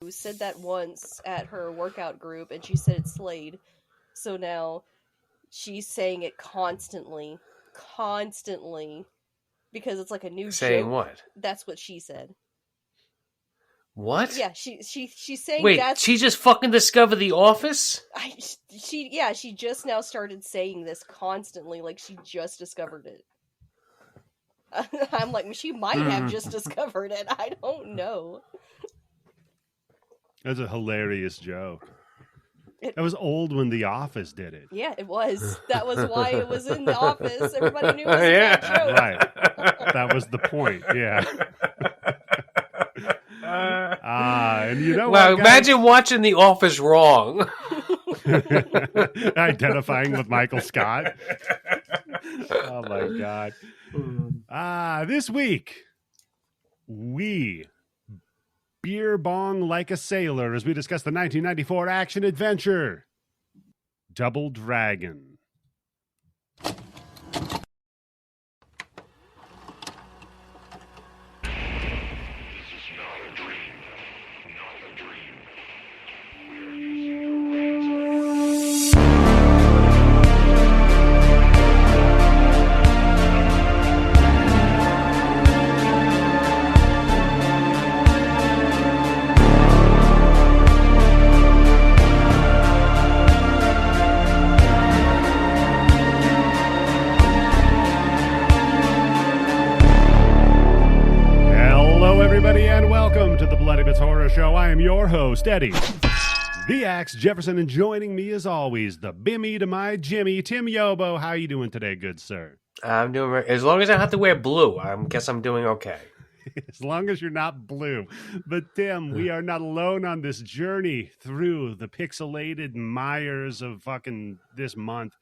who said that once at her workout group, and she said it slayed. So now she's saying it constantly, because it's like a new saying joke. What? That's what she said. What? Yeah, she's saying. Wait, she just fucking discovered The Office? She just now started saying this constantly, like she just discovered it. I'm like, she might have just discovered it. I don't know. That's a hilarious joke. That was old when The Office did it. Yeah, it was. That was why it was in The Office. Everybody knew it was a bad joke. Right. That was the point. Yeah. And you know wow, what, guys? imagine watching The Office wrong. Identifying with Michael Scott. Oh my God. This week we beer bong like a sailor as we discuss the 1994 action adventure Double Dragon. Show. I am your host, Eddie, the Axe Jefferson, and joining me as always, the Bimmy to my Jimmy, Tim Yobo. How are you doing today, good sir? I'm doing as long as I have to wear blue. I guess I'm doing okay. As long as you're not blue. But Tim, we are not alone on this journey through the pixelated mires of fucking this month.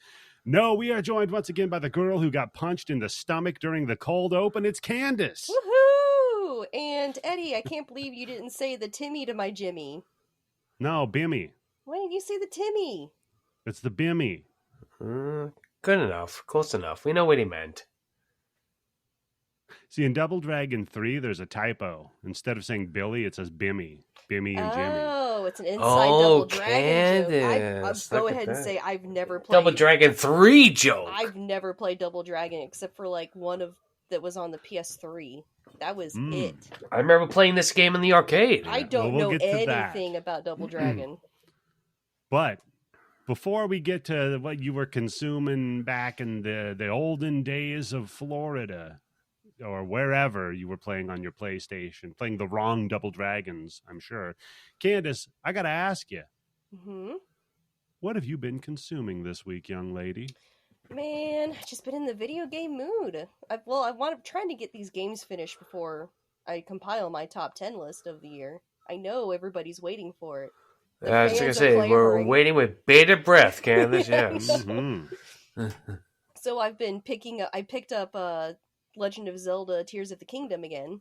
No, we are joined once again by the girl who got punched in the stomach during the cold open. It's Candice. Woohoo! And Eddie, I can't believe you didn't say the Timmy to my Jimmy. No, Bimmy. Why didn't you say the Timmy? It's the Bimmy. Good enough. Close enough. We know what he meant. See, in Double Dragon 3, there's a typo. Instead of saying Billy, it says Bimmy. Bimmy and Jimmy. Oh, it's an inside Double Dragon Candice. joke. I'll go ahead and say I've never played Double Dragon 3 joke. I've never played Double Dragon except for like one of that was on the PS3. That was it. I remember playing this game in the arcade. I don't know anything about Double Dragon. But before we get to what you were consuming back in the olden days of Florida, or wherever you were playing on your PlayStation, playing the wrong Double Dragons, I'm sure. Candice, I got to ask you, what have you been consuming this week, young lady? Man, I've just been in the video game mood. I'm trying to get these games finished before I compile my top 10 list of the year. I know everybody's waiting for it. I was going to say, we're waiting with bated breath, Candice, yes. So I picked up Legend of Zelda Tears of the Kingdom again.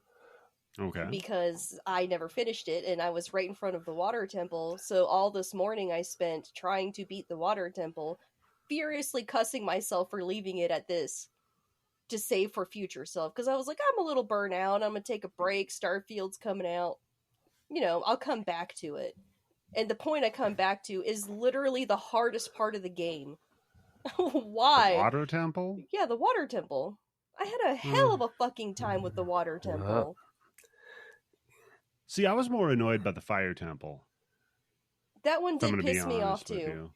Okay. Because I never finished it, and I was right in front of the water temple, so all this morning I spent trying to beat the water temple, furiously cussing myself for leaving it at this to save for future self, because I was like, I'm a little burnt out, I'm gonna take a break, Starfield's coming out, I'll come back to it. And the point I come back to is literally the hardest part of the game. Why? The water temple? Yeah, the water temple. I had a hell of a fucking time with the water temple. See, I was more annoyed by the fire temple. That one did piss me off too.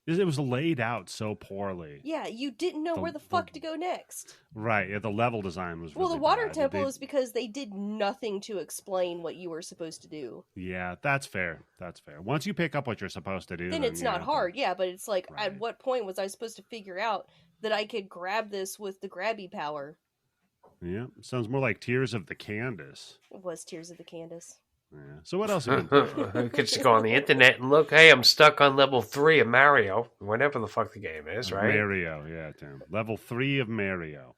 It was laid out so poorly. Yeah, you didn't know where the fuck to go next. Right, yeah, the level design was really the water bad. temple is because they did nothing to explain what you were supposed to do. Yeah, that's fair. Once you pick up what you're supposed to do, then it's not hard. Yeah, but it's like, right. At what point was I supposed to figure out that I could grab this with the grabby power? Yeah, sounds more like Tears of the Candice. It was Tears of the Candice. Yeah. So what else have you been playing? You could just go on the internet and look, hey, I'm stuck on level 3 of Mario, whatever the fuck the game is, right? Mario, yeah, Tim. Level 3 of Mario.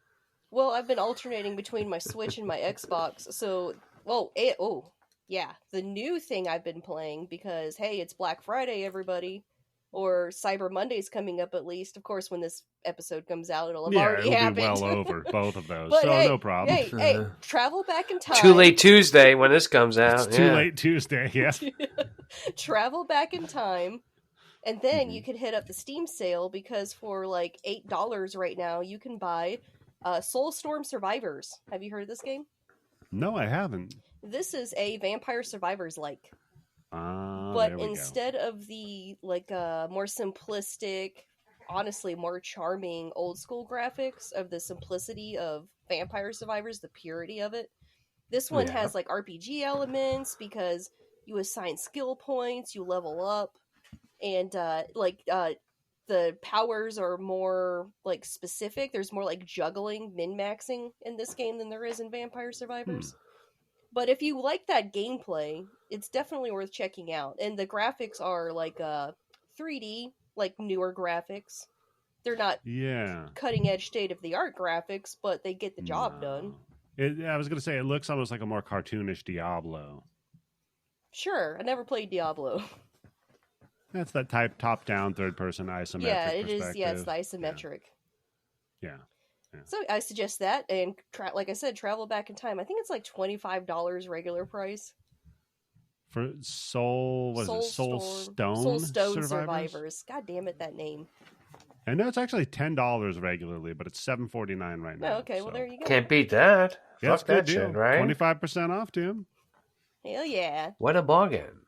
Well, I've been alternating between my Switch and my Xbox, so, the new thing I've been playing, because, hey, it's Black Friday, everybody. or Cyber Monday's coming up at least. Of course, when this episode comes out, it'll have Yeah, already it'll happened. be well over both of those, But so hey, no problem. Hey, travel back in time. Too late Tuesday when this comes out. It's too late Tuesday, yeah. Travel back in time, and then you can hit up the Steam sale, because for like $8 right now, you can buy Soulstorm Survivors. Have you heard of this game? No, I haven't. This is a Vampire Survivors like. But But instead of the like more simplistic, honestly more charming old school graphics of the simplicity of Vampire Survivors, the purity of it, this one has like RPG elements, because you assign skill points, you level up, and the powers are more like specific. There's more like juggling, min-maxing in this game than there is in Vampire Survivors. But if you like that gameplay, it's definitely worth checking out. And the graphics are like 3D, like newer graphics. They're not cutting edge state of the art graphics, but they get the job done. I was going to say, it looks almost like a more cartoonish Diablo. Sure, I never played Diablo. That's that type top-down, third-person isometric Yeah, it is. perspective. Yeah, it's the isometric. Yeah. So I suggest that, and like I said, travel back in time. I think it's like $25 regular price. For Soul Stone Survivors. God damn it, that name. I know it's actually $10 regularly, but it's $7.49 right now. Oh, okay, well there you go. Can't beat that. Yeah, Fuck that shit, right? 25% off, Tim. Hell yeah. What a bargain.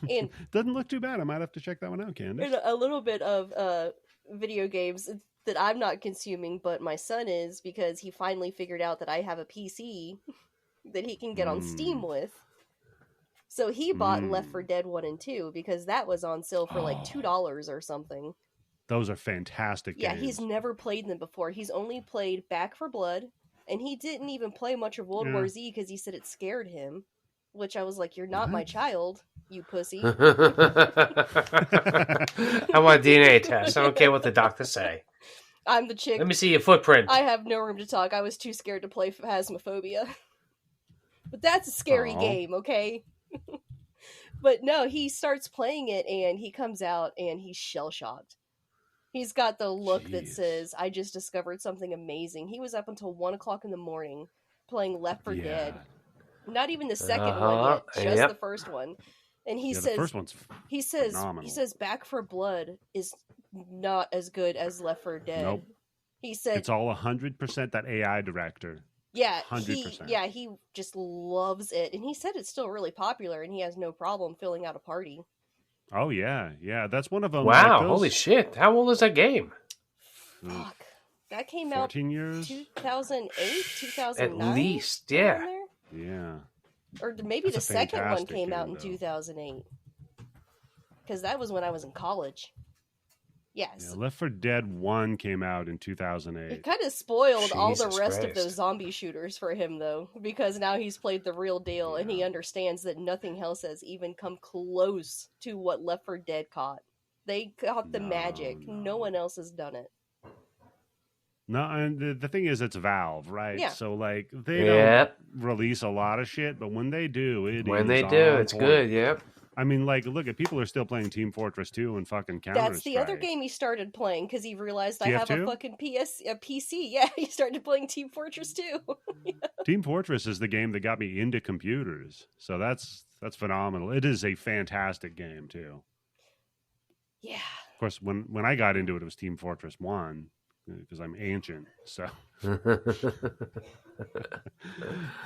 And doesn't look too bad. I might have to check that one out, Candice. And a little bit of video games that I'm not consuming, but my son is, because he finally figured out that I have a PC that he can get on Steam with. So he bought Left 4 Dead 1 and 2, because that was on sale for like $2 or something. Those are fantastic games. Yeah, he's never played them before. He's only played Back 4 Blood, and he didn't even play much of World War Z because he said it scared him. Which I was like, you're not my child, you pussy. I want a DNA test. I don't care what the doctors say. I'm the chick. Let me see your footprint. I have no room to talk. I was too scared to play Phasmophobia. But that's a scary game, okay? But no, he starts playing it, and he comes out, and he's shell-shocked. He's got the look that says, I just discovered something amazing. He was up until 1 o'clock in the morning playing Left 4 Dead. Not even the second one yet, just the first one. And he says, the first one's phenomenal. He says Back 4 Blood is not as good as Left 4 Dead. Nope. He said it's all 100% that AI director. Yeah, 100%. He just loves it, and he said it's still really popular, and he has no problem filling out a party. Oh yeah, that's one of them. Wow, like holy shit! How old is that game? Fuck, that came 14 out years, 2008, 2009, at least, yeah. Yeah. Or maybe That's the a second one fantastic came out game, in though. 2008, because that was when I was in college. Yes. Yeah, Left 4 Dead 1 came out in 2008. It kind of spoiled all the Jesus rest of Christ. those zombie shooters for him, though, because now he's played the real deal, and he understands that nothing else has even come close to what Left 4 Dead caught. They caught the magic. No one else has done it. No, and the thing is, it's Valve, right? Yeah. So, like, they don't release a lot of shit, but when they do, it's it's good, yep. I mean, like, look at people are still playing Team Fortress 2 and fucking Counter-Strike. That's the other game he started playing, because he realized I have TF2? a fucking PC. Yeah, he started playing Team Fortress 2. Team Fortress is the game that got me into computers, so that's phenomenal. It is a fantastic game too. Yeah. Of course, when I got into it, it was Team Fortress 1 because I'm ancient. So,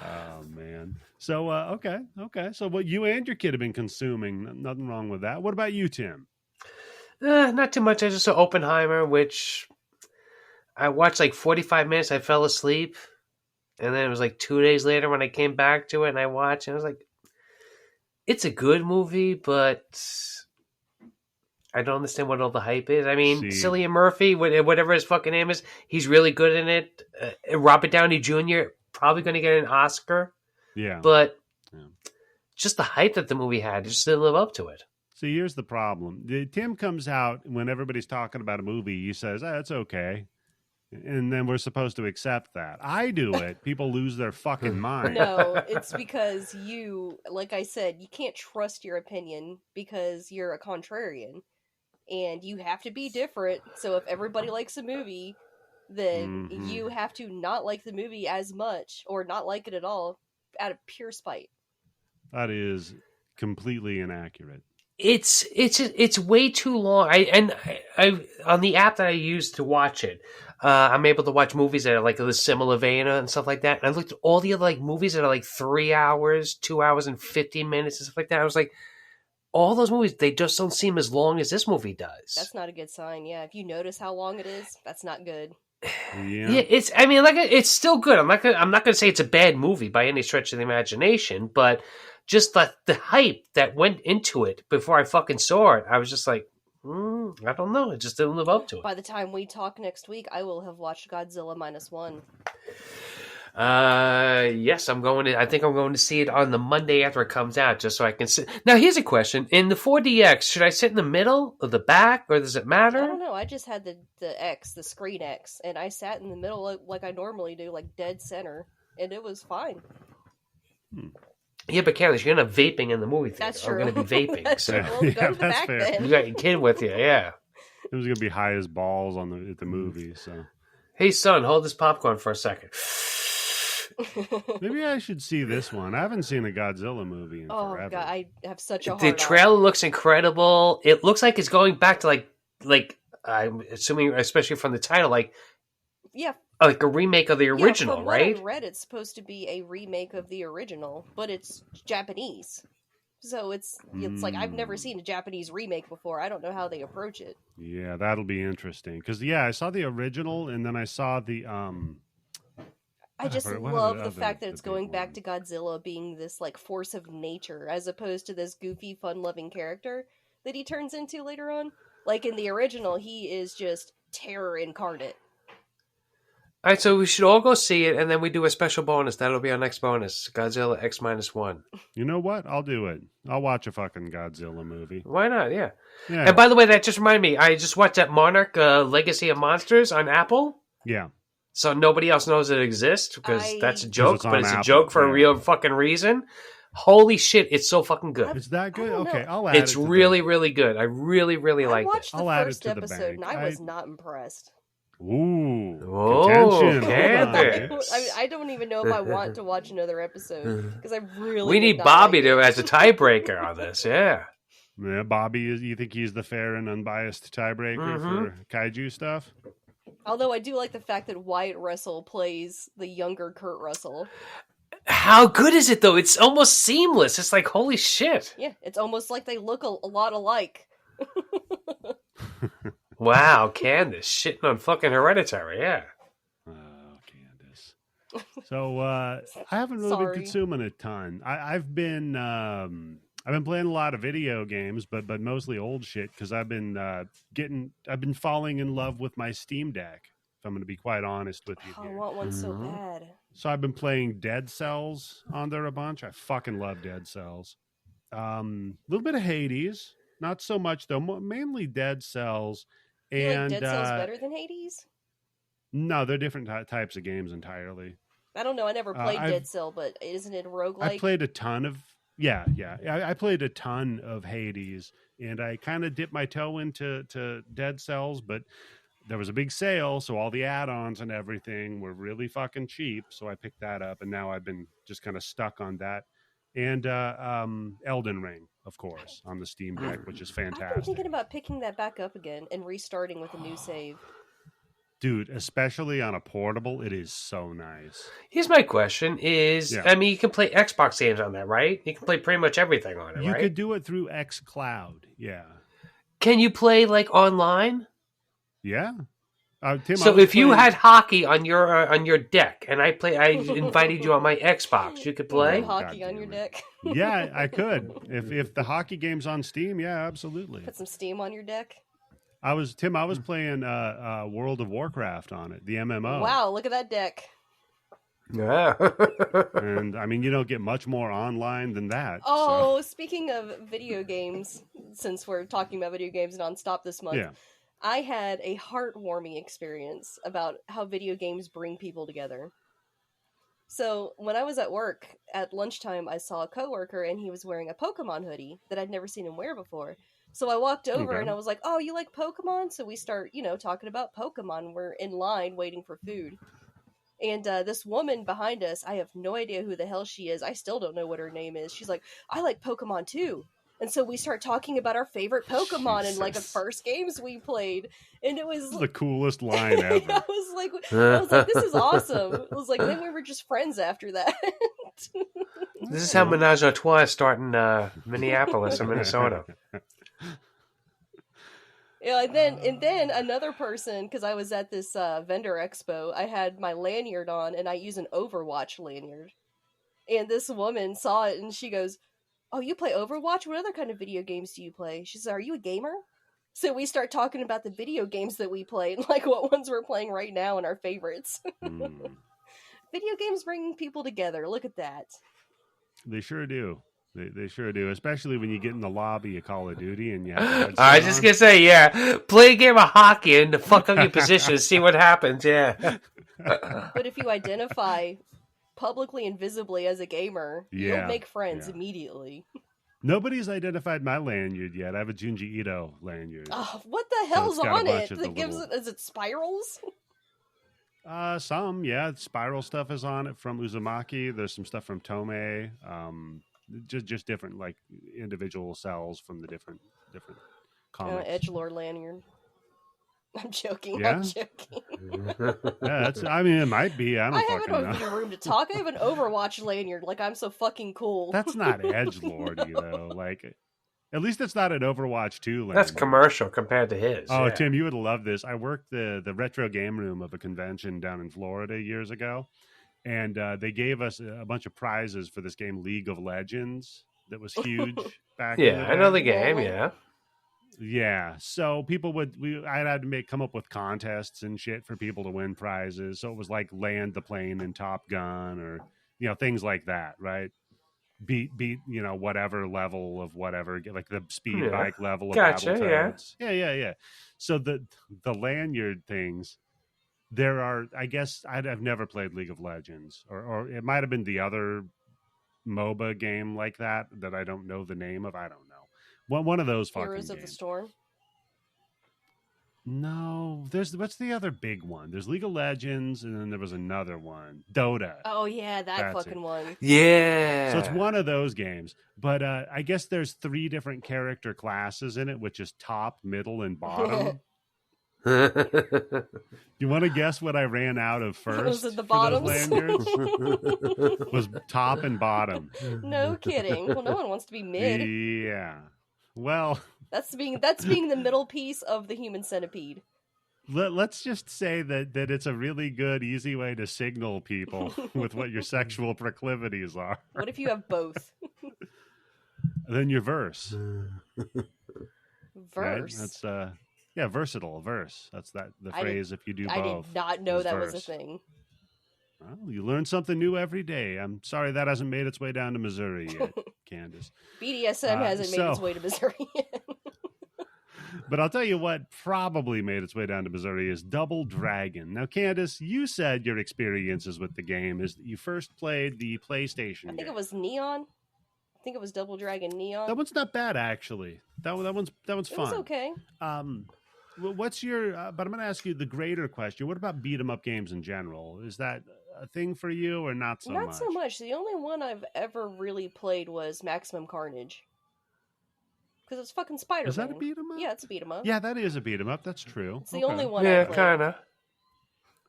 oh man. So okay. So what you and your kid have been consuming? Nothing wrong with that. What about you, Tim? Not too much. I just saw Oppenheimer, which I watched like 45 minutes. I fell asleep. And then it was like 2 days later when I came back to it and I watched, and I was like, it's a good movie, but I don't understand what all the hype is. I mean, Cillian Murphy, whatever his fucking name is, he's really good in it. Robert Downey Jr., probably going to get an Oscar. Yeah. But just the hype that the movie had, just didn't live up to it. See, here's the problem. Tim comes out when everybody's talking about a movie. He says, it's okay. And then we're supposed to accept that. I do it. People lose their fucking mind. No, it's because you, like I said, you can't trust your opinion because you're a contrarian. and you have to be different. So if everybody likes a movie, then you have to not like the movie as much, or not like it at all, out of pure spite. That is completely inaccurate. It's way too long. I on the app that I use to watch it, I'm able to watch movies that are like a similar vein and stuff like that. And I looked at all the other like movies that are like 3 hours, 2 hours and 15 minutes and stuff like that. I was like, all those movies, they just don't seem as long as this movie does. That's not a good sign. Yeah, if you notice how long it is, that's not good. Yeah, it's still good. I'm not gonna say it's a bad movie by any stretch of the imagination, but just the hype that went into it before I fucking saw it, I was just like, I don't know. It just didn't live up to it. By the time we talk next week, I will have watched Godzilla -1. Yes, I think I'm going to see it on the Monday after it comes out, just so I can sit. Now, here's a question. In the 4DX, should I sit in the middle or the back, or does it matter? I don't know. I just had the screen X, and I sat in the middle like I normally do, like dead center, and it was fine. Yeah, but Candice, you're not vaping in the movie theater. That's true. I'm going to be vaping. That's so. true. Well, go to the back fair. then. You got your kid with you, yeah. It was going to be high as balls at the movie, so. Hey, son, hold this popcorn for a second. Maybe I should see this one. I haven't seen a Godzilla movie in forever. Oh, God, I have such a hard The trailer looks incredible. It looks like it's going back to like I'm assuming, especially from the title, like a remake of the original, from right? What I read, it's supposed to be a remake of the original, but it's Japanese. So it's like I've never seen a Japanese remake before. I don't know how they approach it. Yeah, that'll be interesting. Because, I saw the original, and then I saw the... I just love the fact that it's going back to Godzilla being this like force of nature, as opposed to this goofy, fun-loving character that he turns into later on. Like in the original, he is just terror incarnate. All right, so we should all go see it, and then we do a special bonus. That'll be our next bonus, Godzilla X-1. You know what? I'll do it. I'll watch a fucking Godzilla movie. Why not? Yeah. And by the way, that just reminded me. I just watched that Monarch Legacy of Monsters on Apple. Yeah. So nobody else knows it exists, because that's a joke, but it's a joke for a real fucking reason. Holy shit, it's so fucking good. It's that good? Okay, I'll add it. It's really, really good. I really, really like it. I watched the first episode, and I was not impressed. Ooh. Candice. I don't even know if I want to watch another episode, because I really We need Bobby as a tiebreaker on this, yeah. Yeah, Bobby, you think he's the fair and unbiased tiebreaker for kaiju stuff? Although I do like the fact that Wyatt Russell plays the younger Kurt Russell. How good is it, though? It's almost seamless. It's like, holy shit. Yeah, it's almost like they look a lot alike. Wow, Candice, shitting on fucking Hereditary, yeah. Oh, Candice. So, I haven't really been consuming a ton. I've been playing a lot of video games, but mostly old shit, because I've been falling in love with my Steam Deck, if I'm going to be quite honest with you here. I want one so bad. So I've been playing Dead Cells on there a bunch. I fucking love Dead Cells. A little bit of Hades, not so much though. Mainly Dead Cells. You like Dead Cells better than Hades? No, they're different types of games entirely. I don't know. I never played Dead Cell, but isn't it a roguelike? I played a ton of I played a ton of Hades, and I kind of dipped my toe into Dead Cells, but there was a big sale, so all the add-ons and everything were really fucking cheap, so I picked that up, and now I've been just kind of stuck on that. And Elden Ring, of course, on the Steam Deck, which is fantastic. I've been thinking about picking that back up again and restarting with a new save. Dude, especially on a portable, it is so nice. Here's my question is, I mean, you can play Xbox games on that, right? You can play pretty much everything on it, right? You could do it through xCloud, yeah. Can you play, like, online? Yeah. Tim, so if you had hockey on your deck, and I invited you on my Xbox, you could play? Hockey on your deck? Yeah, I could. If the hockey game's on Steam, yeah, absolutely. Put some Steam on your deck? I was playing World of Warcraft on it, the MMO. Wow, look at that deck. Yeah. And I mean, you don't get much more online than that. Oh, so. Speaking of video games, since we're talking about video games nonstop this month, I had a heartwarming experience about how video games bring people together. So when I was at work at lunchtime, I saw a coworker and he was wearing a Pokemon hoodie that I'd never seen him wear before. So I walked over and I was like, "Oh, you like Pokemon?" So we start, talking about Pokemon. We're in line waiting for food. And this woman behind us, I have no idea who the hell she is. I still don't know what her name is. She's like, "I like Pokemon too." And so we start talking about our favorite Pokemon and like the first games we played. And it was the coolest line ever. I was like, this is awesome. It was like, then we were just friends after that. This is how Menage a Trois start in Minneapolis or Minnesota. Yeah, and then another person, because I was at this vendor expo, I had my lanyard on, and I use an Overwatch lanyard. And this woman saw it, and she goes, "Oh, you play Overwatch? What other kind of video games do you play?" She said, "Are you a gamer?" So we start talking about the video games that we play, like what ones we're playing right now and our favorites. Video games bring people together. Look at that. They sure do. They sure do, especially when you get in the lobby of Call of Duty and you have I was just going to say, yeah, play a game of hockey and fuck up your position, see what happens, yeah. But if you identify publicly and visibly as a gamer, you'll make friends immediately. Nobody's identified my lanyard yet. I have a Junji Ito lanyard. Oh, what the hell's on it? That gives it, is it spirals? Some, yeah. Spiral stuff is on it from Uzumaki. There's some stuff from Tomei. Just different, like individual cells from the different comics. Edgelord lanyard. I'm joking. Yeah? I'm joking. Yeah, I mean, it might be. I haven't a room to talk. I have an Overwatch lanyard. Like, I'm so fucking cool. That's not edgelordy though. Like, at least it's not an Overwatch 2 lanyard. That's commercial compared to his. Oh, yeah. Tim, you would love this. I worked the retro game room of a convention down in Florida years ago. And they gave us a bunch of prizes for this game, League of Legends, that was huge back in the day. I know the game, yeah. Yeah, so people I had to come up with contests and shit for people to win prizes. So it was like land the plane in Top Gun or, things like that, right? Beat, whatever level of whatever, like the speed bike level of Battletoads. Yeah. So the lanyard things, there are, I guess, I've never played League of Legends, or it might have been the other MOBA game like that I don't know the name of. I don't know. One of those fucking Heroes of games. the Storm? No, what's the other big one? There's League of Legends, and then there was another one, Dota. Oh yeah, that's fucking one. Yeah. So it's one of those games, but I guess there's 3 different character classes in it, which is top, middle, and bottom. You want to guess what I ran out of first? Was it the bottoms? Was top and bottom. No kidding. Well, no one wants to be mid. Yeah. Well, that's being the middle piece of the human centipede. Let's just say that it's a really good, easy way to signal people with what your sexual proclivities are. What if you have both? Then you're verse. Verse. Right? That's versatile verse. That's the phrase. If you do both, I did not know that was a thing. Well, you learn something new every day. I'm sorry that hasn't made its way down to Missouri yet, Candice. BDSM hasn't made its way to Missouri yet. But I'll tell you what probably made its way down to Missouri is Double Dragon. Now, Candice, you said your experiences with the game is that you first played the PlayStation I think it was Neon. I think it was Double Dragon Neon. That one's not bad, actually. That one's fun. It was okay. What's your? But I'm going to ask you the greater question. What about beat 'em up games in general? Is that a thing for you or not so much? Not so much. The only one I've ever really played was Maximum Carnage. Because it's fucking Spider-Man. Is that a beat 'em up? Yeah, it's a beat 'em up. Yeah, that is a beat 'em up. That's true. It's the only one. Yeah, kind of.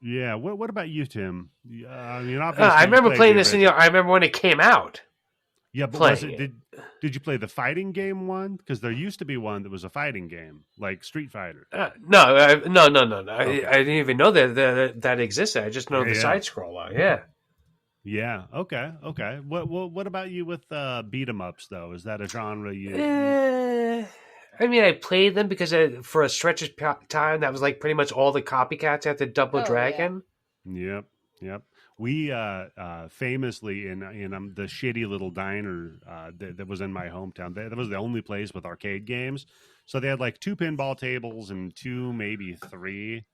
Yeah. What about you, Tim? I mean, obviously, I remember playing this I remember when it came out. Yeah, but did you play the fighting game one? Because there used to be one that was a fighting game, like Street Fighter. No. Okay. I didn't even know that existed. I just know the side scroller. Yeah. Yeah. Okay. What about you with beat 'em ups though? Is that a genre you? I mean, I played them because for a stretch of time that was like pretty much all the copycats after Double Dragon. Yeah. Yep. We famously in the shitty little diner that was in my hometown. That was the only place with arcade games. So they had like 2 pinball tables and 2, maybe 3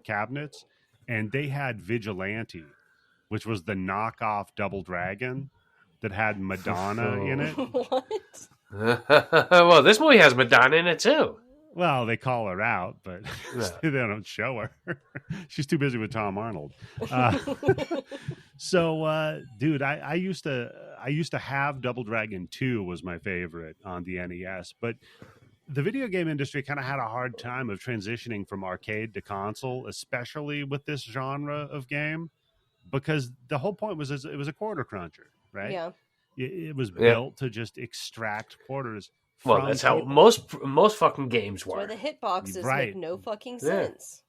cabinets, and they had Vigilante, which was the knockoff Double Dragon that had Madonna in it. What? Well, this movie has Madonna in it too. Well, they call her out, but they don't show her. She's too busy with Tom Arnold. Dude, I used to have Double Dragon 2 was my favorite on the NES, but the video game industry kind of had a hard time of transitioning from arcade to console, especially with this genre of game, because the whole point was it was a quarter cruncher, right? Yeah. It was built to just extract quarters. Well, that's how most fucking games Where work. the hitboxes make no fucking sense.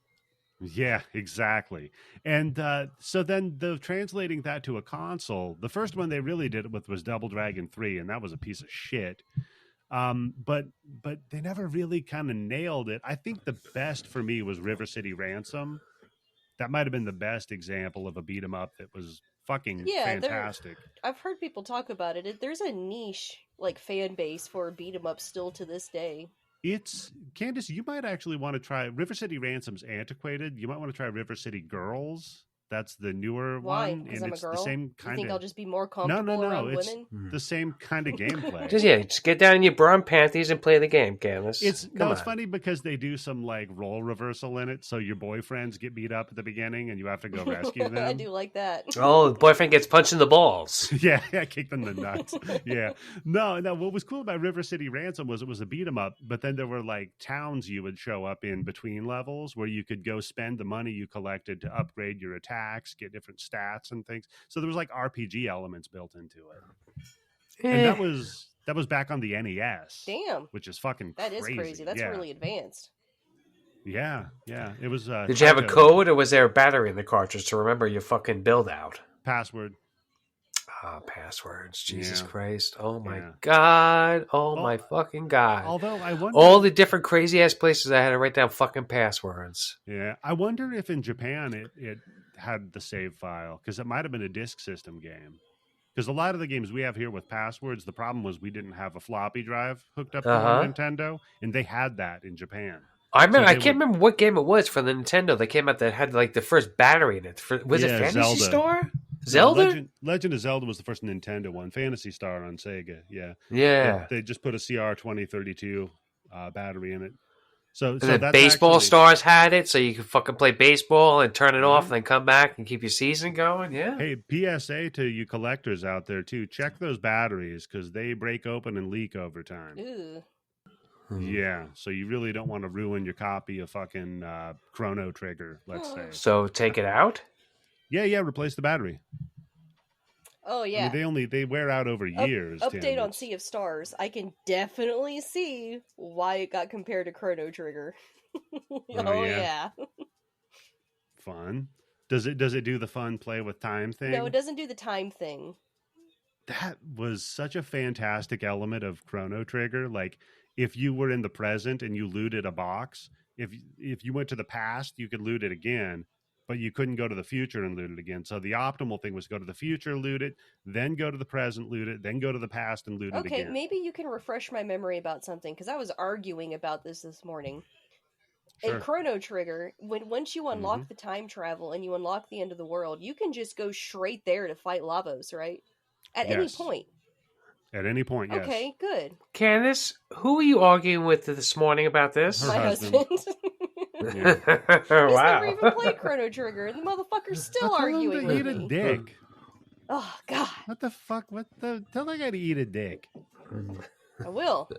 Yeah, exactly. And so then translating that to a console, the first one they really did it with was Double Dragon 3, and that was a piece of shit. But they never really kind of nailed it. I think the best for me was River City Ransom. That might have been the best example of a beat 'em up that was fucking fantastic. I've heard people talk about it. There's a niche fan base for beat 'em up still to this day. It's Candice, you might actually want to try River City Ransom's antiquated. You might want to try River City Girls. That's the newer one. Because and I'm it's a girl? the same kind You think of I'll just be more comfortable around it's women? the same kind of gameplay. Just get down in your bra and panties and play the game, Candice. It's funny because they do some role reversal in it, so your boyfriends get beat up at the beginning and you have to go rescue them. I do like that. Oh, the boyfriend gets punched in the balls. Yeah, kick them in the nuts. Yeah. No, what was cool about River City Ransom was it was a beat 'em up, but then there were towns you would show up in between levels where you could go spend the money you collected to upgrade your attacks, get different stats and things. So there was RPG elements built into it. And that was back on the NES. Damn. Which is fucking crazy. That is crazy. That's really advanced. Yeah. It was Did you have a code or was there a battery in the cartridge to remember your fucking build out? Password. Passwords. Jesus Christ. Oh my God. Oh my fucking God. Although I wonder all the different crazy ass places I had to write down fucking passwords. Yeah. I wonder if in Japan it had the save file, because it might have been a disk system game. Because a lot of the games we have here with passwords, the problem was we didn't have a floppy drive hooked up to the Nintendo, and they had that in Japan. I can't remember what game it was for the Nintendo that came out that had the first battery in it. Was it Fantasy Zelda. Star? Zelda? Legend of Zelda was the first Nintendo one. Phantasy Star on Sega. Yeah. They just put a CR2032 battery in it. So that's Baseball Stars had it, so you could fucking play baseball and turn it off and then come back and keep your season going. Yeah. Hey, PSA to you collectors out there too. Check those batteries because they break open and leak over time. Ooh. Yeah, so you really don't want to ruin your copy of fucking Chrono Trigger, let's say. So take it out? Yeah, replace the battery. Oh yeah. I mean, they wear out over years. Update on Sea of Stars. I can definitely see why it got compared to Chrono Trigger. Yeah. Fun. Does it do the fun play with time thing? No, it doesn't do the time thing. That was such a fantastic element of Chrono Trigger. If you were in the present and you looted a box, if you went to the past, you could loot it again. But you couldn't go to the future and loot it again. So the optimal thing was go to the future, loot it, then go to the present, loot it, then go to the past and loot it again. Okay, maybe you can refresh my memory about something, because I was arguing about this morning. Sure. In Chrono Trigger, once you unlock the time travel and you unlock the end of the world, you can just go straight there to fight Lavos, right? At any point. At any point, yes. Okay, good. Candice, who were you arguing with this morning about this? My husband. Yeah. He's never even played Chrono Trigger, and the motherfucker's still arguing with me. Eat a dick. Oh God! What the fuck? Tell that guy to eat a dick. I will.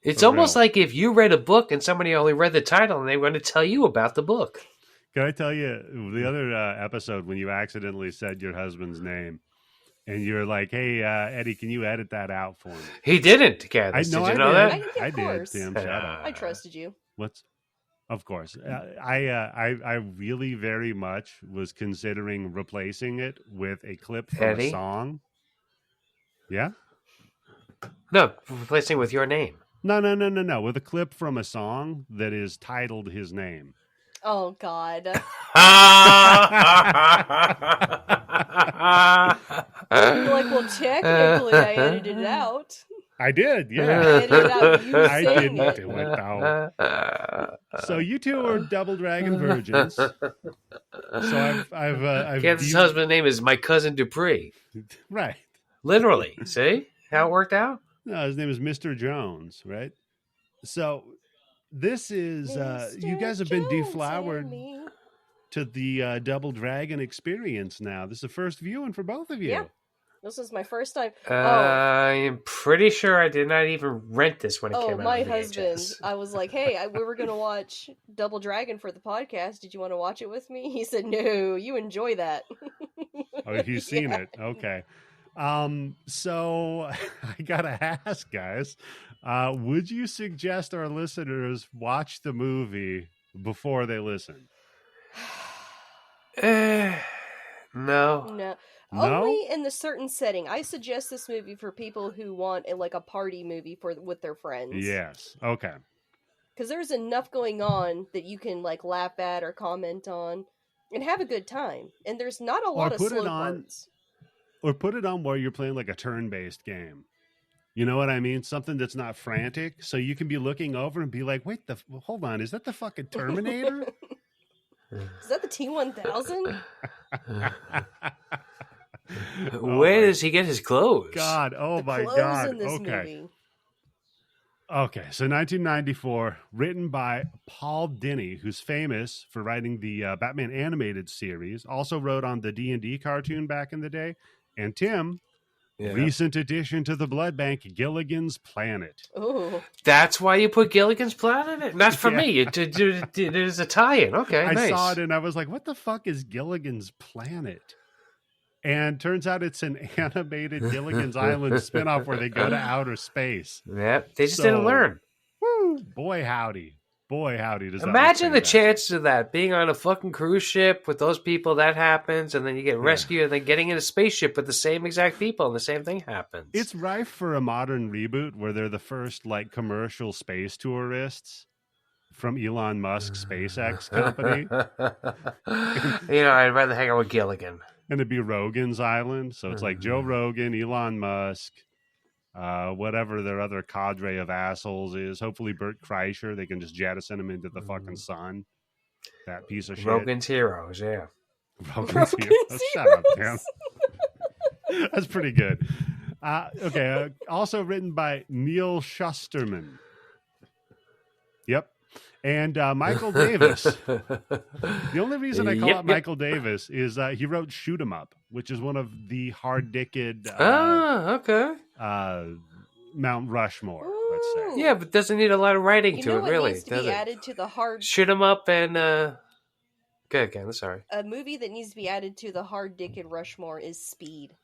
It's almost like if you read a book and somebody only read the title and they were going to tell you about the book. Can I tell you the other episode when you accidentally said your husband's name? And you're like, hey, Eddie, can you edit that out for me? He didn't, Candice. Did you know that? I did. Tim, shut up. I trusted you. Of course. I really very much was considering replacing it with a clip from a song. Yeah? No, replacing it with your name. No. With a clip from a song that is titled his name. Oh, God. You're like, well, technically, I edited it out. I did, I yeah. edited out you I saying didn't it. do it, though. So you two are double dragon virgins. So I've Candice's husband's name is my cousin Dupree. Right. Literally. See how it worked out? No, his name is Mr. Jones, right? So this is you guys have been deflowered to the Double Dragon experience now. This is the first viewing for both of you. Yeah. This is my first time. I am pretty sure I did not even rent this when it came out. Oh, my on husband. VHS. I was like, hey, we were going to watch Double Dragon for the podcast. Did you want to watch it with me? He said, no, you enjoy that. Oh, you've seen it. Okay. So I got to ask, guys, would you suggest our listeners watch the movie before they listen? No. No. Only in the certain setting. I suggest this movie for people who want a party movie with their friends. Yes. Okay. Because there's enough going on that you can laugh at or comment on and have a good time. And there's not a lot of slow parts. Or put it on where you're playing a turn-based game. You know what I mean? Something that's not frantic. So you can be looking over and be like, wait, hold on. Is that the fucking Terminator? Is that the T-1000? Where does he get his clothes? God, the my clothes God. In this movie. Okay, so 1994, written by Paul Dini, who's famous for writing the Batman animated series, also wrote on the D&D cartoon back in the day, and Tim, recent addition to the blood bank, Gilligan's Planet. Ooh. That's why you put Gilligan's Planet in it? Not for me. It is a tie-in. Okay, I nice. saw it and I was like, what the fuck is Gilligan's Planet? And turns out it's an animated Gilligan's Island spinoff where they go to outer space. Yep, they just didn't learn. Woo! Boy, howdy. Does Imagine the chances of that, being on a fucking cruise ship with those people, that happens, and then you get rescued, and then getting in a spaceship with the same exact people, and the same thing happens. It's rife for a modern reboot where they're the first, commercial space tourists from Elon Musk's SpaceX company. I'd rather hang out with Gilligan. And it'd be Rogan's Island. So it's Joe Rogan, Elon Musk, whatever their other cadre of assholes is. Hopefully Bert Kreischer. They can just jettison him into the fucking sun. That piece of shit. Rogan's Heroes, yeah. Rogan's Heroes. Shut up, man. That's pretty good. Okay. Also written by Neil Shusterman. Yep. And Michael Davis. The only reason I call out Michael Davis is he wrote Shoot 'Em Up, which is one of the hard-dicked Mount Rushmore, let's say. Yeah, but doesn't need a lot of writing to it, really. Needs to be added to the hard... Shoot 'Em Up and... Go again, sorry. A movie that needs to be added to the hard-dicked Rushmore is Speed.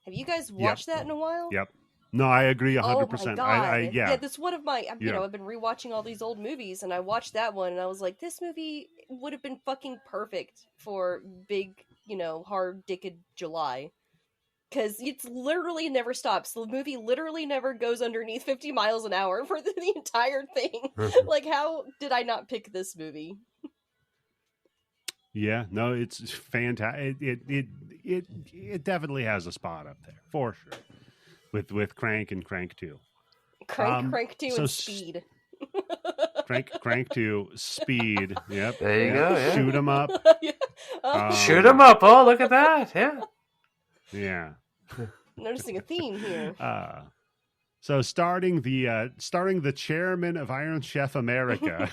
Have you guys watched that in a while? Yep. No, I agree 100%. Oh my God. Yeah, that's one of my, I've been rewatching all these old movies and I watched that one and I was like, this movie would have been fucking perfect for big, hard-dicked July. Because it's literally never stops. The movie literally never goes underneath 50 miles an hour for the entire thing. How did I not pick this movie? Yeah, no, it's fantastic. It definitely has a spot up there, for sure. With Crank and Crank 2. Crank 2 and Speed. Crank 2, Speed. Yep. There you go. Yeah. Shoot 'Em Up. Shoot 'Em Up. Oh, look at that. Yeah. Yeah. Noticing a theme here. So starring the chairman of Iron Chef America,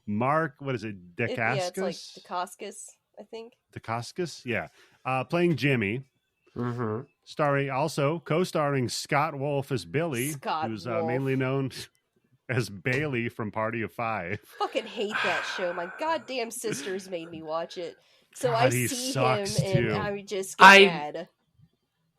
Mark, what is it, Dacascos? Yeah, it's like Dacascos, I think. Dacascos? Yeah. Playing Jimmy. Mm-hmm. Co-starring Scott Wolf as Billy, who's mainly known as Bailey from Party of Five. Fucking hate that show. My goddamn sisters made me watch it. So God, I see him too. and I just get mad.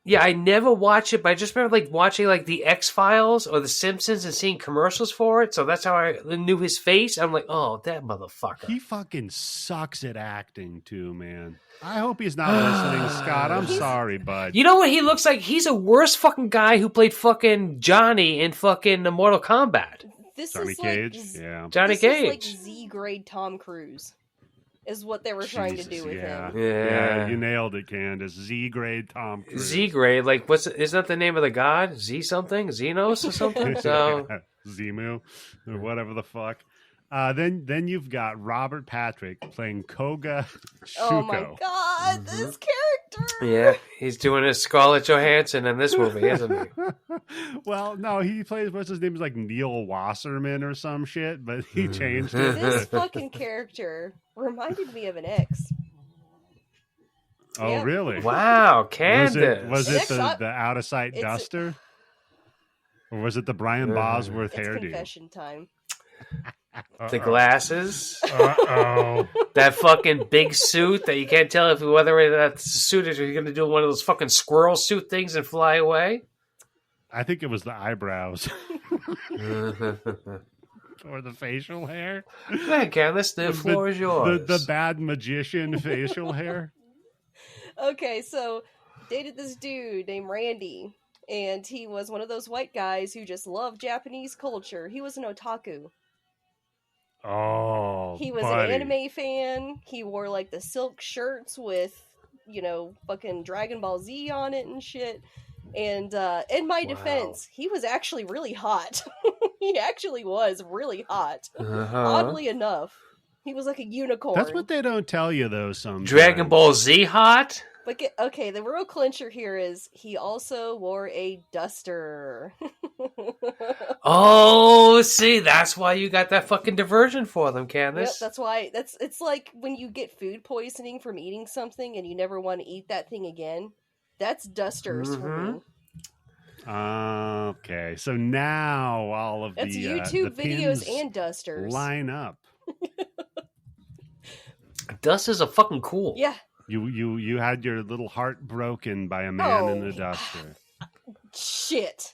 Yeah, I never watch it, but I just remember watching the X-Files or The Simpsons and seeing commercials for it. So that's how I knew his face. I'm like, oh, that motherfucker. He fucking sucks at acting too, man. I hope he's not listening, Scott. I'm sorry, bud. You know what he looks like? He's a worse fucking guy who played fucking Johnny in fucking Mortal Kombat. This Johnny is Cage? Yeah. Johnny this Cage. Is Z-grade Tom Cruise. is what they were trying to do with him. Yeah, you nailed it, Candice. Z-grade Tom Cruise. Z-grade, like, is that the name of the god? Z something? Xenos or something? So Zemu, or whatever the fuck. Then you've got Robert Patrick playing Koga Shuko. Oh my god, this character! Yeah, he's doing his Scarlett Johansson in this movie, isn't he? Well, no, he plays, what's his name? Is like Neil Wasserman or some shit, but he changed it. This fucking character reminded me of an ex. Oh, Yep. really? Wow, Candice. Was it An ex- the out of sight duster? Or was it the Brian Bosworth It's hairdo? confession time. The glasses. Uh-oh. That fucking big suit that you can't tell if whether that's a suit or you're going to do one of those fucking squirrel suit things and fly away. I think it was the eyebrows. Or the facial hair. Go ahead, Candice. The floor is yours. The bad magician facial hair. Okay, so dated this dude named Randy, and he was one of those white guys who just loved Japanese culture. He was an otaku. Oh, He was buddy. an anime fan. He wore like the silk shirts with, fucking Dragon Ball Z on it and shit. And in my defense, he was actually really hot. He actually was really hot. Oddly enough. He was like a unicorn. That's what they don't tell you, though, sometimes. Dragon Ball Z hot? But okay, the real clincher here is he also wore a duster. Oh, see, that's why you got that fucking diversion for them, Candice. Yep, that's why. It's like when you get food poisoning from eating something and you never want to eat that thing again. That's dusters for me. Okay, so now all of That's the YouTube the videos pins and dusters. line up. Dusters are fucking cool. Yeah. You had your little heart broken by a man in a duster. Shit.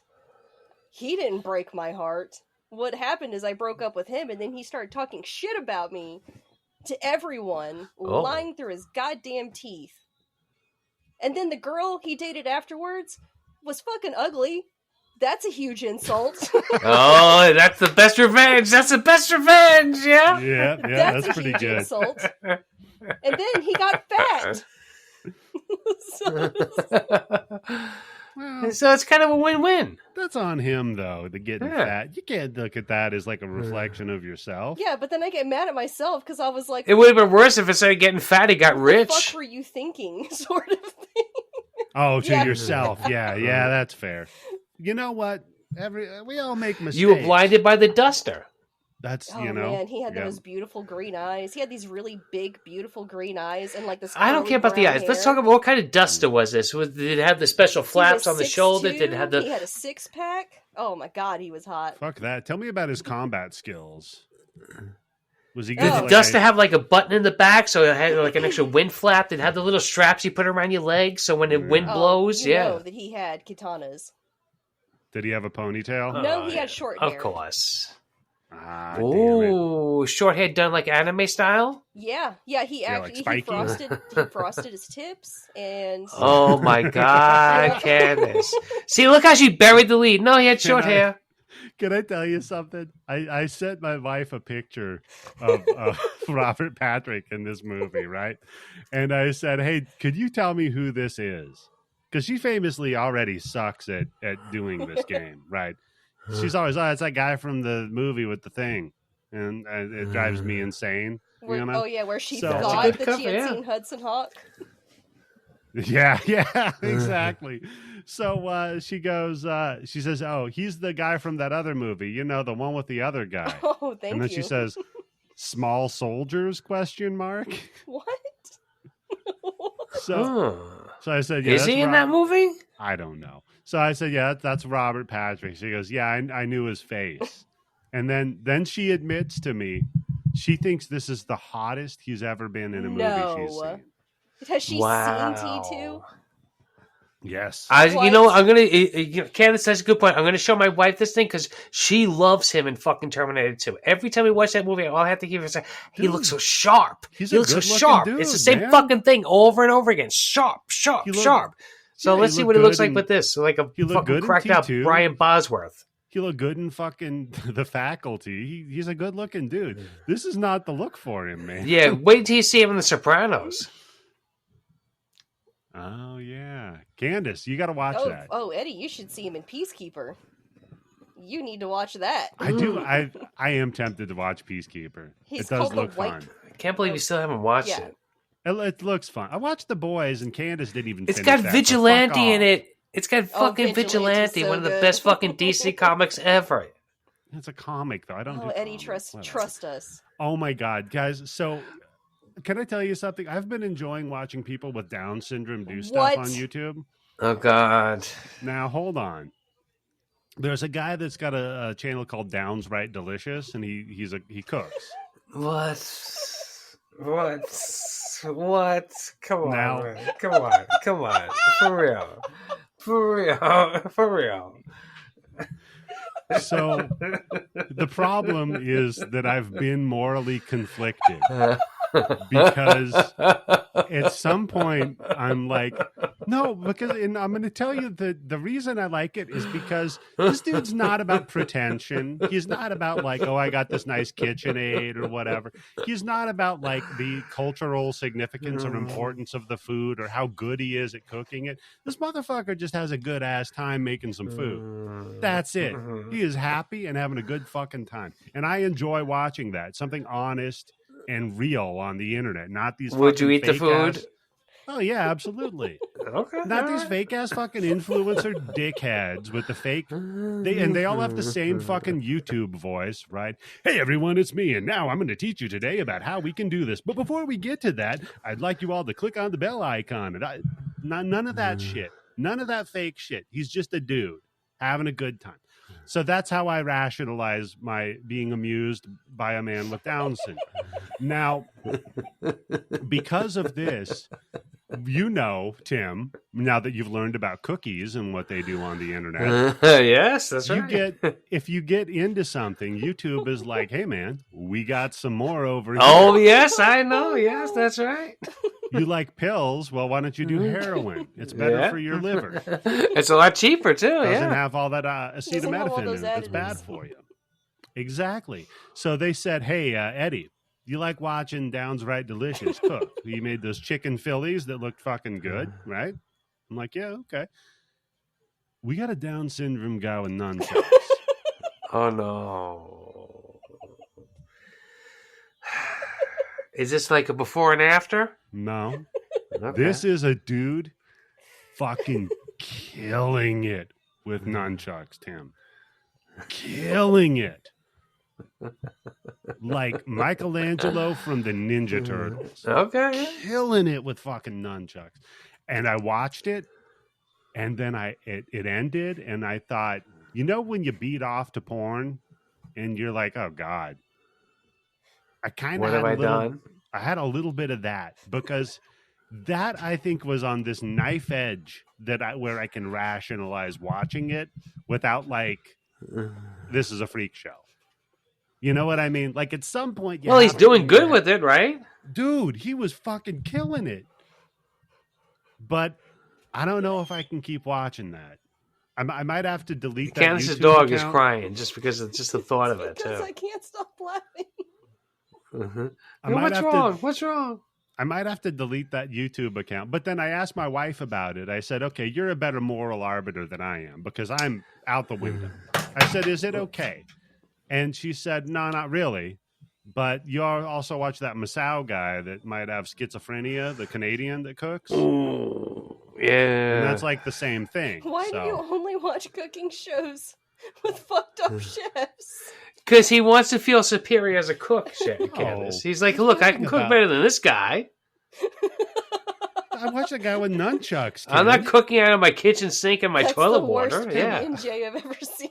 He didn't break my heart. What happened is I broke up with him and then he started talking shit about me to everyone, lying through his goddamn teeth. And then the girl he dated afterwards was fucking ugly. That's a huge insult. Oh, that's the best revenge. That's the best revenge, yeah? Yeah, that's a pretty huge good. insult. And then he got fat. Well, So it's kind of a win-win. that's on him, though, the getting fat. You can't look at that as like a reflection of yourself. Yeah, but then I get mad at myself because I was like, It would have been worse if instead of getting fat, he got what rich. the fuck were you thinking? Sort of thing. Oh, to Yeah. yourself. Yeah, that's fair. You know what? We all make mistakes. You were blinded by the duster. That's, Oh man, he had those beautiful green eyes. He had these really big, beautiful green eyes and like this. I don't care about the eyes. Let's talk about what kind of duster was this? Did it have the special flaps on the shoulder? Did it have He had a 6-pack. Oh my god, he was hot. Fuck that. Tell me about his combat skills. Was he good? Did the duster have like a button in the back so it had like an extra wind flap? Did it have the little straps you put around your legs so when the wind blows? You know that he had katanas. Did he have a ponytail? No, he had short hair. Of course. Ah, Ooh, short hair done like anime style? Yeah. He actually like he frosted his tips and Oh my god, Candice. See, look how she buried the lead. No, he had short hair. Can I tell you something? I sent my wife a picture of Robert Patrick in this movie, right? And I said, hey, could you tell me who this is? Because she famously already sucks at doing this game, right? She's always, it's that guy from the movie with the thing. And it drives me insane. Where she So- thought that she had seen Hudson Hawk. Yeah, exactly. So she goes, she says, oh, he's the guy from that other movie, the one with the other guy. Oh, thank you. And then she says, small soldiers, ? What? So I said, yeah. Is he in that movie? I don't know. So I said, yeah, that's Robert Patrick. She goes, yeah, I knew his face. And then she admits to me, she thinks this is the hottest he's ever been in a movie she's seen. Has she seen T2? Yes. I'm gonna. Candice, that's a good point. I'm gonna show my wife this thing because she loves him in fucking Terminator 2. Every time we watch that movie, all I have to give her is, he looks so sharp. He looks so sharp. Dude, it's the same man. fucking thing over and over again. Sharp. So let's see what it looks like with this. Like a fucking cracked out T2. Brian Bosworth. He looked good in fucking The Faculty. He's a good looking dude. This is not the look for him, man. Yeah, wait till you see him in The Sopranos. Oh yeah, Candice, you got to watch that. Oh, Eddie, you should see him in Peacekeeper. You need to watch that. I do. I am tempted to watch Peacekeeper. He's it does called look the White. fun. I can't believe you still haven't watched Yeah. it. It looks fun. I watched The Boys, and Candice didn't even. It's finish got that, Vigilante so fuck in off. it. It's got fucking Vigilante's Vigilante, so one of the good. best fucking DC comics ever. It's a comic, though. I don't. Oh, do Eddie, comics. Whatever. trust us. Oh my god, guys! So, can I tell you something? I've been enjoying watching people with Down syndrome do stuff What? on YouTube. Oh God. Now, hold on. There's a guy that's got a channel called Downs Right Delicious, and he cooks. What? Come on, Now- man. Come on. For real. So the problem is that I've been morally conflicted because at some point I'm like, no, and I'm going to tell you the reason I like it is because this dude's not about pretension. He's not about like, oh, I got this nice KitchenAid or whatever. He's not about like the cultural significance or importance of the food or how good he is at cooking it. This motherfucker just has a good ass time making some food. That's it. He is happy and having a good fucking time. And I enjoy watching that. Something honest and real on the internet, not these. Would you eat the fake food? ass- Oh yeah, absolutely. Okay. Not these fake ass fucking influencer dickheads with the fake. They all have the same fucking YouTube voice, right? Hey everyone, it's me, and now I'm going to teach you today about how we can do this. But before we get to that, I'd like you all to click on the bell icon. And none of that shit. None of that fake shit. He's just a dude having a good time. So that's how I rationalize my being amused by a man with Down syndrome. Now, because of this, you know, Tim, now that you've learned about cookies and what they do on the internet, Yes, that's right. if you get into something, YouTube is like, hey man, we got some more over here. Oh yes, I know. Yes, that's right. You like pills? Well, why don't you do heroin? It's better Yeah. for your liver. It's a lot cheaper too. Doesn't Yeah. have all that Doesn't have all acetaminophen in it. those That's bad additives. for you. Exactly. So they said, hey, Eddie, you like watching Downs Right Delicious cook? He made those chicken Phillies that looked fucking good, right? I'm like, yeah, okay. We got a Down syndrome guy with nunchucks. Oh no. Is this like a before and after? No. Okay. This is a dude fucking killing it with nunchucks, Tim. Killing it. Like Michelangelo from the Ninja Turtles. Okay. Killing it with fucking nunchucks. And I watched it, and then it ended, and I thought, you know when you beat off to porn and you're like, oh God. I kind of What have I done? I had a little bit of that because that I think was on this knife edge where I can rationalize watching it without like this is a freak show. You know what I mean? Like at some point, Well, he's doing good with it, right? Dude, he was fucking killing it. But I don't know if I can keep watching that. I might have to delete that. Candice's YouTube dog is account. crying just because it's just the thought of it Because too. I can't stop laughing. I might What's have wrong? to- What's wrong? I might have to delete that YouTube account. But then I asked my wife about it. I said, okay, you're a better moral arbiter than I am because I'm out the window. I said, is it okay? And she said, no, not really. But you also watch that Masao guy that might have schizophrenia, the Canadian that cooks. Ooh, And yeah. that's like the same thing. Why do you only watch cooking shows with fucked up chefs? Because he wants to feel superior as a cook, Candice. He's like, look, I can cook better than this guy. I watch a guy with nunchucks. I'm not kid. cooking out of my kitchen sink and my That's toilet the worst water. Yeah. PB&J I've ever seen.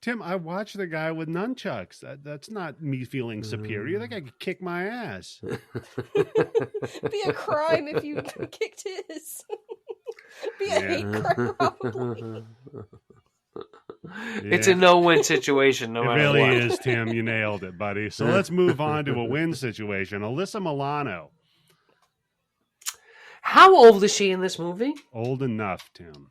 Tim, I watch the guy with nunchucks. That's not me feeling superior. That guy could kick my ass. Be a crime if you kicked his. Be a hate crime, probably. It's a no-win situation, no It matter really what. is, Tim. You nailed it, buddy. So let's move on to a win situation. Alyssa Milano. How old is she in this movie? Old enough, Tim.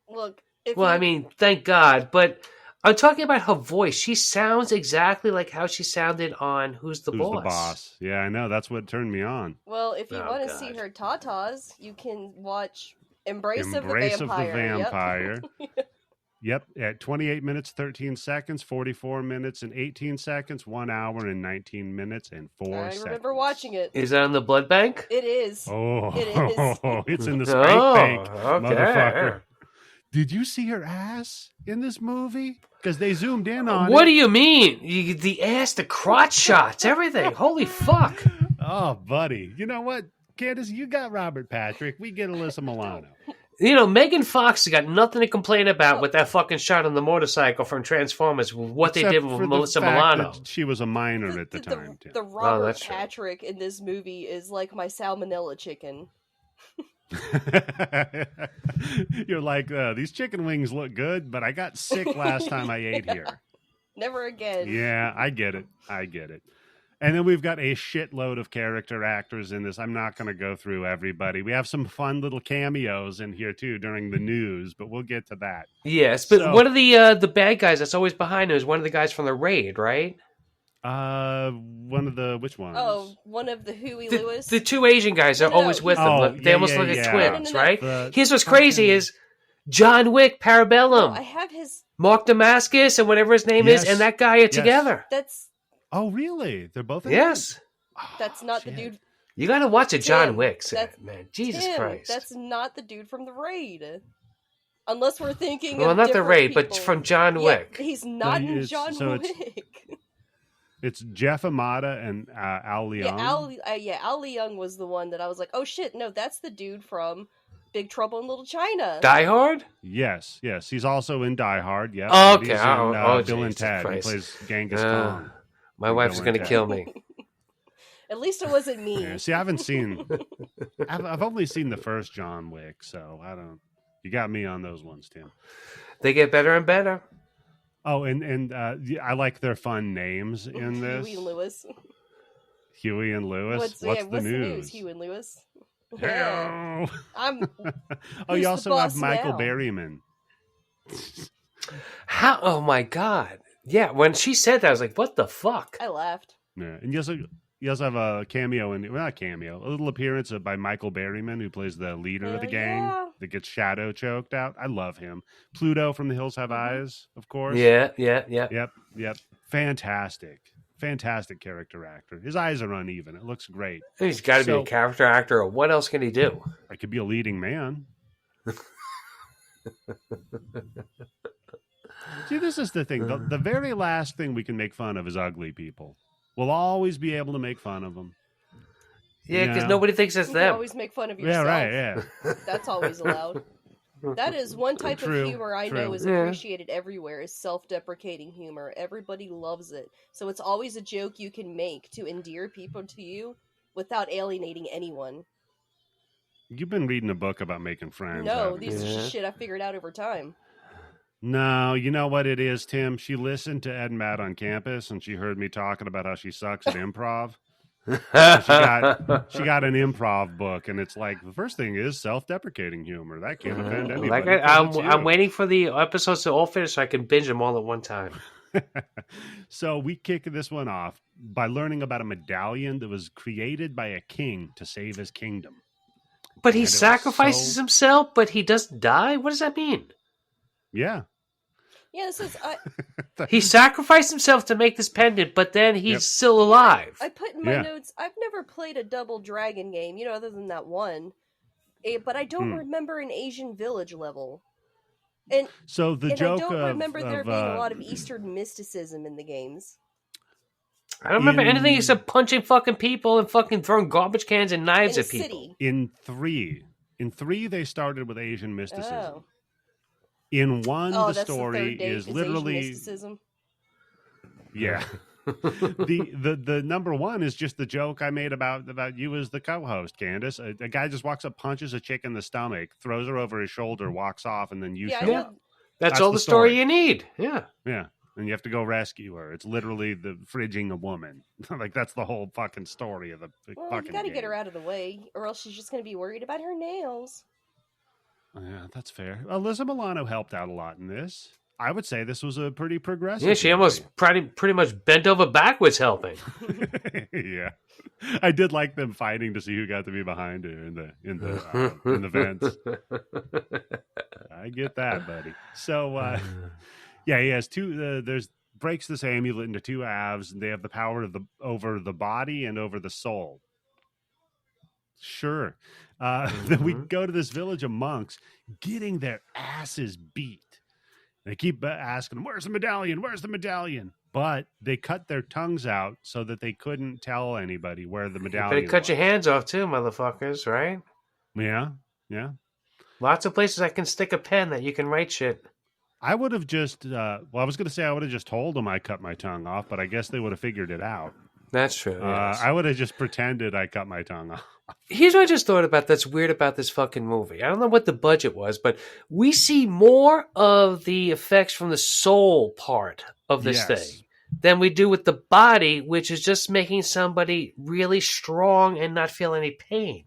Look, if Well, you, I mean, thank God, but I'm talking about her voice. She sounds exactly like how she sounded on Who's the Who's Boss? the Boss? Yeah, I know. That's what turned me on. Well, if you Oh, want to see God. her tatas, you can watch Embrace of the Embrace of the Vampire. Vampire. Yep, at 28 minutes, 13 seconds, 44 minutes and 18 seconds, 1 hour and 19 minutes and 4 I seconds. remember watching it. Is that on the blood bank? It is. Oh, It is. it's in the spank bank, okay. motherfucker. Did you see her ass in this movie? Because they zoomed in on What it. do you mean? The ass, the crotch shots, everything. Holy fuck. Oh, buddy. You know what, Candice? You got Robert Patrick. We get Alyssa Milano. You know, Megan Fox has got nothing to complain about with that fucking shot on the motorcycle from Transformers, what Except they did for with the Melissa fact Milano. that she was a minor at the time. Tim. The Robert that's true. Patrick in this movie is like my salmonella chicken. You're like, these chicken wings look good, but I got sick last time I ate here. Never again. Yeah, I get it. And then we've got a shitload of character actors in this. I'm not going to go through everybody. We have some fun little cameos in here too during the news, but we'll get to that. Yes, but one of the bad guys that's always behind him is one of the guys from the raid, right? One of the which ones? Oh, one of the Huey Lewis. The two Asian guys are No, always with Oh, them. They yeah, almost yeah, look like yeah. twins, No. right? The Here's what's crazy fucking- is John Wick, Parabellum, I have his. Mark Damascus, and whatever his name Yes. is, and that guy are together. That's Oh, really? They're both in Yes. that's Oh, not the shit. dude. You got to watch a John Tim, Wick, that's- man. Jesus Tim, Christ. that's not the dude from the raid. Unless we're thinking Well, of not the different raid, people. but from John Yeah, Wick. he's not in it's- John so it's- Wick. It's Jeff Amata and Al Leong. Al Leong was the one that I was like, oh shit, no, that's the dude from Big Trouble in Little China. Die Hard? Yes. He's also in Die Hard. Yeah. Oh, And okay. he's in, Oh, Bill and Jesus Ted. Christ. He plays Genghis Uh, Khan. My wife's going to kill me. At least it wasn't me. Yeah, see, I haven't seen. I've only seen the first John Wick, so I don't. You got me on those ones, Tim. They get better and better. Oh, and I like their fun names in this. Huey and Lewis. Huey and Lewis. What's the news? Huey and Lewis. Hello. I'm. Oh, Who's you the also have boss Michael now? Berryman. How? Oh my God! Yeah, when she said that, I was like, "What the fuck?" I laughed. Yeah, and you also have a cameo not cameo, a little appearance by Michael Berryman, who plays the leader of the Hell gang yeah. that gets shadow choked out. I love him. Pluto from The Hills Have Eyes, of course. Yeah. Yep. Fantastic character actor. His eyes are uneven. It looks great. He's got to be So- a character actor. Or what else can he do? I could be a leading man. See, this is the thing. The very last thing we can make fun of is ugly people. We'll always be able to make fun of them. Yeah, because Yeah. nobody thinks it's You can them. always make fun of Yeah, yourself. right, yeah. That's always allowed. That is one type True, of humor I know true. is Yeah. appreciated everywhere is self-deprecating humor. Everybody loves it. So it's always a joke you can make to endear people to you without alienating anyone. You've been reading a book about making friends. No, haven't these you? are Yeah. just shit I figured out over time. No, you know what it is, Tim? She listened to Ed and Matt on campus, and she heard me talking about how she sucks at improv. She got an improv book, and it's like the first thing is self-deprecating humor. That can't offend anybody. Like 'cause it's I'm you. waiting for the episodes to all finish so I can binge them all at one time. So we kick this one off by learning about a medallion that was created by a king to save his kingdom. But he And it was sacrifices so- himself, but he doesn't die? What does that mean? Yeah. Yeah, this is He sacrificed himself to make this pendant, but then he's Yep. still alive. I put in my Yeah. notes. I've never played a double dragon game, other than that one. But I don't remember an Asian village level. And So the and joke I don't of, remember there being a lot of uh, Eastern mysticism in the games. I don't remember in- anything except punching fucking people and fucking throwing garbage cans and In knives a at people. city. in three they started with Asian mysticism. Oh. In one, Oh, the that's story the third date, is Asian literally mysticism. yeah. the number one is just the joke I made about you as the co-host, Candice. A guy just walks up, punches a chick in the stomach, throws her over his shoulder, walks off, and then you Yeah, show I up. know. That's That's all the the story story. you need. Yeah. Yeah. And you have to go rescue her. It's literally the fridging a woman. Like that's the whole fucking story of the Well, fucking you gotta get game. her out of the way, or else she's just gonna be worried about her nails. Yeah, that's fair. Alyssa Milano helped out a lot in this. I would say this was a pretty progressive. Yeah, she movie. almost pretty much bent over backwards helping. Yeah, I did like them fighting to see who got to be behind her in the vents. I get that, buddy. So, yeah, he has two. There's breaks this amulet into two halves, and they have the power of over the body and over the soul. Sure. Then we go to this village of monks getting their asses beat. They keep asking them, "Where's the medallion? Where's the medallion?" But they cut their tongues out so that they couldn't tell anybody where the medallion But cut was. your hands off too, motherfuckers, right? Yeah, yeah. Lots of places I can stick a pen that you can write shit. I would have just, I was going to say I would have just told them I cut my tongue off, but I guess they would have figured it out. That's true. Yes. I would have just pretended I cut my tongue off. Here's what I just thought about that's weird about this fucking movie. I don't know what the budget was, but we see more of the effects from the soul part of this thing than we do with the body, which is just making somebody really strong and not feel any pain,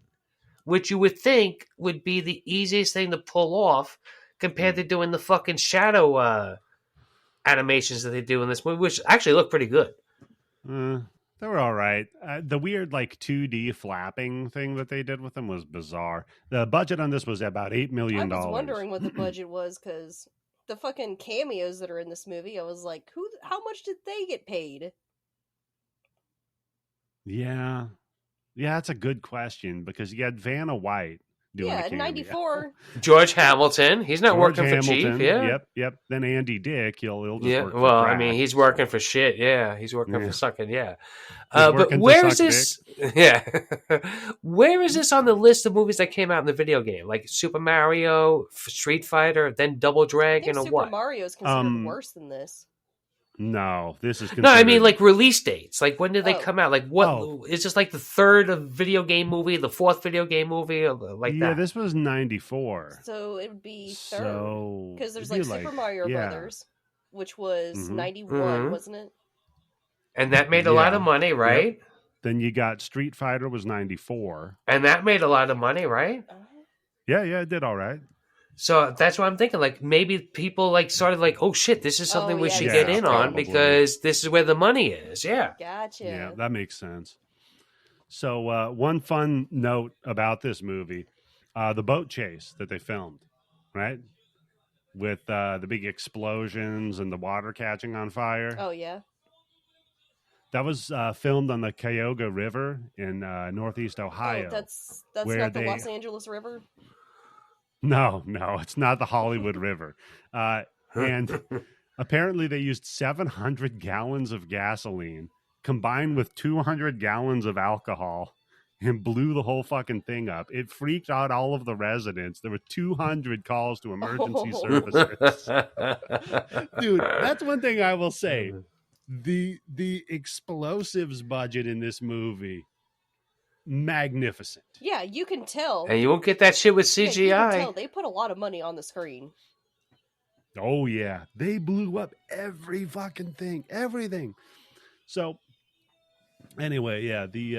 which you would think would be the easiest thing to pull off compared to doing the fucking shadow animations that they do in this movie, which actually look pretty good. They were all right. The weird 2D flapping thing that they did with them was bizarre. The budget on this was about $8 million. I was wondering what the budget was because the fucking cameos that are in this movie, I was like, how much did they get paid? Yeah, that's a good question because you had Vanna White doing a cameo. 94. George Hamilton, he's not George working Hamilton, for cheap. Yeah. Yep. Then Andy Dick, he'll just Yeah, work for well, crack. I mean, he's working for shit. Yeah, he's working for sucking. Yeah, He's but working to where is suck this? Yeah, where is this on the list of movies that came out in the video game? Like Super Mario, Street Fighter, then Double I Dragon, think or Super what? Mario is considered worse than this. No, this is No, I mean considered- like release dates. Like when did they Oh. come out? Like what? Is this like the third video game movie, the fourth video game movie, or like that? Yeah, this was 94. So it would be third. So Because there's it'd like be Super Mario yeah. Brothers, which was Mhm. 91, Mhm. wasn't it? And that made a lot of money, right? Then you got Street Fighter was 94. And that made a lot of money, right? Yeah, it did all right. So that's what I'm thinking. Like maybe people started oh shit, this is something we yeah, should yeah, get in on probably. because this is where the money is. Yeah. Gotcha. Yeah, that makes sense. So one fun note about this movie, the boat chase that they filmed, right? With the big explosions and the water catching on fire. Oh, yeah. That was filmed on the Cuyahoga River in Northeast Ohio. Oh, that's where not the they- Los Angeles River? No, it's not the Hollywood River. And apparently they used 700 gallons of gasoline combined with 200 gallons of alcohol and blew the whole fucking thing up. It freaked out all of the residents. There were 200 calls to emergency services. Dude, that's one thing I will say. The explosives budget in this movie, magnificent. Yeah, you can tell. And you won't get that shit with Yeah, CGI. you can tell they put a lot of money on the screen. Oh yeah, they blew up every fucking thing, everything. So anyway, yeah, the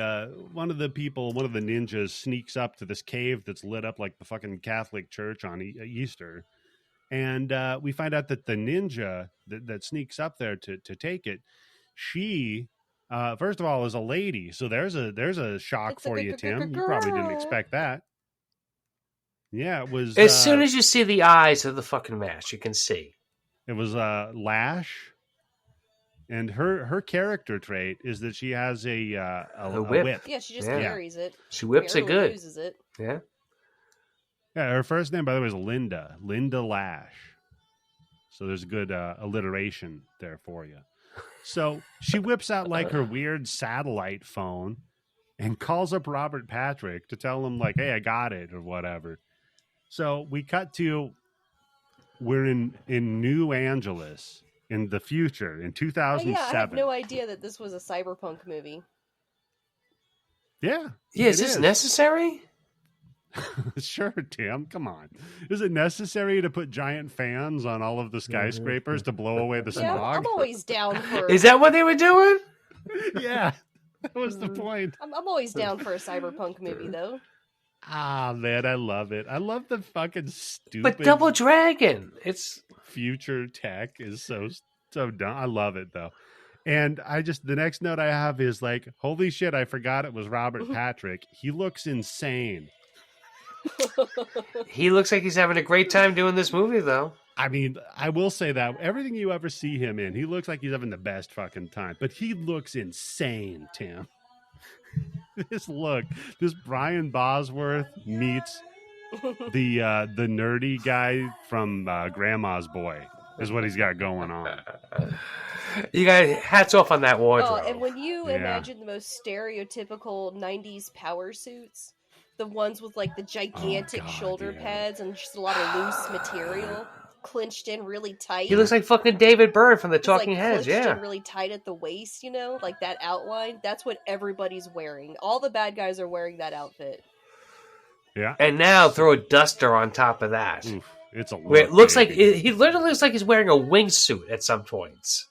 one of the ninjas sneaks up to this cave that's lit up like the fucking Catholic Church on Easter, and we find out that the ninja that sneaks up there to take it, she first of all is a lady. So there's a shock It's for a you, Tim. You probably didn't expect that. Yeah, it was. As soon as you see the eyes of the fucking mask, you can see. It was Lash, and her character trait is that she has a whip. Yeah, she just Yeah. carries it. She whips it Barely good. uses it. Yeah. Yeah, her first name, by the way, is Linda Lash. So there's a good alliteration there for you. So she whips out her weird satellite phone and calls up Robert Patrick to tell him hey, I got it or whatever. So we cut to we're in New Angeles in the future in 2007. Yeah, I had no idea that this was a cyberpunk movie. Yeah. Yeah, is this necessary? Sure, Tim. Come on. Is it necessary to put giant fans on all of the skyscrapers to blow away the Yeah, smog? I'm always down for. Is that what they were doing? Yeah, that was the point. I'm always down for a cyberpunk movie, though. Ah, man, I love it. I love the fucking stupid. But Double Dragon, it's future tech is so dumb. I love it though. And the next note I have is like, holy shit, I forgot it was Robert Patrick. He looks insane. He looks like he's having a great time doing this movie, though. I mean, I will say that everything you ever see him in, he looks like he's having the best fucking time. But he looks insane, Tim. This Brian Bosworth meets the nerdy guy from Grandma's Boy is what he's got going on. You got hats off on that wardrobe. Oh, and when you imagine the most stereotypical 90s power suits, the ones with like the gigantic shoulder pads and just a lot of loose material clinched in really tight. He looks like fucking David Byrne from the Talking Heads, clinched in really tight at the waist, like that outline. That's what everybody's wearing. All the bad guys are wearing that outfit. Yeah. And now throw a duster on top of that. Oof, it's a where it looks like he literally looks like he's wearing a wingsuit at some points.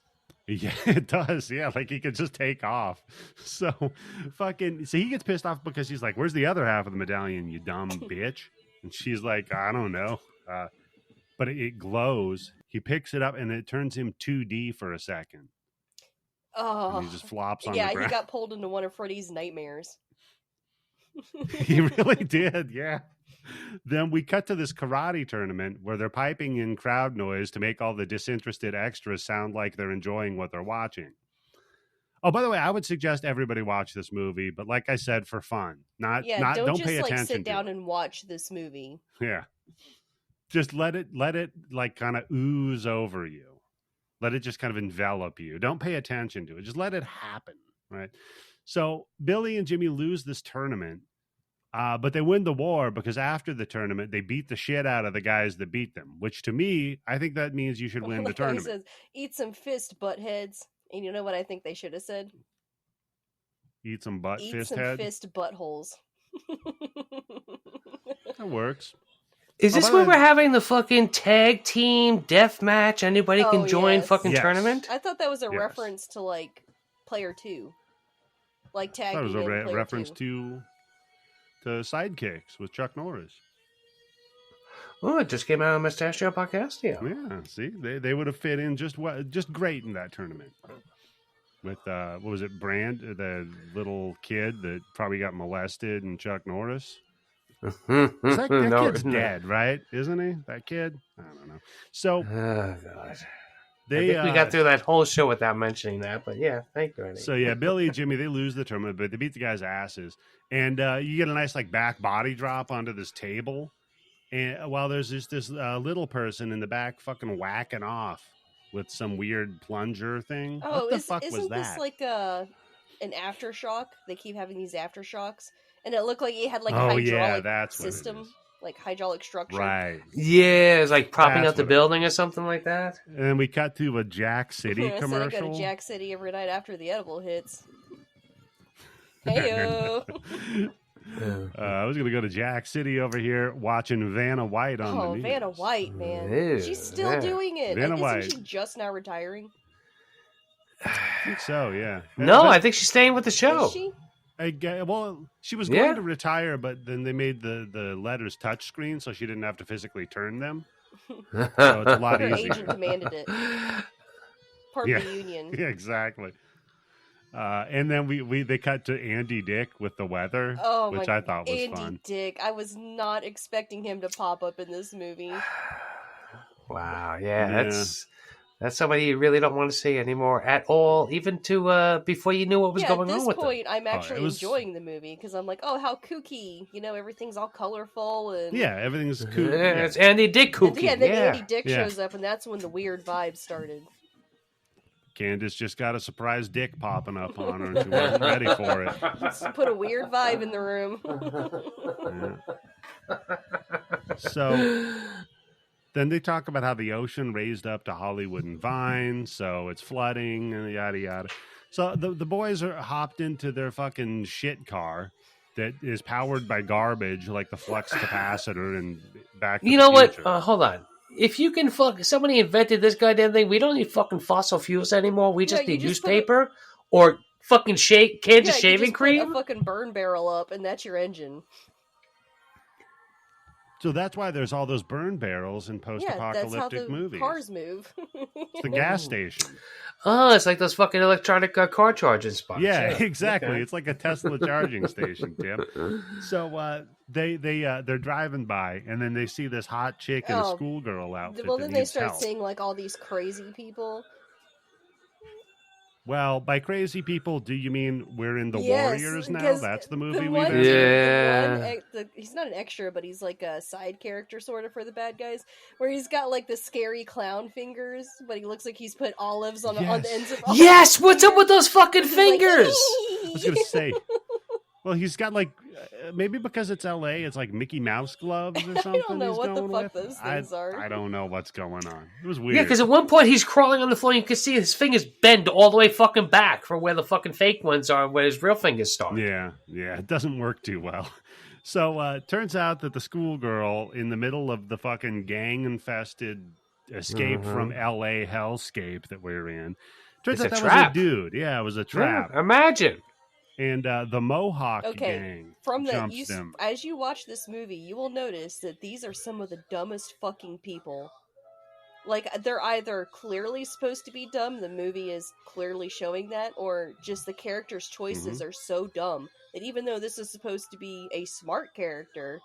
Yeah, it does. Yeah, like he could just take off. So he gets pissed off because he's like, "Where's the other half of the medallion, you dumb bitch?" And she's like, "I don't know." But it glows. He picks it up and it turns him 2D for a second. Oh, and he just flops on the ground. Yeah, he got pulled into one of Freddy's nightmares. He really did, yeah. Then we cut to this karate tournament where they're piping in crowd noise to make all the disinterested extras sound like they're enjoying what they're watching. Oh, by the way, I would suggest everybody watch this movie, but like I said, for fun. Don't pay attention. Sit down and watch this movie. Yeah. Just let it like kind of ooze over you. Let it just kind of envelop you. Don't pay attention to it. Just let it happen, right? So Billy and Jimmy lose this tournament. But they win the war because after the tournament, they beat the shit out of the guys that beat them, which to me, I think that means you should win the tournament. He says, "Eat some fist, buttheads." And you know what I think they should have said? Eat some butt Eat fist some head? fist buttholes. That works. Is this where we're having the fucking tag team death match? Anybody can join fucking tournament? I thought that was a reference to like Player 2. Like tag team. That was a reference to Sidekicks with Chuck Norris. Oh, it just came out on Mustachio Podcast. Yeah, see, they would have fit in just great in that tournament. With what was it, Brand, the little kid that probably got molested, and Chuck Norris. That kid's dead, right? Isn't he? That kid? I don't know. So, oh god. I think we got through that whole show without mentioning that, but yeah, thank you. So yeah, Billy and Jimmy, they lose the tournament, but they beat the guys' asses, and you get a nice like back body drop onto this table, and while there's just this little person in the back fucking whacking off with some weird plunger thing. Oh, what the fuck was that? Isn't this like an aftershock? They keep having these aftershocks, and it looked like it had like a hydraulic system. Like hydraulic structure. Right. Yeah, it's like propping up the building or something like that. And we cut to a Jack City commercial. I go to Jack City every night after the edible hits. Heyo. I was going to go to Jack City over here watching Vanna White on the news. Oh, Vanna White, man. She's still doing it. Isn't she just now retiring? I think so, yeah. No, I think she's staying with the show. Is she? Well, she was going to retire, but then they made the letters touchscreen, so she didn't have to physically turn them. So it's a lot easier. Her agent demanded it. Part of the union. Yeah, exactly. And then they cut to Andy Dick with the weather, which I thought was fun. Andy Dick. I was not expecting him to pop up in this movie. Wow, that's somebody you really don't want to see anymore at all, even to before you knew what was going on with it. At this point, I'm actually enjoying the movie because I'm like, oh, how kooky. Everything's all colorful. And yeah, everything's cool. Yeah, it's Andy Dick kooky. And then Andy Dick shows up, and that's when the weird vibe started. Candice just got a surprise dick popping up on her, and she wasn't ready for it. Just put a weird vibe in the room. So... Then they talk about how the ocean raised up to Hollywood and Vine, so it's flooding and yada yada. So the boys are hopped into their fucking shit car that is powered by garbage, like the flux capacitor and Back to the know Future. What? Hold on. If you can somebody invented this goddamn thing, we don't need fucking fossil fuels anymore. We just need newspaper or fucking Kansas shaving cream. Put a fucking burn barrel up, and that's your engine. So that's why there's all those burn barrels in Yeah, that's how post-apocalyptic the movies. cars move. It's the gas station. Oh, it's like those fucking electronic car charging spots. Yeah, exactly. Okay. It's like a Tesla charging station, Tim. So they're driving by, and then they see this hot chick in a schoolgirl outfit. Well, that then they needs start help. seeing like all these crazy people. Well, by crazy people, do you mean we're in the Yes, Warriors now? 'cause That's the movie the we've one, entered? Yeah. he's not an extra, but he's like a side character sort of for the bad guys, where he's got like the scary clown fingers, but he looks like he's put olives on the ends of. Yes, what's up with those fucking He's fingers? I was gonna say. Well, he's got like maybe because it's L.A., it's like Mickey Mouse gloves or something. I don't know he's what the going fuck with. those things are. I don't know what's going on. It was weird. Yeah, because at one point he's crawling on the floor and you can see his fingers bend all the way fucking back from where the fucking fake ones are, where his real fingers start. Yeah, it doesn't work too well. So turns out that the schoolgirl in the middle of the fucking gang-infested escape from L.A. hellscape that we're in, turns out that was a dude. Yeah, it was a trap. Yeah, imagine. And the Mohawk gang from jumps them. As you watch this movie, you will notice that these are some of the dumbest fucking people. Like, they're either clearly supposed to be dumb, the movie is clearly showing that, or just the characters' choices are so dumb that even though this is supposed to be a smart character,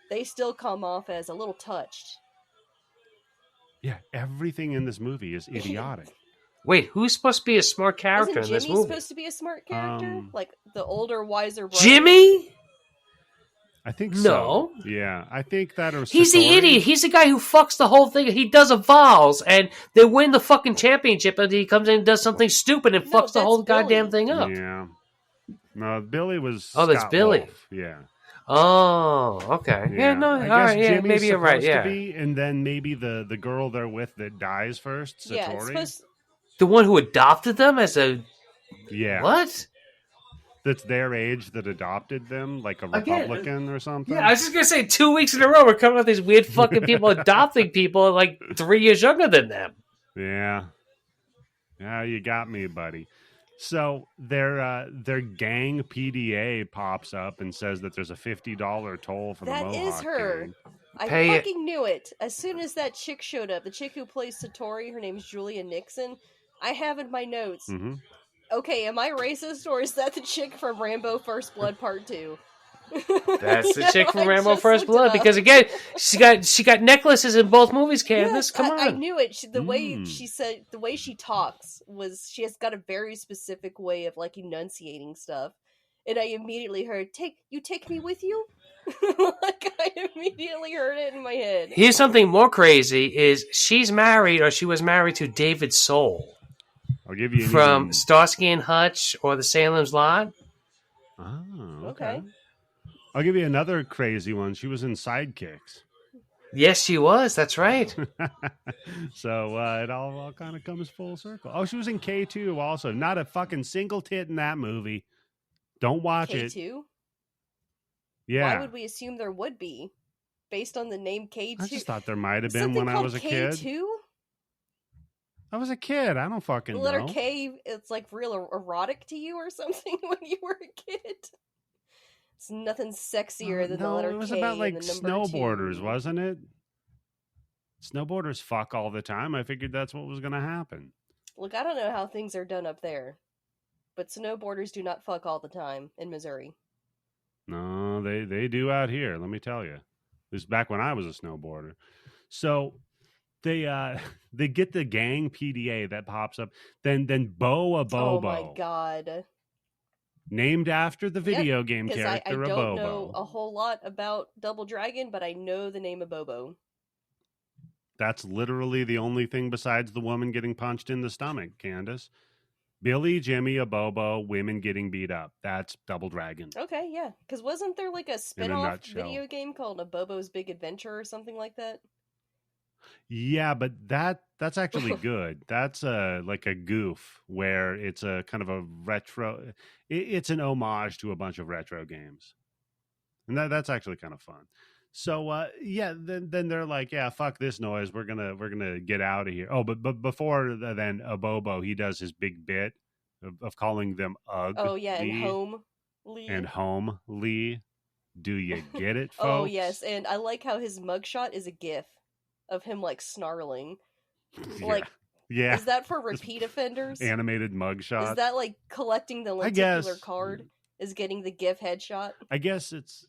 they still come off as a little touched. Yeah, everything in this movie is idiotic. Wait, who's supposed to be a smart character Isn't in this Jimmy movie? supposed to be a smart character? Like, the older, wiser brother? Jimmy? I think No. so. Yeah, I think that or He's the idiot. He's the guy who fucks the whole thing. He does a vols, and they win the fucking championship, and he comes in and does something stupid and fucks the whole goddamn thing up. Yeah. No, Billy was that's Scott Billy. Wolf. Yeah. Oh, okay. Yeah, no, I all guess right, yeah, Jimmy's maybe you're right, supposed yeah. to be, and then maybe the girl they're with that dies first, Satori. Yeah, it's supposed The one who adopted them as a... Yeah. What? That's their age that adopted them, like a Republican or something. Yeah, I was just going to say 2 weeks in a row we're coming up with these weird fucking people adopting people like 3 years younger than them. Yeah. Yeah, you got me, buddy. So their gang PDA pops up and says that there's a $50 toll for the Mohawk That is her. gang. I fucking knew it. As soon as that chick showed up, the chick who plays Satori, her name's Julia Nixon, I have in my notes, okay, am I racist or is that the chick from Rambo First Blood Part 2? That's the chick from Rambo First Blood, because again, she got necklaces in both movies, Candice. Yes, Come on. I knew it. The way she said, the way she talks she has got a very specific way of like enunciating stuff. And I immediately heard, you take me with you? Like, I immediately heard it in my head. Here's something more crazy is she was married to David Soul. I'll give you from Starsky and Hutch or the Salem's Lot. Oh, okay. I'll give you another crazy one. She was in Sidekicks. Yes, she was. That's right. So it all kind of comes full circle. Oh, she was in K2 also. Not a fucking single tit in that movie. Don't watch it. K2? Yeah. Why would we assume there would be? Based on the name K2? I just thought there might have been when I was a kid. K2? I was a kid. I don't fucking know. The letter K, it's like real erotic to you or something when you were a kid? It's nothing sexier than the letter K. It was about like snowboarders, 2. wasn't it? Snowboarders fuck all the time. I figured that's what was going to happen. Look, I don't know how things are done up there, but snowboarders do not fuck all the time in Missouri. No, they do out here, let me tell you. This is back when I was a snowboarder. So they get the gang PDA that pops up. Then Abobo. Oh my god. Named after the video game character I don't Abobo. know a whole lot about Double Dragon, but I know the name Abobo. That's literally the only thing besides the woman getting punched in the stomach, Candice. Billy, Jimmy, Abobo, women getting beat up. That's Double Dragon. Okay, yeah. Because wasn't there like a spin-off video game called Abobo's Big Adventure or something like that? Yeah, but that's actually good. That's like a goof where it's a kind of a retro. It's an homage to a bunch of retro games, and that's actually kind of fun. So then they're like, yeah, fuck this noise. We're gonna get out of here. Oh, but before then, Abobo, he does his big bit of calling them Ugg. Oh yeah, and Home Lee. And Home Lee. Do you get it, folks? Oh, yes, and I like how his mugshot is a gif of him, like, snarling. Like, yeah. Is that for repeat offenders? Animated mugshot. Is that, like, collecting the lenticular card? Is getting the gif headshot? I guess it's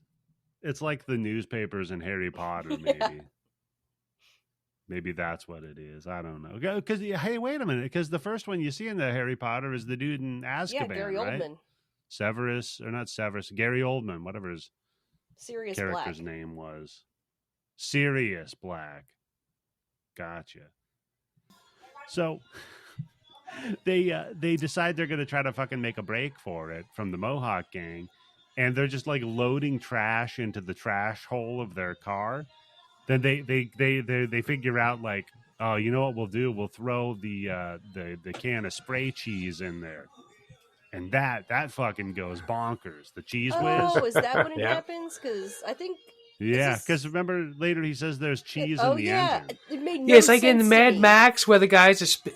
like the newspapers in Harry Potter, maybe. Yeah. Maybe that's what it is. I don't know. Because, hey, wait a minute. Because the first one you see in the Harry Potter is the dude in Azkaban, yeah, Gary right? Oldman. Severus, or not Severus, Gary Oldman, whatever his Sirius character's Black. name was. Sirius Black. Gotcha. So they decide they're going to try to fucking make a break for it from the Mohawk gang, and they're just like loading trash into the trash hole of their car. Then they figure out, like, oh, you know what we'll do? We'll throw the can of spray cheese in there, and that fucking goes bonkers. The cheese whiz. Oh, is that when it happens? Because I think. Yeah, because remember later he says there's cheese in the engine. It made no it's like sense in Mad Max where the guys are.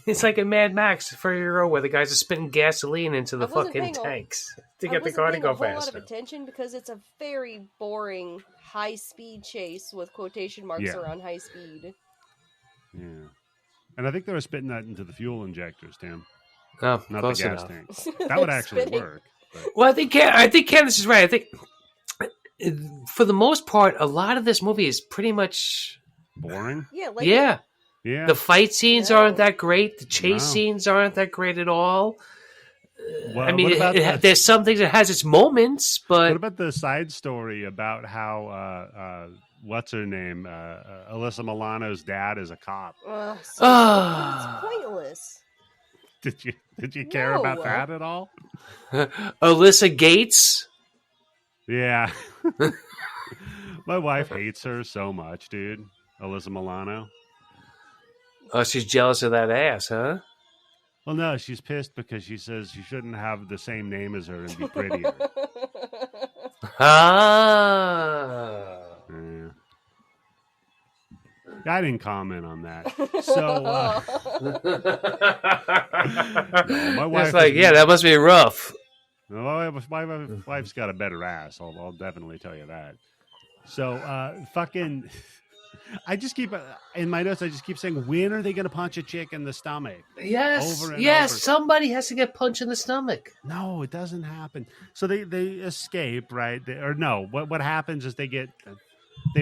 It's like in Mad Max for Euro where the guys are spitting gasoline into the fucking tanks to get the car to go faster. I wasn't paying a whole lot of attention because it's a very boring high-speed chase with quotation marks around high speed. Yeah, and I think they were spitting that into the fuel injectors, Tim. Oh, not close the gas enough. tanks. That would actually work. But... Well, I think Candice is right. I think for the most part, a lot of this movie is pretty much boring. Yeah. The fight scenes aren't that great. The chase scenes aren't that great at all. Well, I mean, there's some things that has its moments, but what about the side story about how what's her name, Alyssa Milano's dad is a cop? It's pointless. Did you care about that at all? Alyssa Gates. Yeah. My wife hates her so much, dude. Alyssa Milano. Oh, she's jealous of that ass, huh? Well, no, she's pissed because she says she shouldn't have the same name as her and be prettier. Yeah. I didn't comment on that. So, no, my wife. It's like, that must be rough. My wife's got a better ass. I'll definitely tell you that. So, fucking. I just keep in my notes. I just keep saying, when are they going to punch a chick in the stomach? Yes, over and over. Somebody has to get punched in the stomach. No, it doesn't happen. So they escape, right? What happens is they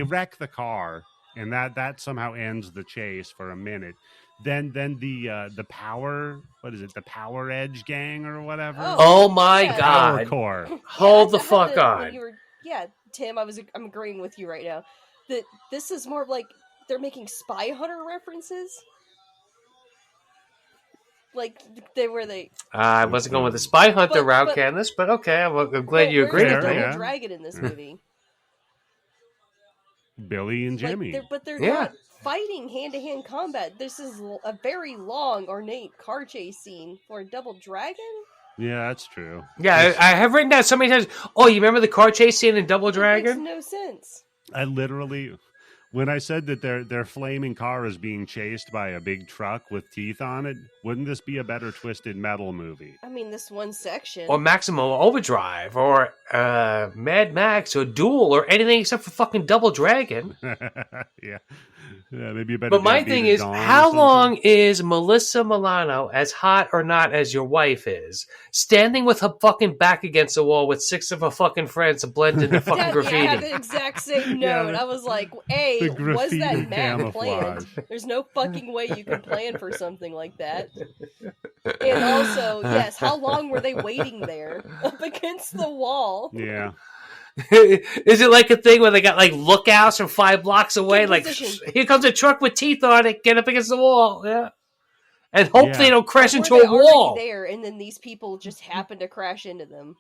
wreck the car, and that somehow ends the chase for a minute. Then the power, what is it? The Power Edge gang or whatever. Oh my God! Power Core. Hold the fuck on. Tim, I'm agreeing with you right now. That this is more of like they're making Spy Hunter references. Like I wasn't going with the Spy Hunter route, Candice, but okay, I'm glad you agreed with me. Double Dragon in this movie. Billy and Jimmy. They're not fighting hand-to-hand combat. This is a very long, ornate car chase scene for a Double Dragon. Yeah, that's true. Yeah, I have written that so many times. Oh, you remember the car chase scene in Double Dragon? It makes no sense. I literally, when I said that their flaming car is being chased by a big truck with teeth on it, wouldn't this be a better Twisted Metal movie? I mean, this one section. Or Maximum Overdrive, or Mad Max, or Duel, or anything except for fucking Double Dragon. Yeah, maybe a better. But my thing is, how long is Melissa Milano, as hot or not as your wife is, standing with her fucking back against the wall with 6 of her fucking friends to blend into fucking graffiti? I had the exact same note. I was like, A, was that Matt planned? There's no fucking way you can plan for something like that. And also, yes, how long were they waiting there up against the wall? Yeah. Is it like a thing where they got like lookouts from 5 blocks away? Like, here comes a truck with teeth on it. Get up against the wall. Yeah. And hope they don't crash into a wall. There, and then these people just happen to crash into them.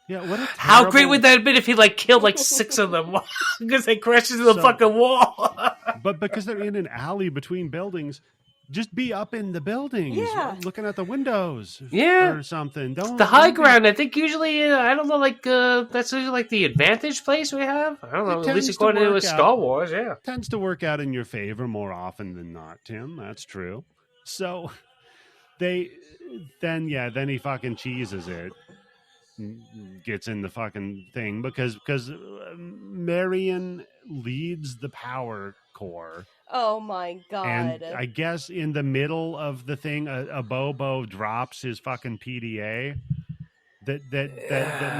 Yeah, what a terrible... How great would that have been if he like killed like 6 of them because they crashed into the fucking wall? But because they're in an alley between buildings, just be up in the buildings, looking at the windows, or something. Don't the high ground. I think usually, I don't know, like that's usually like the advantage place we have. I don't know. At least according to Star Wars, tends to work out in your favor more often than not, Tim. That's true. So then he fucking cheeses it. gets in the fucking thing because Marion leads the power core. Oh my And god. I guess in the middle of the thing, Abobo drops his fucking PDA. That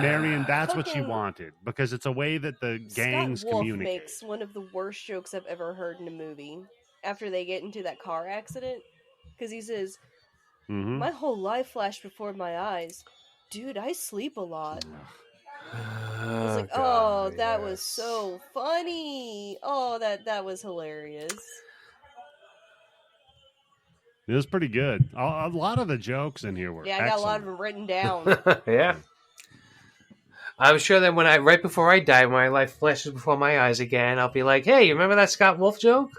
Marion, that's what she Fucking wanted, because it's a way that the gangs Scott Wolf communicate. makes one of the worst jokes I've ever heard in a movie after they get into that car accident. Because he says, my whole life flashed before my eyes. Dude, I sleep a lot. It's like, God, that was so funny. Oh, that was hilarious. It was pretty good. A lot of the jokes in here were Yeah, I got a lot of them written down. Yeah. I'm sure that right before I die, my life flashes before my eyes again, I'll be like, hey, you remember that Scott Wolf joke?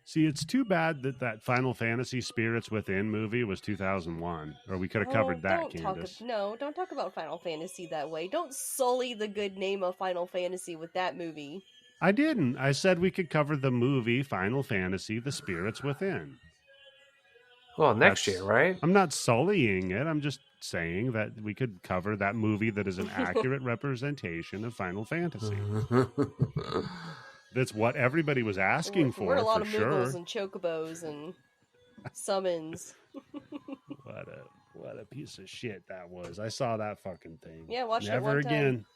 See, it's too bad that Final Fantasy Spirits Within movie was 2001, or we could have covered that, Candice. Don't talk about Final Fantasy that way. Don't sully the good name of Final Fantasy with that movie. I didn't. I said we could cover the movie Final Fantasy The Spirits Within. Well, next year, right? I'm not sullying it. I'm just saying that we could cover that movie that is an accurate representation of Final Fantasy. That's what everybody was asking for. We're a lot of sure. Moogles and Chocobos and summons. What a piece of shit that was. I saw that fucking thing. Yeah, watched it Never one again. time.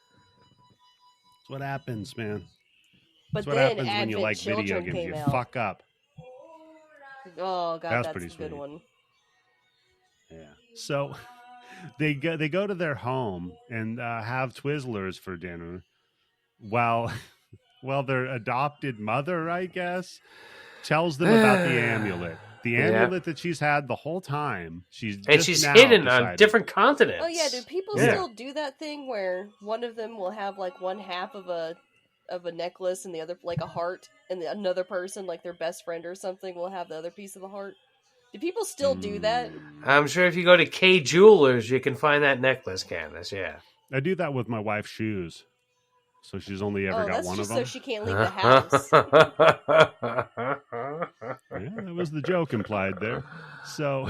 That's what happens, man. But That's what then happens when you like video Children games. came You out. fuck up. Oh god, That was that's pretty a good sweet. one. Yeah. So they go to their home and have Twizzlers for dinner, while their adopted mother, I guess, tells them about the amulet. The amulet that she's had the whole time. She's hidden on different continents. Oh yeah, do people still do that thing where one of them will have like one half of a necklace and the other like a heart, and another person, like their best friend or something, will have the other piece of the heart? Do people still do that? I'm sure if you go to K Jewelers, you can find that necklace, Candice. Yeah, I do that with my wife's shoes. So she's only ever got one of them. So she can't leave the house. Yeah, that was the joke implied there. So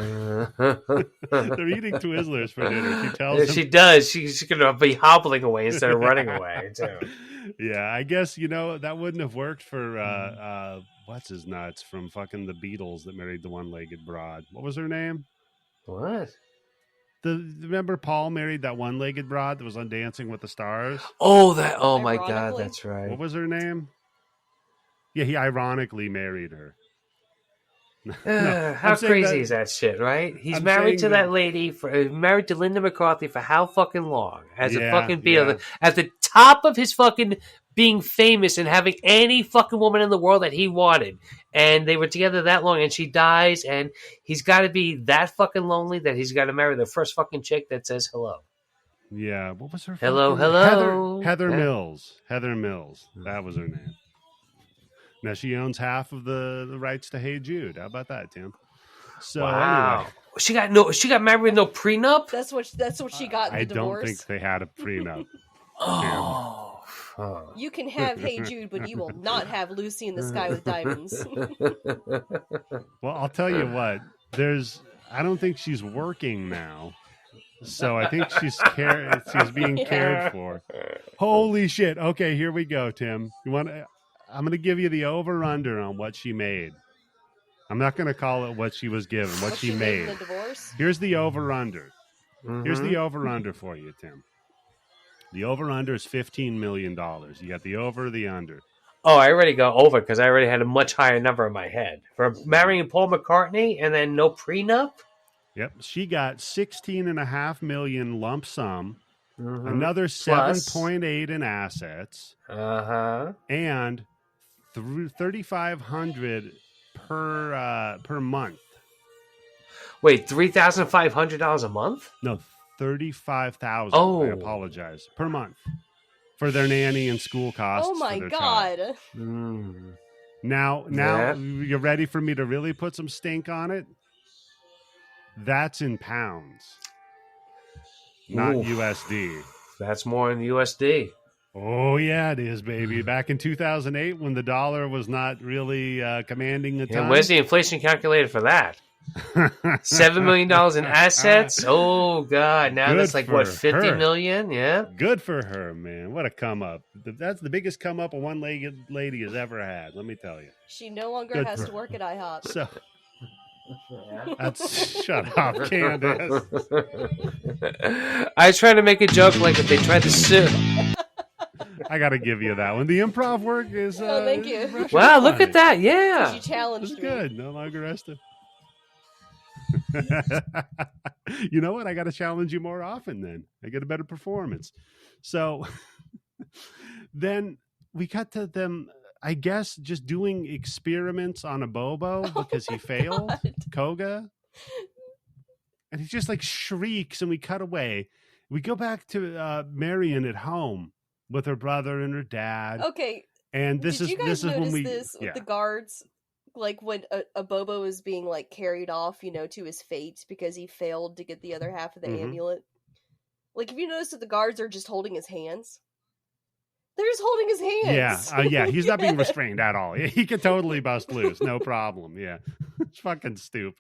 they're eating Twizzlers for dinner. She tells them. She does. She's going to be hobbling away instead of running away, too. Yeah, I guess, that wouldn't have worked for, what's his nuts from fucking the Beatles that married the one-legged broad. What was her name? What? Remember Paul married that one-legged broad that was on Dancing with the Stars? Oh, my God, that's right. What was her name? Yeah, he ironically married her. How crazy is that shit, right? He's married to that lady, married to Linda McCarthy for how fucking long? As a fucking Beatle. At the top of his fucking being famous and having any fucking woman in the world that he wanted. And they were together that long, and she dies, and he's got to be that fucking lonely that he's got to marry the first fucking chick that says hello. Yeah, what was her hello? Heather Mills. Heather Mills. That was her name. Now she owns half of the rights to Hey Jude. How about that, Tim? So anyway, she got married with no prenup. That's what she got in the divorce. I don't think they had a prenup. You can have Hey Jude, but you will not have Lucy in the Sky with Diamonds. Well, I'll tell you what. I don't think she's working now. So I think she's being cared for. Holy shit. Okay, here we go, Tim. I'm going to give you the over-under on what she made. I'm not going to call it what she was given, what she made. In the divorce? Here's the over-under. Mm-hmm. Here's the over-under for you, Tim. The over-under is $15 million. You got the over or the under? Oh, I already got over because I already had a much higher number in my head. For marrying Paul McCartney and then no prenup? Yep. She got $16.5 million lump sum. Mm-hmm. Another 7.8 in assets. And $3,500 per month. Wait, $3,500 a month? No, $35,000. Oh, I apologize, per month for their nanny and school costs. Oh my god! Now, you're ready for me to really put some stink on it? That's in pounds, not USD. That's more in USD. Oh, yeah, it is, baby. Back in 2008, when the dollar was not really commanding a ton. And where's the inflation calculator for that? $7 million in assets. Oh God! Now Good that's like for what, 50 her. million? Yeah. Good for her, man. What a come up. That's the biggest come up a one-legged lady has ever had. Let me tell you. She no longer Good has for to work at IHOP. So that's shut up, Candice. I was trying to make a joke like if they tried to sue. I got to give you that one. The improv work is. Oh, thank you. is Wow, look funny. at that! Yeah. She challenged That's me. good. No longer has to. You know what? I got to challenge you more often then. I get a better performance. So then we cut to them, I guess, just doing experiments on Abobo because he failed. God. Koga. And he just like shrieks and we cut away. We go back to Marion at home with her brother and her dad. Okay. And Did you guys notice when we this with the guards? Like when Abobo is being like carried off, to his fate because he failed to get the other half of the amulet. Like, if you notice that the guards are just holding his hands, they're just holding his hands. Yeah, he's not being restrained at all. He could totally bust loose, no problem. Yeah, it's fucking stupid.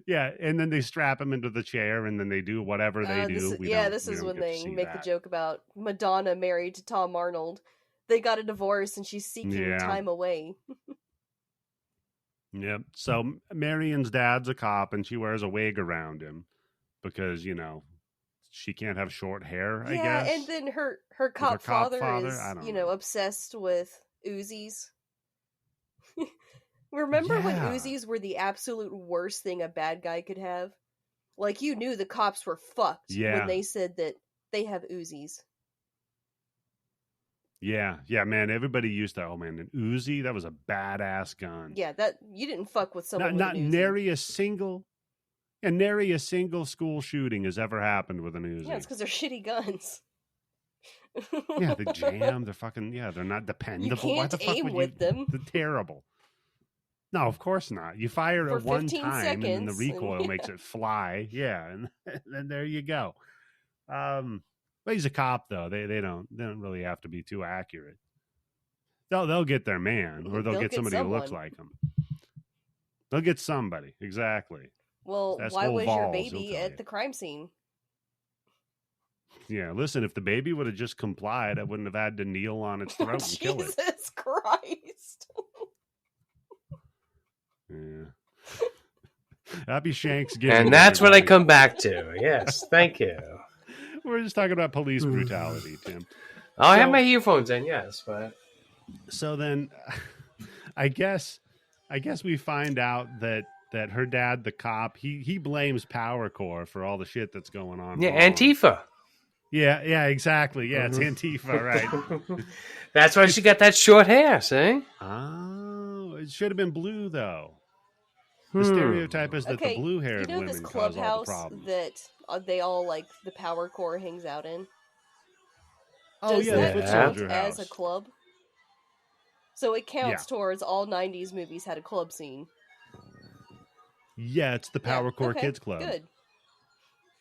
Yeah, and then they strap him into the chair, and then they do whatever they do. This is when they make the joke about Madonna married to Tom Arnold. They got a divorce, and she's seeking time away. Yep. So Marion's dad's a cop, and she wears a wig around him because she can't have short hair. I guess. Yeah, and then her cop father is obsessed with Uzis. Remember when Uzis were the absolute worst thing a bad guy could have? Like, you knew the cops were fucked when they said that they have Uzis. Yeah, man. Everybody used to. Oh man, an Uzi, that was a badass gun. Yeah, that you didn't fuck with someone. Not with an Uzi. Nary a single school shooting has ever happened with an Uzi. Yeah, it's because they're shitty guns. Yeah, they jam. They're fucking. Yeah, they're not dependable. You can't Why the fuck aim would with them. They're terrible. No, of course not. You fire For it one 15 time, seconds, and then the recoil makes it fly. Yeah, and then there you go. But he's a cop, though. They don't really have to be too accurate. They'll get their man, or they'll get somebody who looks like him. They'll get somebody, exactly. Well, why was your baby at the crime scene? Yeah, listen, if the baby would have just complied, I wouldn't have had to kneel on its throat and kill it. Jesus Christ. Yeah. Happy Shanks giving. And that's what I come back to. Yes, thank you. We're just talking about police brutality, Tim. I have my earphones in, yes, but so then I guess we find out that her dad, the cop, he blames Power Corps for all the shit that's going on. Yeah, wrong. Antifa. Yeah, exactly. Yeah, it's Antifa, right? That's why she got that short hair, see? Oh, it should have been blue, though. The stereotype is that the blue-haired women this cause all the clubhouse problems. that they all, like, the Power Corps hangs out in? Does that count Soldier as House. a club? So it counts towards all 90s movies had a club scene. Yeah, it's the Power Corps Kids Club. Good.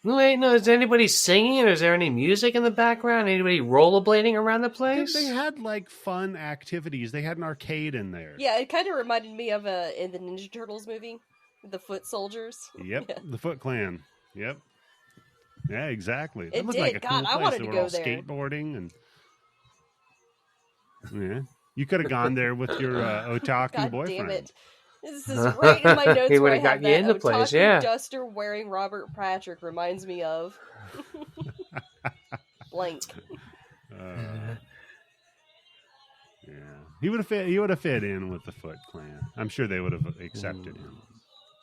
Wait, no, is anybody singing? Or is there any music in the background? Anybody rollerblading around the place? They had, like, fun activities. They had an arcade in there. Yeah, it kind of reminded me of in the Ninja Turtles movie, the Foot Soldiers. Yep, yeah. The Foot Clan. Yep. Yeah, exactly. It did. Like a cool God, place. I wanted they to were go all there. Skateboarding and yeah, you could have gone there with your otaku God boyfriend. Damn it. This is right in my notes he where I got have you that in the otaku place, yeah. duster wearing Robert Patrick reminds me of. Blank. Yeah, he would have fit in with the Foot Clan. I'm sure they would have accepted him.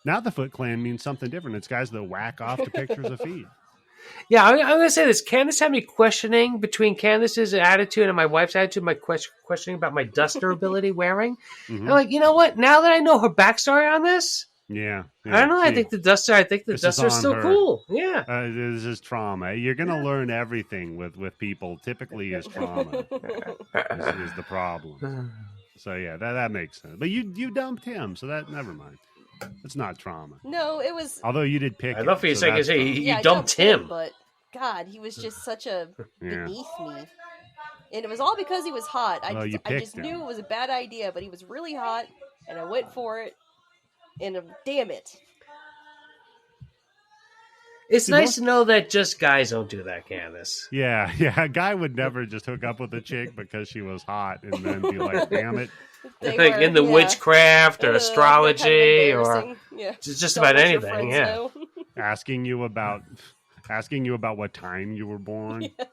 Now the Foot Clan means something different. It's guys that whack off to pictures of feet. Yeah, I'm going to say this. Candice had me questioning between Candice's attitude and my wife's attitude, my questioning about my duster ability wearing. Mm-hmm. I'm like, you know what? Now that I know her backstory on this, yeah. I don't know. I think the duster is still cool. Yeah. This is trauma. You're going to learn everything with people. Typically is trauma is the problem. So, yeah, that makes sense. But you dumped him, so that never mind. It's not trauma. No, it was. Although you did pick. I love for you so saying you dumped him, but God, he was just such a beneath me, and it was all because he was hot. I just knew it was a bad idea, but he was really hot, and I went for it. And damn it. It's nice to know that just guys don't do that, Candice. Yeah. A guy would never just hook up with a chick because she was hot and then be like, damn it. Like in the witchcraft or astrology or just about anything. Yeah. Asking you about what time you were born. Yeah.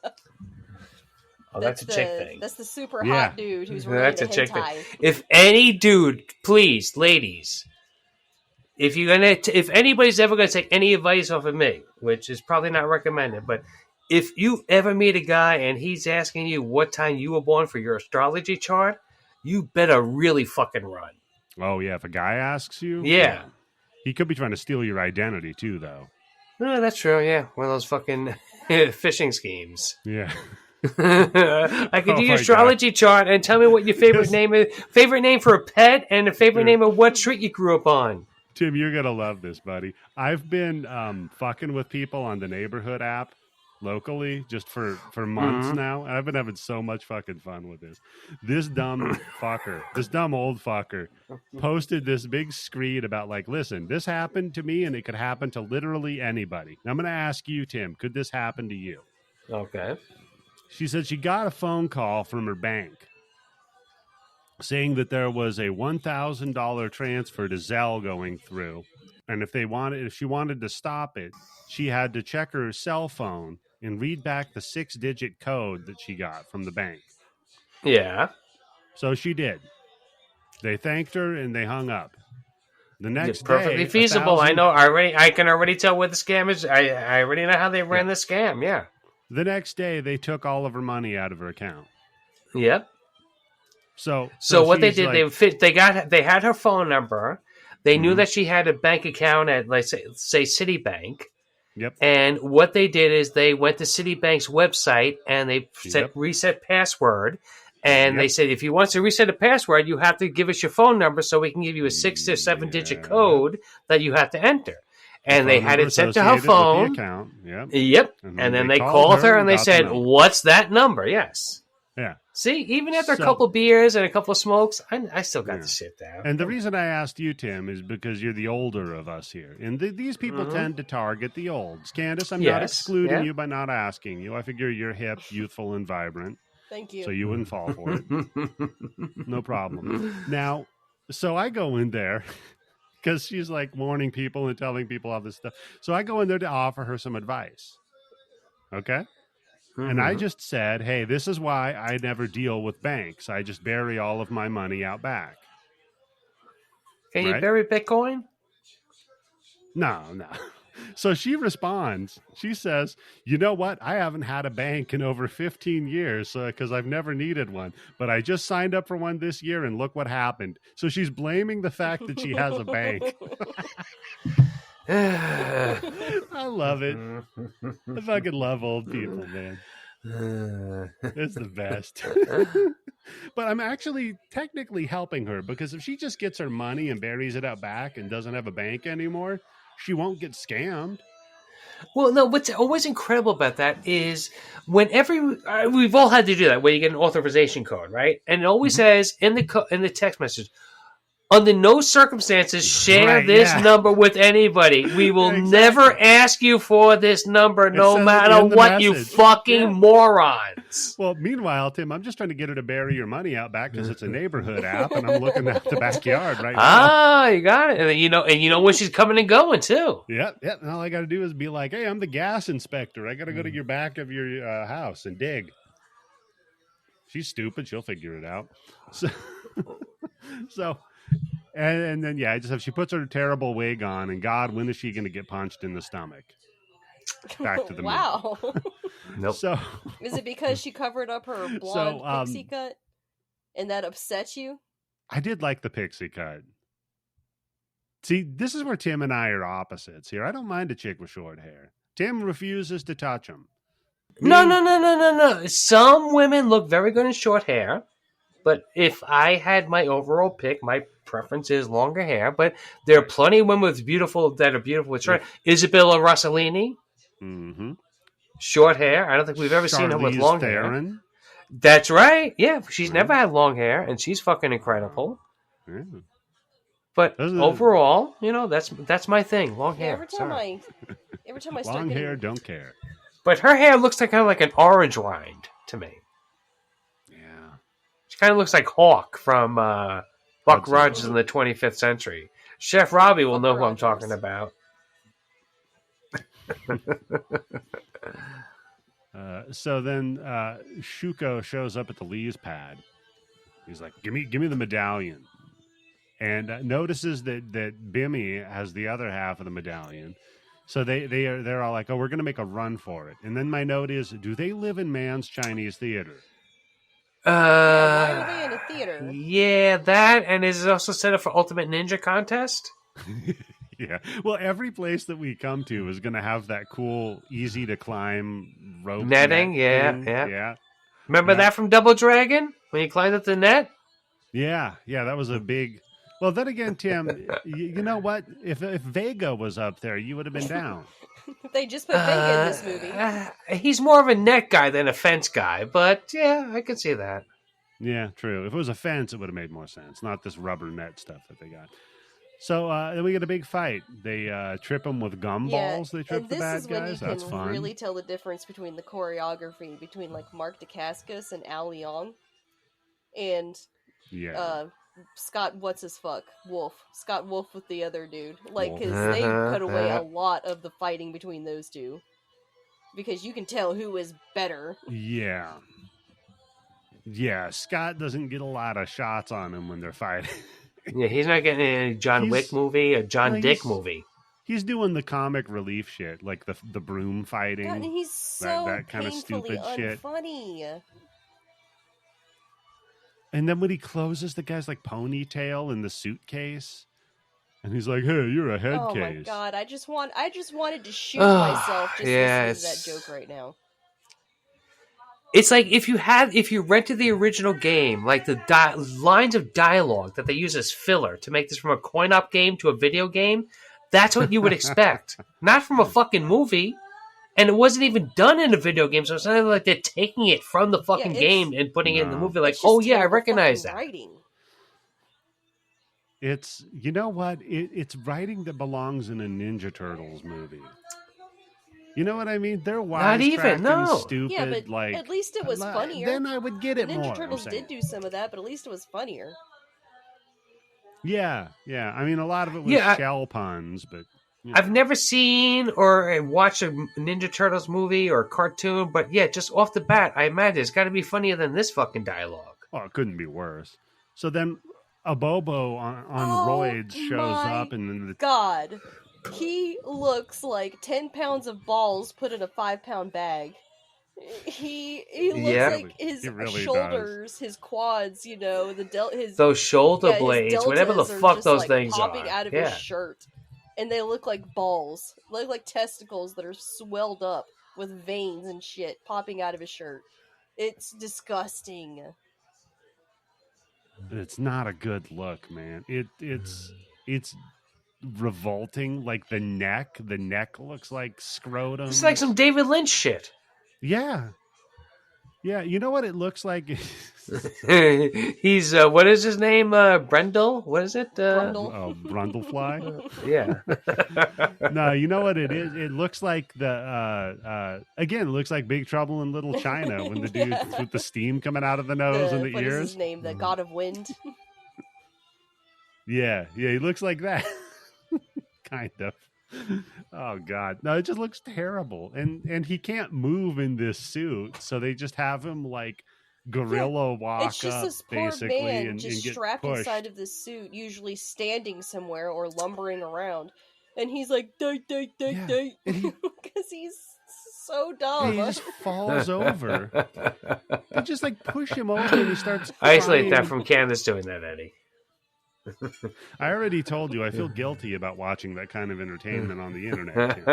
Oh, that's a chick thing. That's the super hot dude who's really that's a into chick hentai. thing. If any dude, please, ladies, if anybody's ever gonna take any advice off of me, which is probably not recommended, but if you ever meet a guy and he's asking you what time you were born for your astrology chart, you better really fucking run. Oh yeah, if a guy asks you, yeah. He could be trying to steal your identity too, though. No, that's true. Yeah, one of those fucking phishing schemes. Yeah. I could do your astrology chart and tell me what your favorite name is. Favorite name for a pet and a favorite name of what street you grew up on. Tim, you're going to love this, buddy. I've been fucking with people on the neighborhood app locally just for months now. And I've been having so much fucking fun with this. This dumb old fucker posted this big screed about like, listen, this happened to me and it could happen to literally anybody. Now I'm going to ask you, Tim, could this happen to you? Okay. She said she got a phone call from her bank saying that there was a $1,000 transfer to Zelle going through. And if she wanted to stop it, she had to check her cell phone and read back the 6-digit code that she got from the bank. Yeah. So she did. They thanked her and they hung up. The next day, perfectly feasible. I know already. I can already tell what the scam is. I already know how they ran the scam. Yeah. The next day, they took all of her money out of her account. Yep. So what they did, like, they had her phone number. They knew that she had a bank account at, like, say Citibank. Yep. And what they did is they went to Citibank's website and they reset password. And they said, if you want to reset a password, you have to give us your phone number so we can give you a 6 or 7-digit code that you have to enter. And they had it sent to her phone. Yep. And then they called her and they said, what's that number? Yes. Yeah. See, even after a couple beers and a couple of smokes, I still got the shit down. And the reason I asked you, Tim, is because you're the older of us here. And these people tend to target the olds. Candice, I'm not excluding you by not asking you. I figure you're hip, youthful, and vibrant. Thank you. So you wouldn't fall for it. No problem. Now, so I go in there because she's like warning people and telling people all this stuff. So I go in there to offer her some advice. Okay? And I just said, hey, this is why I never deal with banks. I just bury all of my money out back. Can you bury Bitcoin? No. So she responds. She says, you know what? I haven't had a bank in over 15 years because I've never needed one. But I just signed up for one this year and look what happened. So she's blaming the fact that she has a bank. I love it. I fucking love old people, man. It's the best. But I'm actually technically helping her because if she just gets her money and buries it out back and doesn't have a bank anymore, she won't get scammed. Well, no, what's always incredible about that is whenever we've all had to do that, where you get an authorization code, right? And it always says in the text message, under no circumstances share this number with anybody. We will never ask you for this number, no matter what, you fucking morons. Well, meanwhile, Tim, I'm just trying to get her to bury your money out back because it's a neighborhood app, and I'm looking at the backyard right now. Ah, you got it. And you know when she's coming and going too. Yep. And all I got to do is be like, hey, I'm the gas inspector. I got to go to your back of your house and dig. She's stupid. She'll figure it out. So. And then, I just have, she puts her terrible wig on, and God, when is she going to get punched in the stomach? Back to the wow. Nope. So, is it because she covered up her blonde pixie cut, and that upset you? I did like the pixie cut. See, this is where Tim and I are opposites here. I don't mind a chick with short hair. Tim refuses to touch them. No. Some women look very good in short hair. But if I had my overall pick, my preference is longer hair. But there are plenty of women that are beautiful with short hair. Isabella Rossellini, short hair. I don't think we've ever seen her with long hair. That's right. Yeah, she's never had long hair, and she's fucking incredible. Yeah. But overall, that's my thing. Long hair. Every time I start Long getting... hair, don't care. But her hair looks like kind of like an orange rind to me. Yeah. She kind of looks like Hawk from Buck Hudson. Rogers in the 25th century. Chef Robbie will Buck know who I'm Rogers. talking about. So then Shuko shows up at the Lee's pad. He's like, give me the medallion. And notices that Bimmy has the other half of the medallion. So they're all like, oh, we're going to make a run for it. And then my note is, do they live in Man's Chinese Theater? why are they in a theater? Yeah, that, and is it also set up for Ultimate Ninja Contest? Yeah. Well, every place that we come to is going to have that cool, easy to climb rope Netting, net thing. yeah. Remember that from Double Dragon when you climbed up the net? Yeah, that was a big. Well, then again, Tim, you know what? If Vega was up there, you would have been down. They just put Vega in this movie. He's more of a net guy than a fence guy, but yeah, I can see that. Yeah, true. If it was a fence, it would have made more sense. Not this rubber net stuff that they got. So then we get a big fight. They trip him with gumballs. They trip the bad guys. This is when you That's can fun. really tell the difference between the choreography between like Mark Dacascos and Al Leong, and Scott Scott Wolf with the other dude. Like, because they cut away a lot of the fighting between those two, because you can tell who is better. Yeah. Scott doesn't get a lot of shots on him when they're fighting. Yeah, he's not getting any John Wick movie or John Dick movie. He's doing the comic relief shit, like the broom fighting. God, and he's so that kind of stupid shit. Unfunny. And then when he closes the guy's like ponytail in the suitcase, and he's like, "Hey, you're a head Oh case." my god! I just wanted to shoot myself just listening to that joke right now. It's like if you rented the original game, like the lines of dialogue that they use as filler to make this from a coin-op game to a video game, that's what you would expect. Not from a fucking movie. And it wasn't even done in a video game, so it's not like they're taking it from the fucking game and putting it in the movie. Like, oh yeah, I recognize that. Writing. It's, you know what? It's writing that belongs in a Ninja Turtles movie. You know what I mean? They're wisecracking, stupid. Yeah, but like, at least it was funnier. Then I would get it Ninja more. Turtles did do some of that, but at least it was funnier. Yeah. I mean, a lot of it was shell puns, but... You know. I've never seen or watched a Ninja Turtles movie or cartoon, but yeah, just off the bat, I imagine it's got to be funnier than this fucking dialogue. Oh, it couldn't be worse. So then Abobo on roids shows up, and then God, he looks like 10 pounds of balls put in a 5-pound bag. He looks like his shoulders, his quads, you know, those shoulder blades, whatever the fuck those things popping are, out of his shirt. And they look like balls. They look like testicles that are swelled up with veins and shit popping out of his shirt. It's disgusting. It's not a good look, man. It's revolting. Like the neck looks like scrotum. It's like some David Lynch shit. Yeah. You know what it looks like? He's what is his name? Brendel? What is it? Brundle. Oh, Brundlefly? Yeah. No, you know what it is? It looks like again, it looks like Big Trouble in Little China when the dude with the steam coming out of the nose and the what ears. What is his name? The God of Wind? Yeah, he looks like that. Kind of. Oh god, no! It just looks terrible, and he can't move in this suit, so they just have him like gorilla walk it's just up this poor basically, man and just get strapped pushed. inside of this suit, usually standing somewhere or lumbering around, and he's like, "Date," because he's so dumb. He just falls over. They just like push him over, and he starts crying. Isolate that from Candice doing that, Eddie. I already told you I feel guilty about watching that kind of entertainment on the internet too.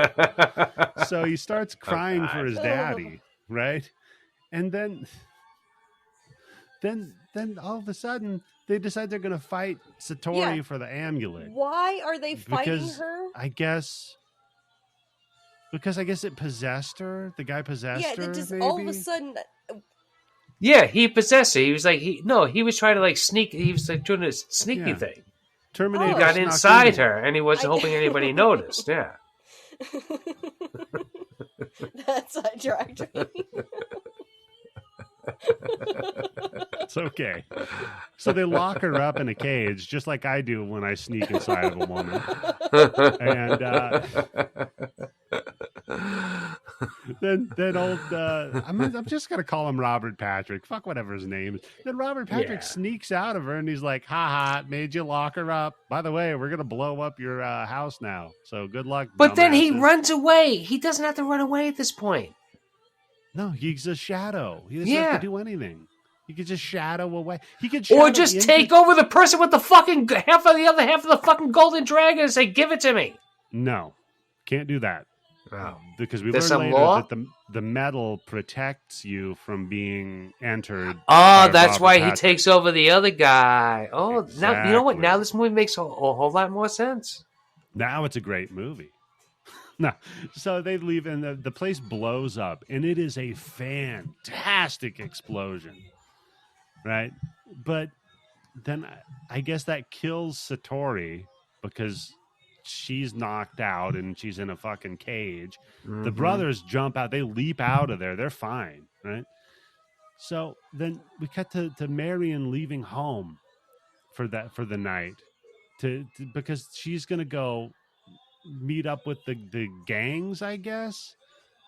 So he starts crying for his daddy, right? And then all of a sudden they decide they're going to fight Satori for the amulet. Why are they fighting her? Because I guess it possessed her. The guy possessed her. Yeah, just maybe? all of a sudden. Yeah, he possessed her. He was like, he was trying to like sneak. He was like doing a sneaky thing. Terminator got inside her, and he wasn't hoping anybody noticed. Yeah. That sidetracked me. It's okay. So they lock her up in a cage, just like I do when I sneak inside of a woman. And then old I'm just gonna call him Robert Patrick. Fuck whatever his name is. Then Robert Patrick sneaks out of her and he's like, "Ha, made you lock her up. By the way, we're gonna blow up your house now. So good luck." But then he dumbasses." runs away. He doesn't have to run away at this point. No, he's a shadow. He doesn't have to do anything. He could just shadow away. He could or just take over the person with the fucking half of the other half of the fucking golden dragon and say, "Give it to me." No, can't do that. Because we There's learned some later law? that the metal protects you from being entered. Oh, by that's Robert why Patrick. he takes over the other guy. Oh, now you know what? Exactly. Now this movie makes a whole lot more sense. Now it's a great movie. No, so they leave and the place blows up, and it is a fantastic explosion, right? But then I guess that kills Satori because she's knocked out and she's in a fucking cage. Mm-hmm. The brothers jump out; they leap out of there. They're fine, right? So then we cut to Marion leaving home for the night because she's gonna go meet up with the gangs, I guess,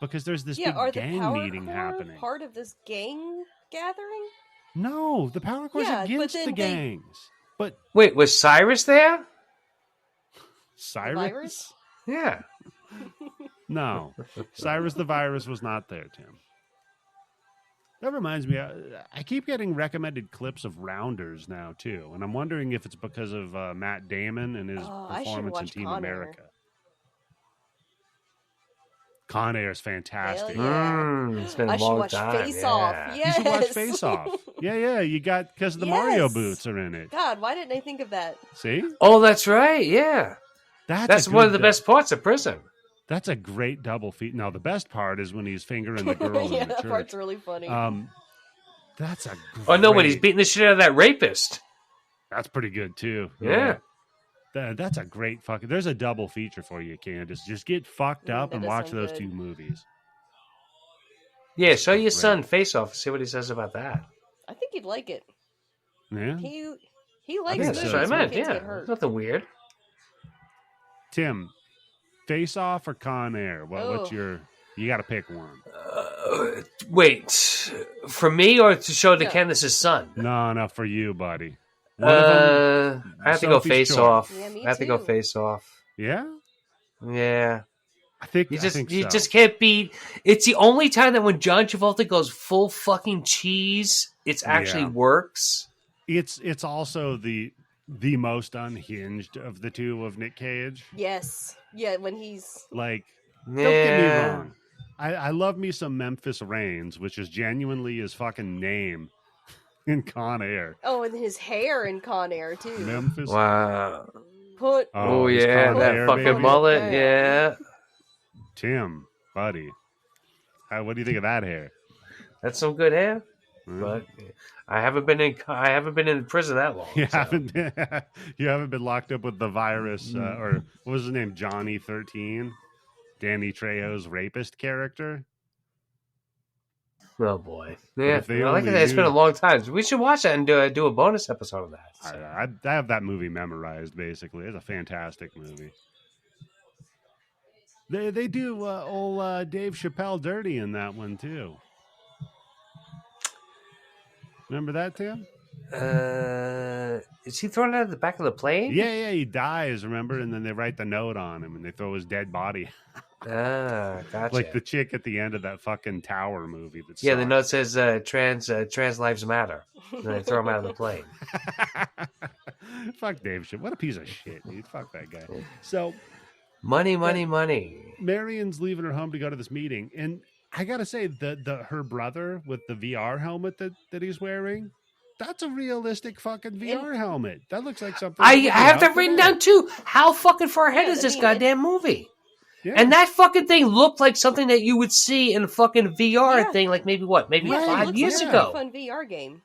because there's this big are gang the power meeting core happening. part of this gang gathering? No, the power core's Yeah, but against then the they- gangs. But Wait, was Cyrus there? Cyrus? virus? Yeah. No, Cyrus the Virus was not there, Tim. That reminds me, I keep getting recommended clips of Rounders now too, and I'm wondering if it's because of Matt Damon and his I should performance in watch Team Con Air. America. Con Air is fantastic. Hell yeah. It's been a I should long watch time. Face yeah. Off. You Yes. should watch Face Off. Yeah, you got because the Mario Yes. boots are in it. God, why didn't I think of that? See, Oh, that's right. Yeah. That's a one of good the best parts of prison. That's a great double feat. Now the best part is when he's fingering the girl Yeah, in the that church. part's really funny. That's a great, Oh, no, when he's beating the shit out of that rapist. That's pretty good too. Yeah. That's a great fucking. There's a double feature for you, Candice. Just get fucked up that and does watch sound those good. two movies. Yeah, show your Great. son Face Off. See what he says about that. I think he'd like it. Yeah, He likes think movies so. That's what I where meant. kids Yeah. get hurt. Nothing weird. Tim, Face Off or Con Air? What's Oh. your? You got to pick one. Wait, for me or to show to No. Candace's son? No, for you, buddy. One of them, I have to go Sophie's Face choice. Off. Yeah, me I have to go too. Face Off. yeah. Yeah. I think You I just think you so. just can't beat. It's the only time that when John Travolta goes full fucking cheese, it actually Yeah. works. It's also the most unhinged of the two of Nick Cage. Yes. Yeah, when he's Like, Yeah. don't get me wrong. I love me some Memphis Reigns, which is genuinely his fucking name in Con Air. and his hair in Con Air too. Memphis. Wow. Put Oh, he's yeah, Con that Air, fucking baby. mullet. Yeah. Yeah, Tim, buddy. What do you think of that hair? that's some good hair. Hmm? But I haven't been in prison that long. You so. haven't been, you haven't been locked up with the virus, or what was his name? Johnny 13, Danny Trejo's rapist character. Oh boy. But Yeah. if they Like I only said, it's been a knew- long time. So we should watch that and do a bonus episode of that. So. I have that movie memorized. Basically, it's a fantastic movie. They do old Dave Chappelle dirty in that one too. Remember that, Tim? Is he thrown out of the back of the plane? Yeah, he dies. Remember, and then they write the note on him, and they throw his dead body, Ah, gotcha. like the chick at the end of that fucking Tower movie. That's Yeah, the note says trans lives matter. And they throw him out of the plane. Fuck Dave shit. What a piece of shit, dude. Fuck that guy. So Money. Marion's leaving her home to go to this meeting, and I gotta say, her brother with the VR helmet that he's wearing, that's a realistic fucking VR helmet. That looks like something. I that would be have out that written today. down too. How fucking far ahead Yeah, is I this mean, goddamn movie? Yeah. And that fucking thing looked like something that you would see in a fucking VR Yeah. thing, like maybe Yeah, it 5 looks years like ago. a fun VR game.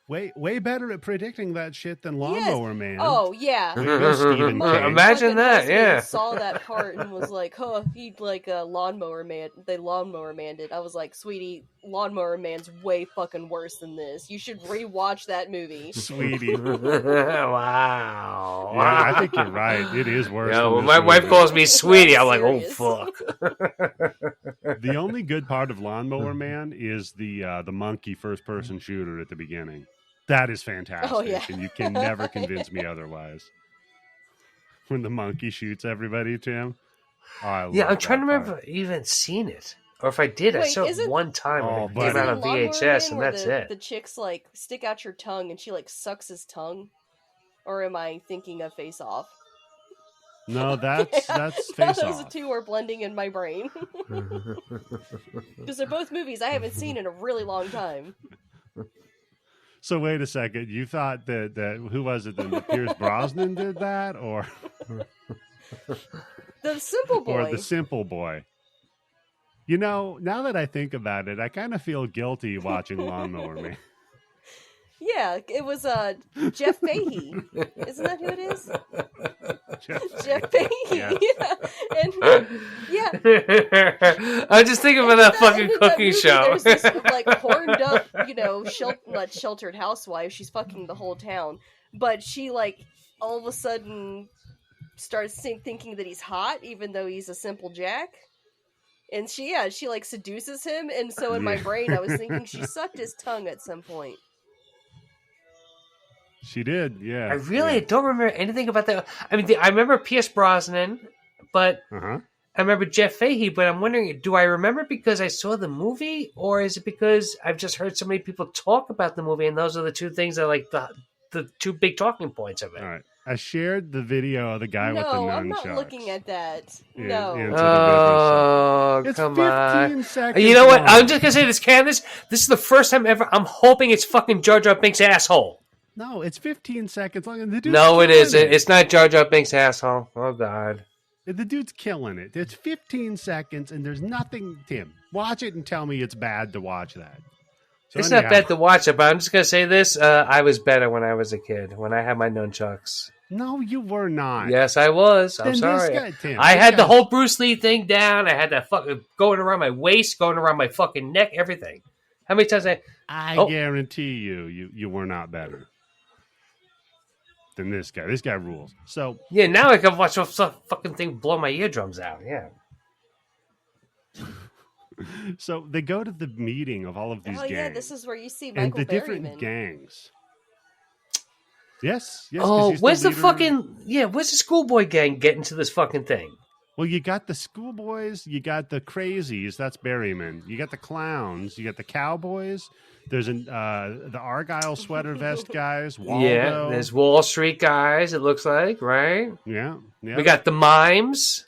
Way better at predicting that shit than Lawnmower Man. Oh yeah. There you go, Stephen My King. Imagine fucking that, husband yeah. saw that part and was like, "Huh, he'd like a Lawnmower Man." They Lawnmower Manned it. I was like, "Sweetie, Lawnmower Man's way fucking worse than this. You should rewatch that movie." Sweetie. Wow. Yeah, I think you're right. It is worse. Yeah, than when this my wife movie. calls me sweetie, I'm like, oh Serious. fuck. The only good part of Lawnmower Man is the monkey first person shooter at the beginning. That is fantastic, Oh, yeah. and you can never convince me otherwise. When the monkey shoots everybody, Tim. Oh, I Yeah, love I'm trying to that remember part. if I even seen it. Or if I did, I Wait, saw it isn't- one time Oh, when it buddy. came out on Isn't Lawnmower VHS, Man and where that's the, it. The chicks like stick out your tongue and she like sucks his tongue, or am I thinking of Face Off? No, that's Face Those Off. two are blending in my brain because they're both movies I haven't seen in a really long time. So wait a second. You thought that who was it then? That Pierce Brosnan did that, or The Simple Boy. or the Simple Boy? You know, now that I think about it, I kind of feel guilty watching Lawnmower Man. Yeah, it was Jeff Fahey. Isn't that who it is? Jeff Fahey. Yeah. And yeah. I'm just thinking about that fucking in that cooking movie, show. There's this like horned up, not sheltered housewife. She's fucking the whole town, but she like all of a sudden starts thinking that he's hot, even though he's a simple Jack. And she like seduces him, and so in my brain I was thinking she sucked his tongue at some point. She did, yeah. I really yeah. don't remember anything about that. I mean, I remember Pierce Brosnan, but Uh-huh. I remember Jeff Fahey, but I'm wondering, do I remember because I saw the movie, or is it because I've just heard so many people talk about the movie, and those are the two things that are like the two big talking points of it? All right. I shared the video of the guy with the No, nunchucks. I'm not looking at that. Yeah, No. yeah. Oh, It's come 15 on. seconds You know what? long. I'm just going to say this, Candice. This is the first time ever. I'm hoping it's fucking Jar Jar Binks' asshole. No, it's 15 seconds long. And the dude's No, it killing isn't. It's not Jar Jar Binks' asshole. Oh, God. The dude's killing it. It's 15 seconds, and there's nothing. Tim, watch it and tell me it's bad to watch that. So It's anyhow, not bad to watch it, but I'm just going to say this. I was better when I was a kid, when I had my nunchucks. No, you were not. Yes, I was. I'm Then sorry. This guy, Tim, I this had the guy's- whole Bruce Lee thing down. I had that fucking going around my waist, going around my fucking neck, everything. How many times I guarantee you were not better than this guy. This guy rules. So Yeah, now I can watch some fucking thing blow my eardrums out. Yeah. So they go to the meeting of all of these Oh gangs. yeah, this is where you see and Michael the different Berryman. gangs. Yes. 'Cause Oh, he's where's the leader. where's the schoolboy gang getting to this fucking thing? Well, you got the schoolboys, you got the crazies, that's Berryman. You got the clowns, you got the cowboys. There's the Argyle sweater vest guys, Waldo. Yeah, there's Wall Street guys, it looks like, right? yeah. We got the mimes.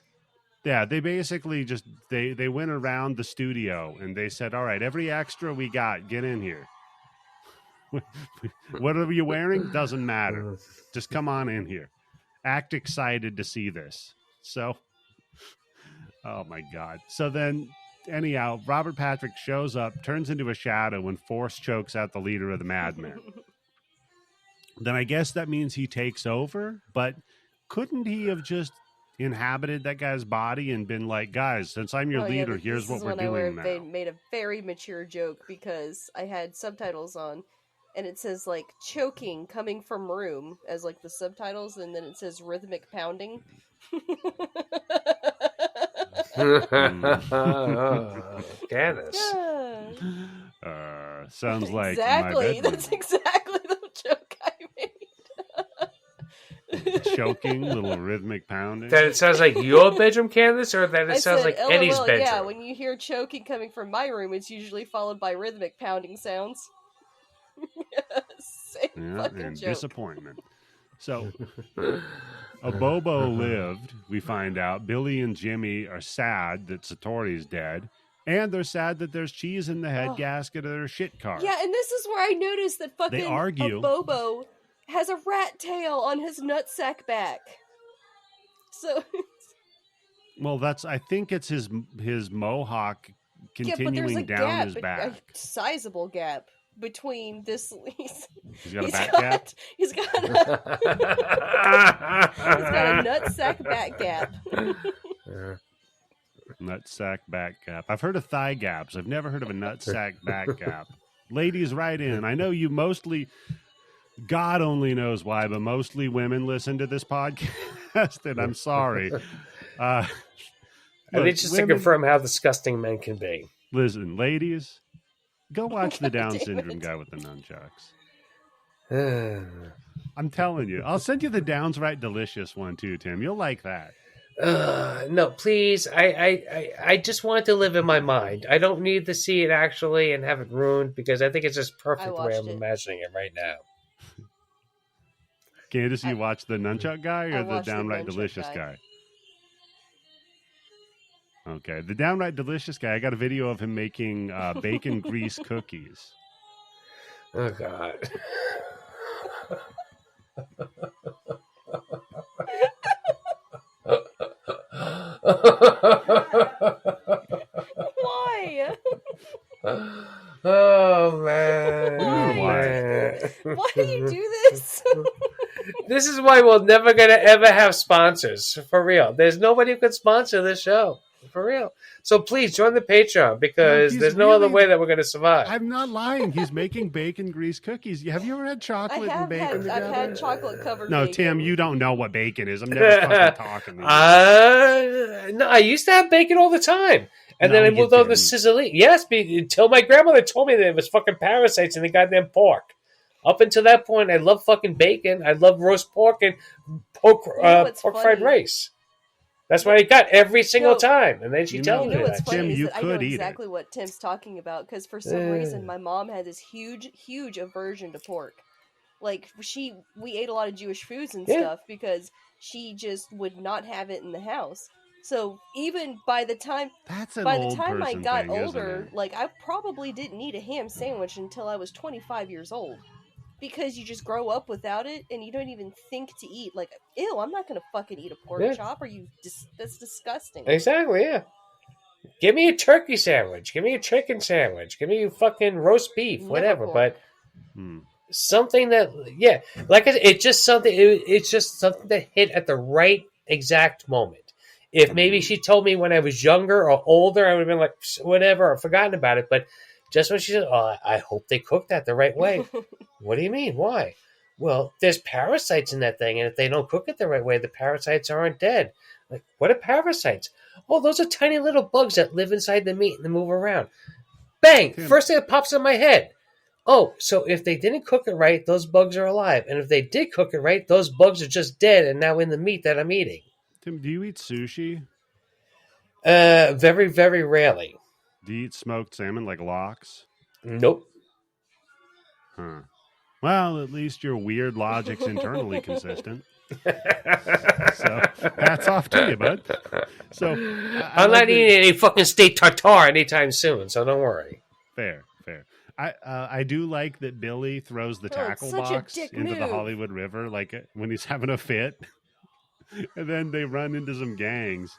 Yeah, they basically just they went around the studio and they said, "All right, every extra we got, get in here. Whatever you're wearing doesn't matter. Just come on in here. Act excited to see this." So, oh my God. So then, anyhow, Robert Patrick shows up, turns into a shadow, and force chokes out the leader of the Madmen. Then I guess that means he takes over, but couldn't he have just inhabited that guy's body and been like, guys, since I'm your leader, here's what we're doing now. They made a very mature joke because I had subtitles on, and it says like choking coming from room as like the subtitles, and then it says rhythmic pounding. Candice. Yeah. Sounds like exactly. my bedroom. That's exactly the joke I made. Choking, little rhythmic pounding. That it sounds like your bedroom, Candice, or that it I sounds said, like Eddie's LOL, bedroom? yeah, when you hear choking coming from my room, it's usually followed by rhythmic pounding sounds. Same Yeah, fucking and joke. disappointment. So, Abobo lived, we find out. Billy and Jimmy are sad that Satori's dead, and they're sad that there's cheese in the head Oh. gasket of their shit car. Yeah, and this is where I noticed that fucking They argue. Abobo has a rat tail on his nutsack back. So Well, I think it's his mohawk yeah, but there's continuing a down gap, his a back. sizable gap. between this. He's got a back gap. He's got a nutsack back gap. Nutsack back gap. I've heard of thigh gaps. I've never heard of a nutsack back gap. Ladies, write in. I know you mostly, God only knows why, but mostly women listen to this podcast, and I'm sorry. I need just to confirm how disgusting men can be. Listen, ladies, go watch the Down syndrome guy with the nunchucks. I'm telling you. I'll send you the Down's Right Delicious one too, Tim. You'll like that. No, please. I just want it to live in my mind. I don't need to see it actually and have it ruined because I think it's just perfect the way I'm imagining it right now. Candice, you watch the nunchuck guy or the Downright Delicious guy? Okay, the Downright Delicious guy, I got a video of him making bacon grease cookies. Oh, God. Why? Oh, man. Why do you do this? This is why we're never going to ever have sponsors. For real. There's nobody who could sponsor this show. For real. So please join the Patreon because there's no other way that we're going to survive. I'm not lying. He's making bacon grease cookies. Have you ever had chocolate and bacon? I've had chocolate covered No, bacon. Tim, you don't know what bacon is. I'm never fucking talking to you. No, I used to have bacon all the time. And then I moved on to Sicily. Yes, until my grandmother told me that it was fucking parasites in the goddamn pork. Up until that point, I love fucking bacon. I love roast pork and pork fried rice. That's what I got every single time. And then she tells me what's that. funny Tim, is you that I could know eat exactly what Tim's talking about because for some reason my mom had this huge aversion to pork. Like we ate a lot of Jewish foods and stuff because she just would not have it in the house. So even by the time I got older, like I probably didn't eat a ham sandwich until I was 25 years old. Because you just grow up without it and you don't even think to eat. Like, ew, I'm not going to fucking eat a pork chop. That's disgusting. Exactly, yeah. Give me a turkey sandwich. Give me a chicken sandwich. Give me a fucking roast beef, whatever. But something that, like I said, it's just something that hit at the right exact moment. If maybe she told me when I was younger or older, I would have been like, whatever, or forgotten about it. But just when she said, I hope they cook that the right way. What do you mean? Why? Well, there's parasites in that thing, and if they don't cook it the right way, the parasites aren't dead. Like, what are parasites? Oh, those are tiny little bugs that live inside the meat and they move around. Bang! First thing that pops in my head. Oh, so if they didn't cook it right, those bugs are alive. And if they did cook it right, those bugs are just dead and now in the meat that I'm eating. Tim, do you eat sushi? Very, very rarely. Do you eat smoked salmon like lox? Nope. Huh. Well, at least your weird logic's internally consistent. So, hats off to you, bud. So, I'm not eating any fucking steak tartare anytime soon, so don't worry. Fair. I do like that Billy throws the tackle box into the Hollywood River, like when he's having a fit, and then they run into some gangs.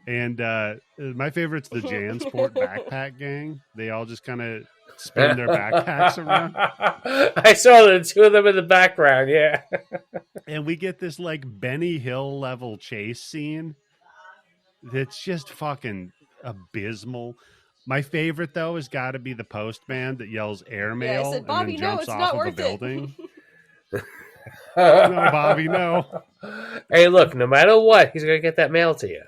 And my favorite's the Jansport backpack gang. They all just kind of spin their backpacks around. I saw the two of them in the background, yeah. And we get this like Benny Hill level chase scene that's just fucking abysmal. My favorite, though, has got to be the postman that yells airmail said, and then jumps off of a building. No, Bobby, no. Hey, look, no matter what, he's going to get that mail to you.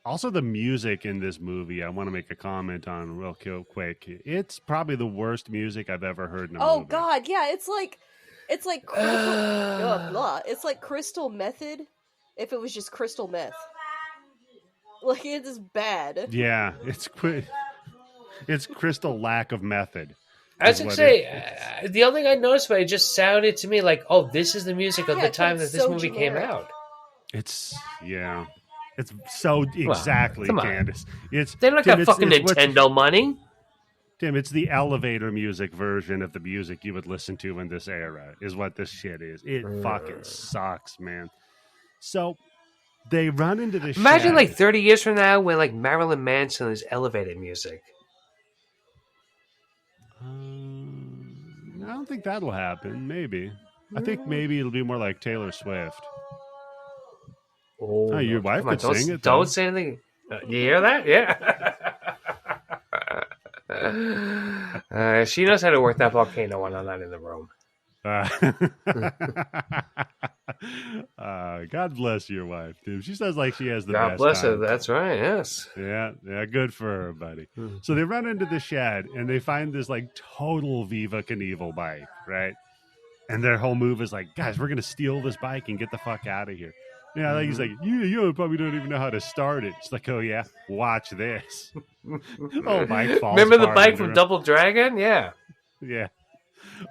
Also, the music in this movie, I want to make a comment on real quick. It's probably the worst music I've ever heard in a movie. Oh, God, yeah, it's like it's like Crystal Method if it was just crystal meth. Like, it is bad. Yeah, it's crystal lack of method. I was going to say, the only thing I noticed about it just sounded to me like, oh, this is the music of the time that this movie came out. It's so exactly, Candice. They don't got fucking Nintendo money. Tim, it's the elevator music version of the music you would listen to in this era, is what this shit is. It fucking sucks, man. So they run into the Imagine shed. like 30 years from now when like Marilyn Manson is elevator music. I don't think that'll happen. Maybe. I think maybe it'll be more like Taylor Swift. Oh, your wife could sing it. Don't say anything. You hear that? Yeah. She knows how to work that volcano when I'm not in the room. God bless your wife, Tim. She sounds like she has the God best bless time. her. That's right. Yes. Yeah, good for her, buddy. So they run into the shed and they find this like total Viva Knievel bike, right? And their whole move is like, guys, we're gonna steal this bike and get the fuck out of here. Yeah, like he's like, you probably don't even know how to start it. It's like, oh yeah, watch this. Oh, bike falls. Remember the bike from Double Dragon? Yeah. Yeah.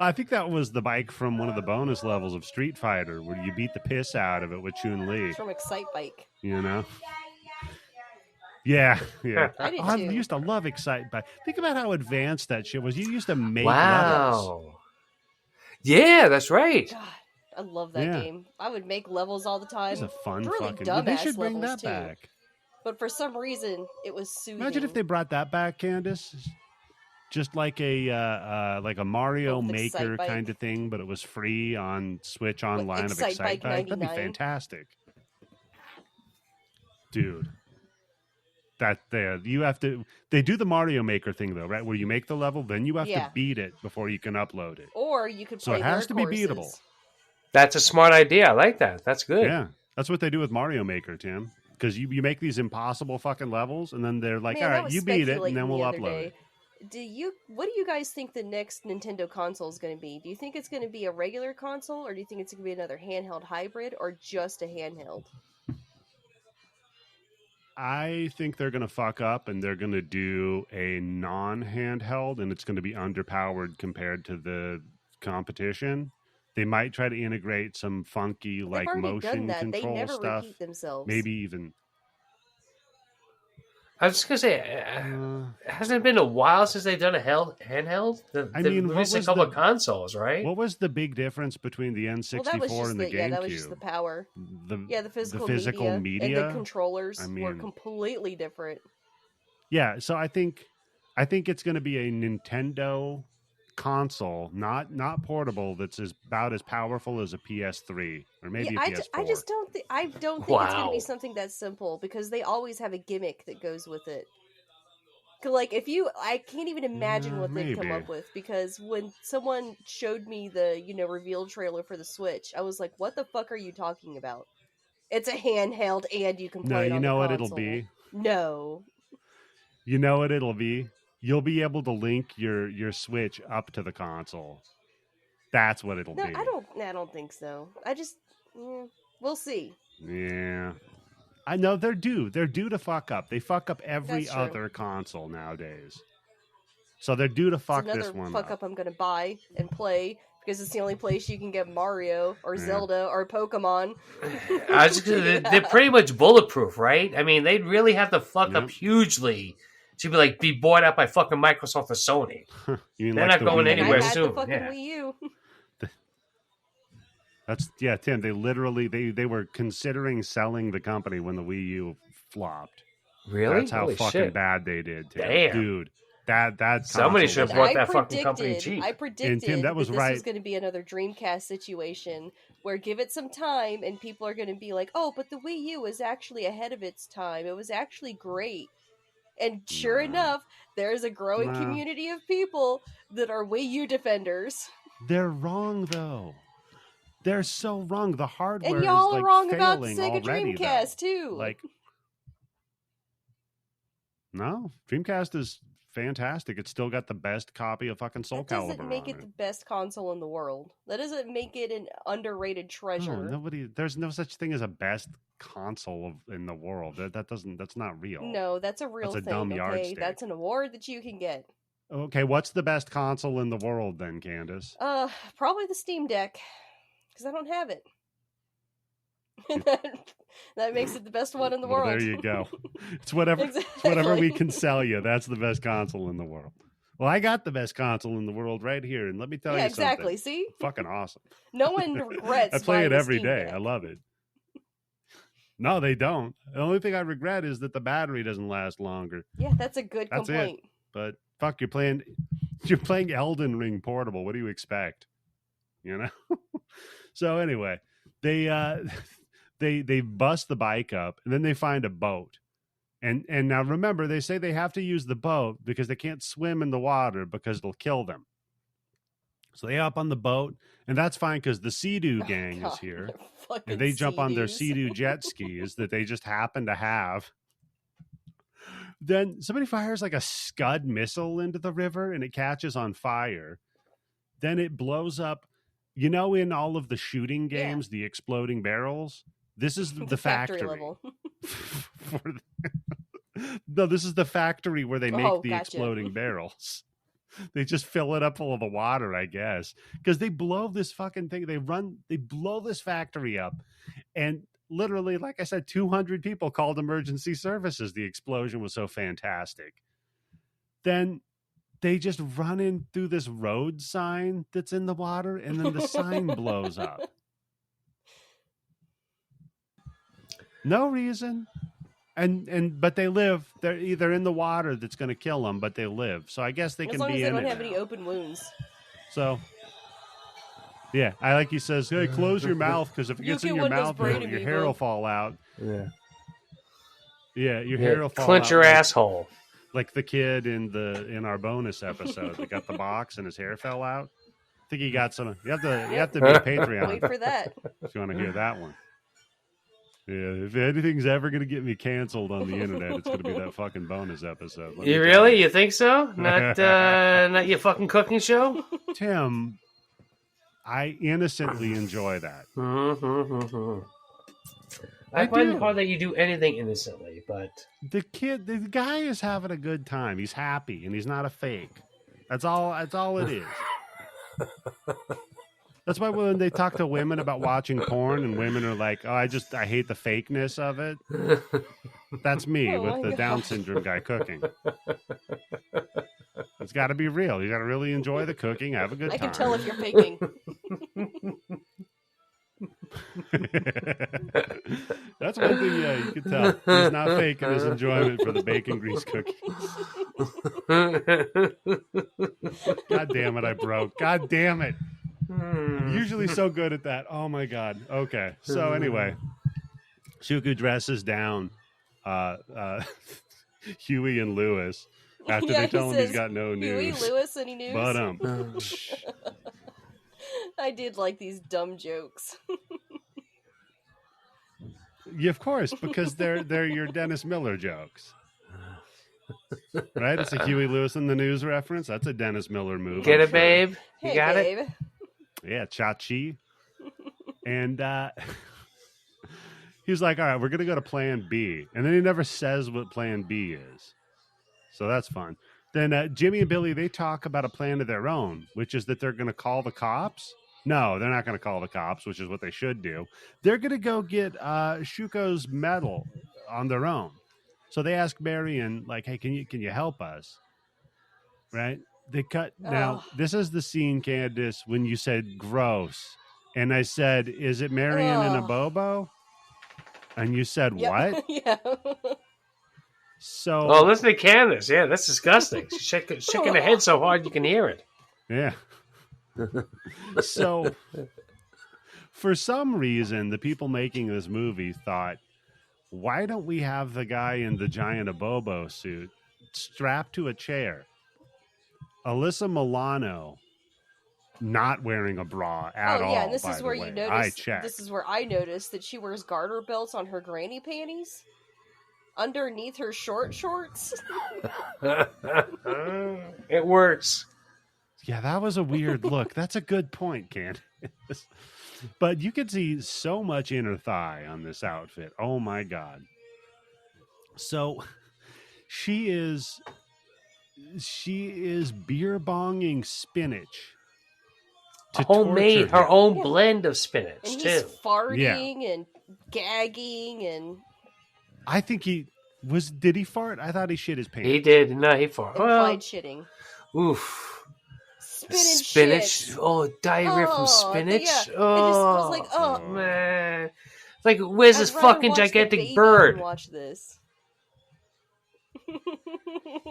I think that was the bike from one of the bonus levels of Street Fighter where you beat the piss out of it with Chun-Li. It's from Excite Bike. You know? Yeah. I did I too. used to love Excite Bike. Think about how advanced that shit was. You used to make levels. Yeah, that's right. God, I love that game. I would make levels all the time. It's a fun really fucking... dumbass They should bring levels that back. too. But for some reason, it was soothing. Imagine if they brought that back, Candice. Just like a Mario Maker kind of thing, but it was free on Switch Online of Excite Bike. That'd be fantastic, dude. You have to. They do the Mario Maker thing though, right? Where you make the level, then you have to beat it before you can upload it. Or you could. So it has to be beatable. That's a smart idea. I like that. That's good. Yeah, that's what they do with Mario Maker, Tim. Because you make these impossible fucking levels, and then they're like, all right, you beat it, and then we'll upload it. What do you guys think the next Nintendo console is going to be? Do you think it's going to be a regular console, or do you think it's going to be another handheld hybrid, or just a handheld? I think they're going to fuck up and they're going to do a non-handheld, and it's going to be underpowered compared to the competition. They might try to integrate some funky like motion control they never stuff. Repeat themselves. Maybe even. I was just gonna say, hasn't it been a while since they've done a handheld? They've released a couple of consoles, right? What was the big difference between the N64 and the GameCube? Yeah, that was just the power. The physical media and the controllers were completely different. Yeah, so I think it's going to be a Nintendo console, not portable, that's about as powerful as a PS3 or maybe a PS4. I don't think it's going to be something that simple, because they always have a gimmick that goes with it. Like I can't even imagine what they've come up with, because when someone showed me the reveal trailer for the Switch, I was like, what the fuck are you talking about? It's a handheld and you can play it on the console. No, you know what it'll be? No. You know what it'll be? You'll be able to link your Switch up to the console. That's what it'll be. I don't think so. We'll see. Yeah. I know they're due. They're due to fuck up. They fuck up every other console nowadays. So they're due to fuck this one up. Another fuck up I'm going to buy and play, because it's the only place you can get Mario or Zelda or Pokemon. They're pretty much bulletproof, right? I mean, they'd really have to fuck up hugely to be bought out by fucking Microsoft or Sony. They're not going anywhere soon. The fucking Wii U. Tim. They literally they were considering selling the company when the Wii U flopped. Really? That's how fucking bad they did. Tim. Damn, dude. That somebody should have bought that fucking company cheap. I predicted Tim, that was this was going to be another Dreamcast situation where give it some time and people are going to be like, oh, but the Wii U was actually ahead of its time. It was actually great. And sure enough, there's a growing community of people that are Wii U defenders. They're wrong, though. They're so wrong. The hardware and y'all is are wrong about failing Sega already, Dreamcast though. too. No, Dreamcast is fantastic. It's still got the best copy of fucking Soul Calibur. That doesn't make it the best console in the world. That doesn't make it an underrated treasure. No, there's no such thing as a best console in the world. That's not real. No, that's a real thing. That's a dumb yardstick. That's an award that you can get. Okay, what's the best console in the world then, Candice? Probably the Steam Deck, because I don't have it. that makes it the best one in the world. There you go. It's whatever. Exactly. It's whatever we can sell you. That's the best console in the world. Well, I got the best console in the world right here, and let me tell you something. Exactly. See, fucking awesome. No one regrets. I play it every Steam day. Deck. I love it. No, they don't. The only thing I regret is that the battery doesn't last longer. Yeah, that's a good complaint. But fuck, you're playing You're playing Elden Ring Portable. What do you expect? You know? So anyway, they bust the bike up, and then they find a boat. And now remember, they say they have to use the boat because they can't swim in the water because it'll kill them. So they hop on the boat, and that's fine because the Sea-Doo gang is here. And they jump on their Sea-Doo jet skis that they just happen to have. Then somebody fires like a Scud missile into the river, and it catches on fire. Then it blows up. You know, in all of the shooting games, the exploding barrels, this is the factory level. No, this is the factory where they make the exploding barrels. They just fill it up full of the water, I guess, because they blow this fucking thing. They blow this factory up, and literally, like I said, 200 people called emergency services. The explosion was so fantastic. Then they just run in through this road sign that's in the water, and then the sign blows up. No reason. But they live. They're either in the water that's going to kill them, but they live. So I guess they can be in it. As long as they don't have any open wounds. So, yeah, I like he says, hey, close your mouth, because if it gets in your mouth, your hair will fall out. Yeah. Yeah, your hair will fall out. Clench your asshole. Like the kid in our bonus episode that got the box and his hair fell out. I think he got some. You have to be a Patreon. Wait for that. If you want to hear that one. Yeah, if anything's ever going to get me canceled on the internet, it's going to be that fucking bonus episode. You really? You think so? Not your fucking cooking show? Tim, I innocently enjoy that. I find it hard that you do anything innocently, but... The guy is having a good time. He's happy, and he's not a fake. That's all it is. That's why when they talk to women about watching porn, and women are like, "Oh, I hate the fakeness of it." That's me with the Down syndrome guy cooking. It's got to be real. You got to really enjoy the cooking. Have a good time. I can tell if you're faking. That's one thing. Yeah, you can tell he's not faking his enjoyment for the bacon grease cookies. God damn it! I broke. God damn it! I'm usually so good at that. Oh my god. Okay. So anyway, Shuku dresses down Huey and Lewis after they tell him he's got no news. Huey, Lewis, any news? But I did like these dumb jokes. Yeah, of course, because they're your Dennis Miller jokes. Right? It's a Huey Lewis in the News reference. That's a Dennis Miller movie. Get it, babe? You got babe. it? Yeah, Chachi. And he was like, all right, we're going to go to plan B. And then he never says what plan B is. So that's fun. Then Jimmy and Billy, they talk about a plan of their own, which is that they're going to call the cops. No, they're not going to call the cops, which is what they should do. They're going to go get Shuko's medal on their own. So they ask Marion, like, hey, can you help us? Right? They cut. Now, this is the scene, Candice, when you said gross. And I said, is it Marion and Abobo? And you said, what? Yeah. So. Oh, listen to Candice. Yeah, that's disgusting. She's shaking her head so hard you can hear it. Yeah. So, for some reason, the people making this movie thought, why don't we have the guy in the giant Abobo suit strapped to a chair? Alyssa Milano not wearing a bra at all. Yeah, and this is where you notice. checked. This is where I noticed that she wears garter belts on her granny panties underneath her short shorts. It works. Yeah, that was a weird look. That's a good point, Candice. But you can see so much inner thigh on this outfit. Oh my god. So she is beer-bonging spinach. Homemade, her own blend of spinach, and too. He's farting and gagging and... I think did he fart? I thought he shit his pants. He did. No, he farted. Implied shitting. Oof. Spinach. Shit. Oh, diarrhea from spinach? Yeah. Oh, I was like, oh. Man. Like, where's this fucking gigantic bird? Watch this.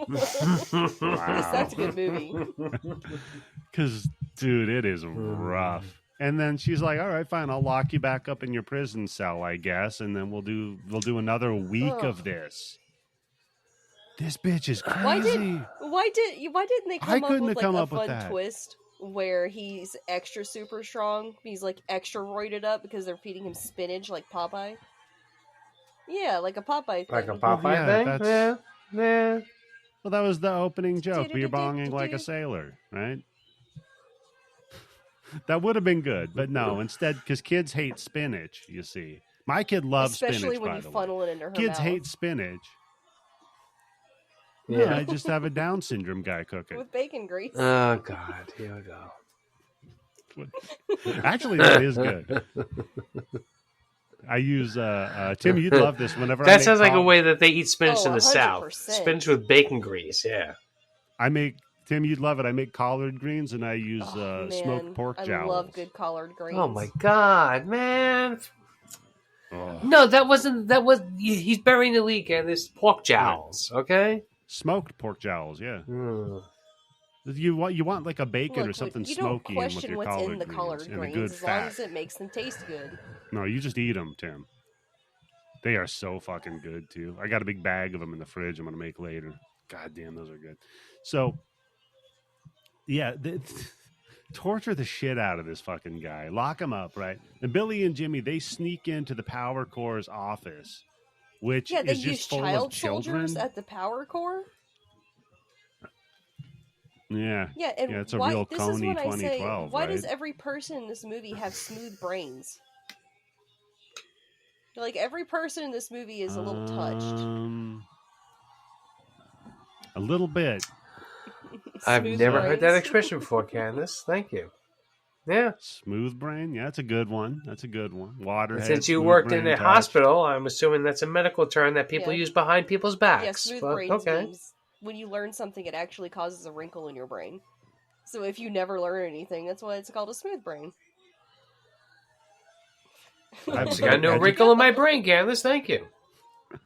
Wow. That's a good movie. Because, dude, it is rough. And then she's like, "All right, fine. I'll lock you back up in your prison cell, I guess, and then we'll do another week of this." This bitch is crazy. Why didn't they come up with like a fun twist where he's extra super strong? He's like extra roided up because they're feeding him spinach like Popeye. Yeah, like a Popeye thing. Like a Popeye thing? Yeah. Well, that was the opening joke. Beer-bonging like a sailor, right? That would have been good, but no. Instead, because kids hate spinach, you see. My kid loves spinach, especially when you funnel it into her Kids mouth. hate spinach. Yeah, I just have a Down syndrome guy cooking. With bacon grease. Oh, God. Here we go. Actually, that is good. I use, Tim, you'd love this whenever that sounds like a way that they eat spinach in the 100%. South. Spinach with bacon grease, yeah. Tim, you'd love it. I make collard greens and I use smoked pork jowls. I love good collard greens. Oh, my God, man. Oh. No, he's burying the leak in this pork jowls, okay? Smoked pork jowls, yeah. You want like a bacon or something smoky in with your collard greens and a good as fat. long as it makes them taste good. No, you just eat them, Tim. They are so fucking good too. I got a big bag of them in the fridge. I'm gonna make later. God damn, those are good. So, yeah, torture the shit out of this fucking guy. Lock him up, right? And Billy and Jimmy, they sneak into the Power Corps' office, which is just full of children. Soldiers at the Power Corps. Yeah, and it's a real Coney 2012. Say, why right? does every person in this movie have smooth brains? Like every person in this movie is a little touched. A little bit. I've never heard that expression before, Candice. Thank you. Yeah. Smooth brain? Yeah, that's a good one. Waterhead. Since you worked in a hospital, I'm assuming that's a medical term that people use behind people's backs. Yeah, smooth brains means when you learn something, it actually causes a wrinkle in your brain. So if you never learn anything, that's why it's called a smooth brain. I've got no wrinkle in my brain, Candice. Thank you. I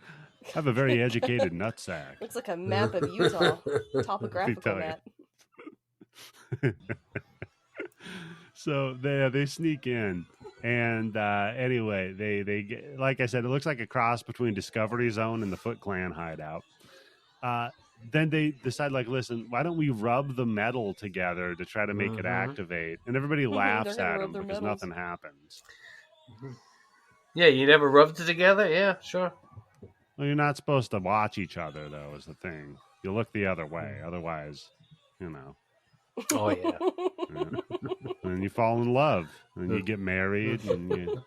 have a very educated nutsack. Looks like a map of Utah. Topographical map. So they sneak in, and anyway, they get, like I said, it looks like a cross between Discovery Zone and the Foot Clan hideout. Then they decide, like, listen, why don't we rub the metal together to try to make it activate? And everybody laughs at them because nothing happens. Yeah, you never rubbed it together? Yeah, sure. Well, you're not supposed to watch each other, though, is the thing. You look the other way. Otherwise, you know. Oh, yeah. And you fall in love. And you get married. And you,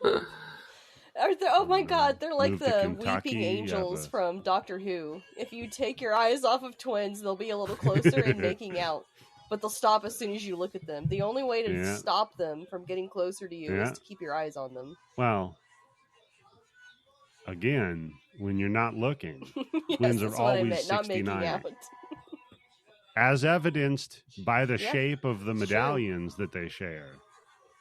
oh, my God. They're like the weeping angels from Doctor Who. If you take your eyes off of twins, they'll be a little closer and making out. But they'll stop as soon as you look at them. The only way to stop them from getting closer to you is to keep your eyes on them. Well, again, when you're not looking, twins are always 69. As evidenced by the shape of the medallions that they share.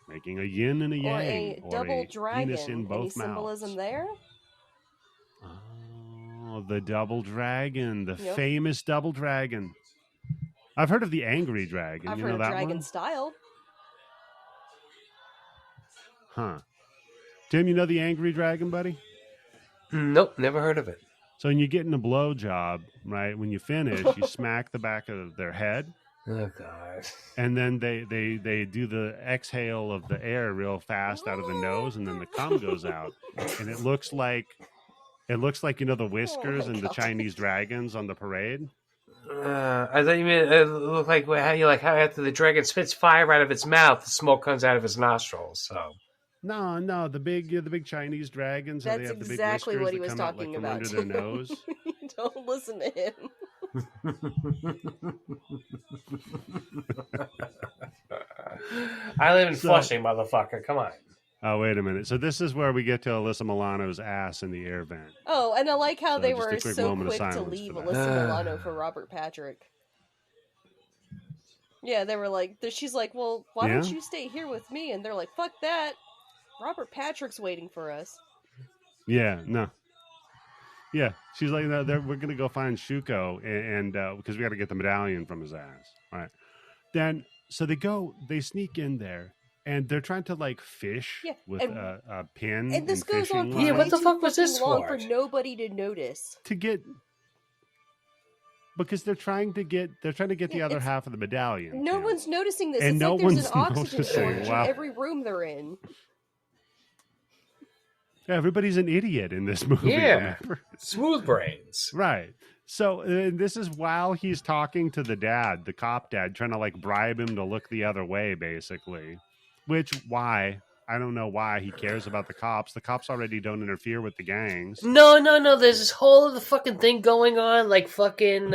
Making a yin and a yang. Or a double dragon. Penis in both Any symbolism there? Oh, the double dragon. The famous double dragon. I've heard of the angry dragon. I've you heard know of that dragon one? style. Huh. Tim, you know the angry dragon, buddy? Nope, never heard of it. So when you're getting a blowjob, right, when you finish, you smack the back of their head. Oh, God. And then they do the exhale of the air real fast out of the nose, and then the cum goes out. And it looks like, you know, the whiskers and the Chinese dragons on the parade. I thought you meant it looked like how after the dragon spits fire out of its mouth, the smoke comes out of its nostrils. So no, the big Chinese dragons. That's they have the big exactly what he was talking talking out, about. Under their nose. Don't listen to him. I live in Flushing, motherfucker. Come on. Oh, wait a minute. So this is where we get to Alyssa Milano's ass in the air vent. Oh, and I like how they were so quick to leave Alyssa Milano for Robert Patrick. Yeah, they were like, she's like, well, why don't you stay here with me? And they're like, fuck that. Robert Patrick's waiting for us. Yeah, no. Yeah, she's like, no, we're gonna go find Shuko, and because we got to get the medallion from his ass. All right. Then, so they sneak in there, and they're trying to like fish Yeah, with a pin and this goes on fishing for Yeah, line what way the too fuck was fucking this long for? for nobody to notice. to get, because they're trying to get the other half of the medallion. No Tim. one's noticing this. And It's no like there's one's an oxygen noticing. shortage Wow. in every room they're in. Yeah, everybody's an idiot in this movie. Yeah. Remember? Smooth brains. Right. So this is while he's talking to the cop dad, trying to like bribe him to look the other way, basically. Why? I don't know why he cares about the cops. The cops already don't interfere with the gangs. No. There's this whole other fucking thing going on, like fucking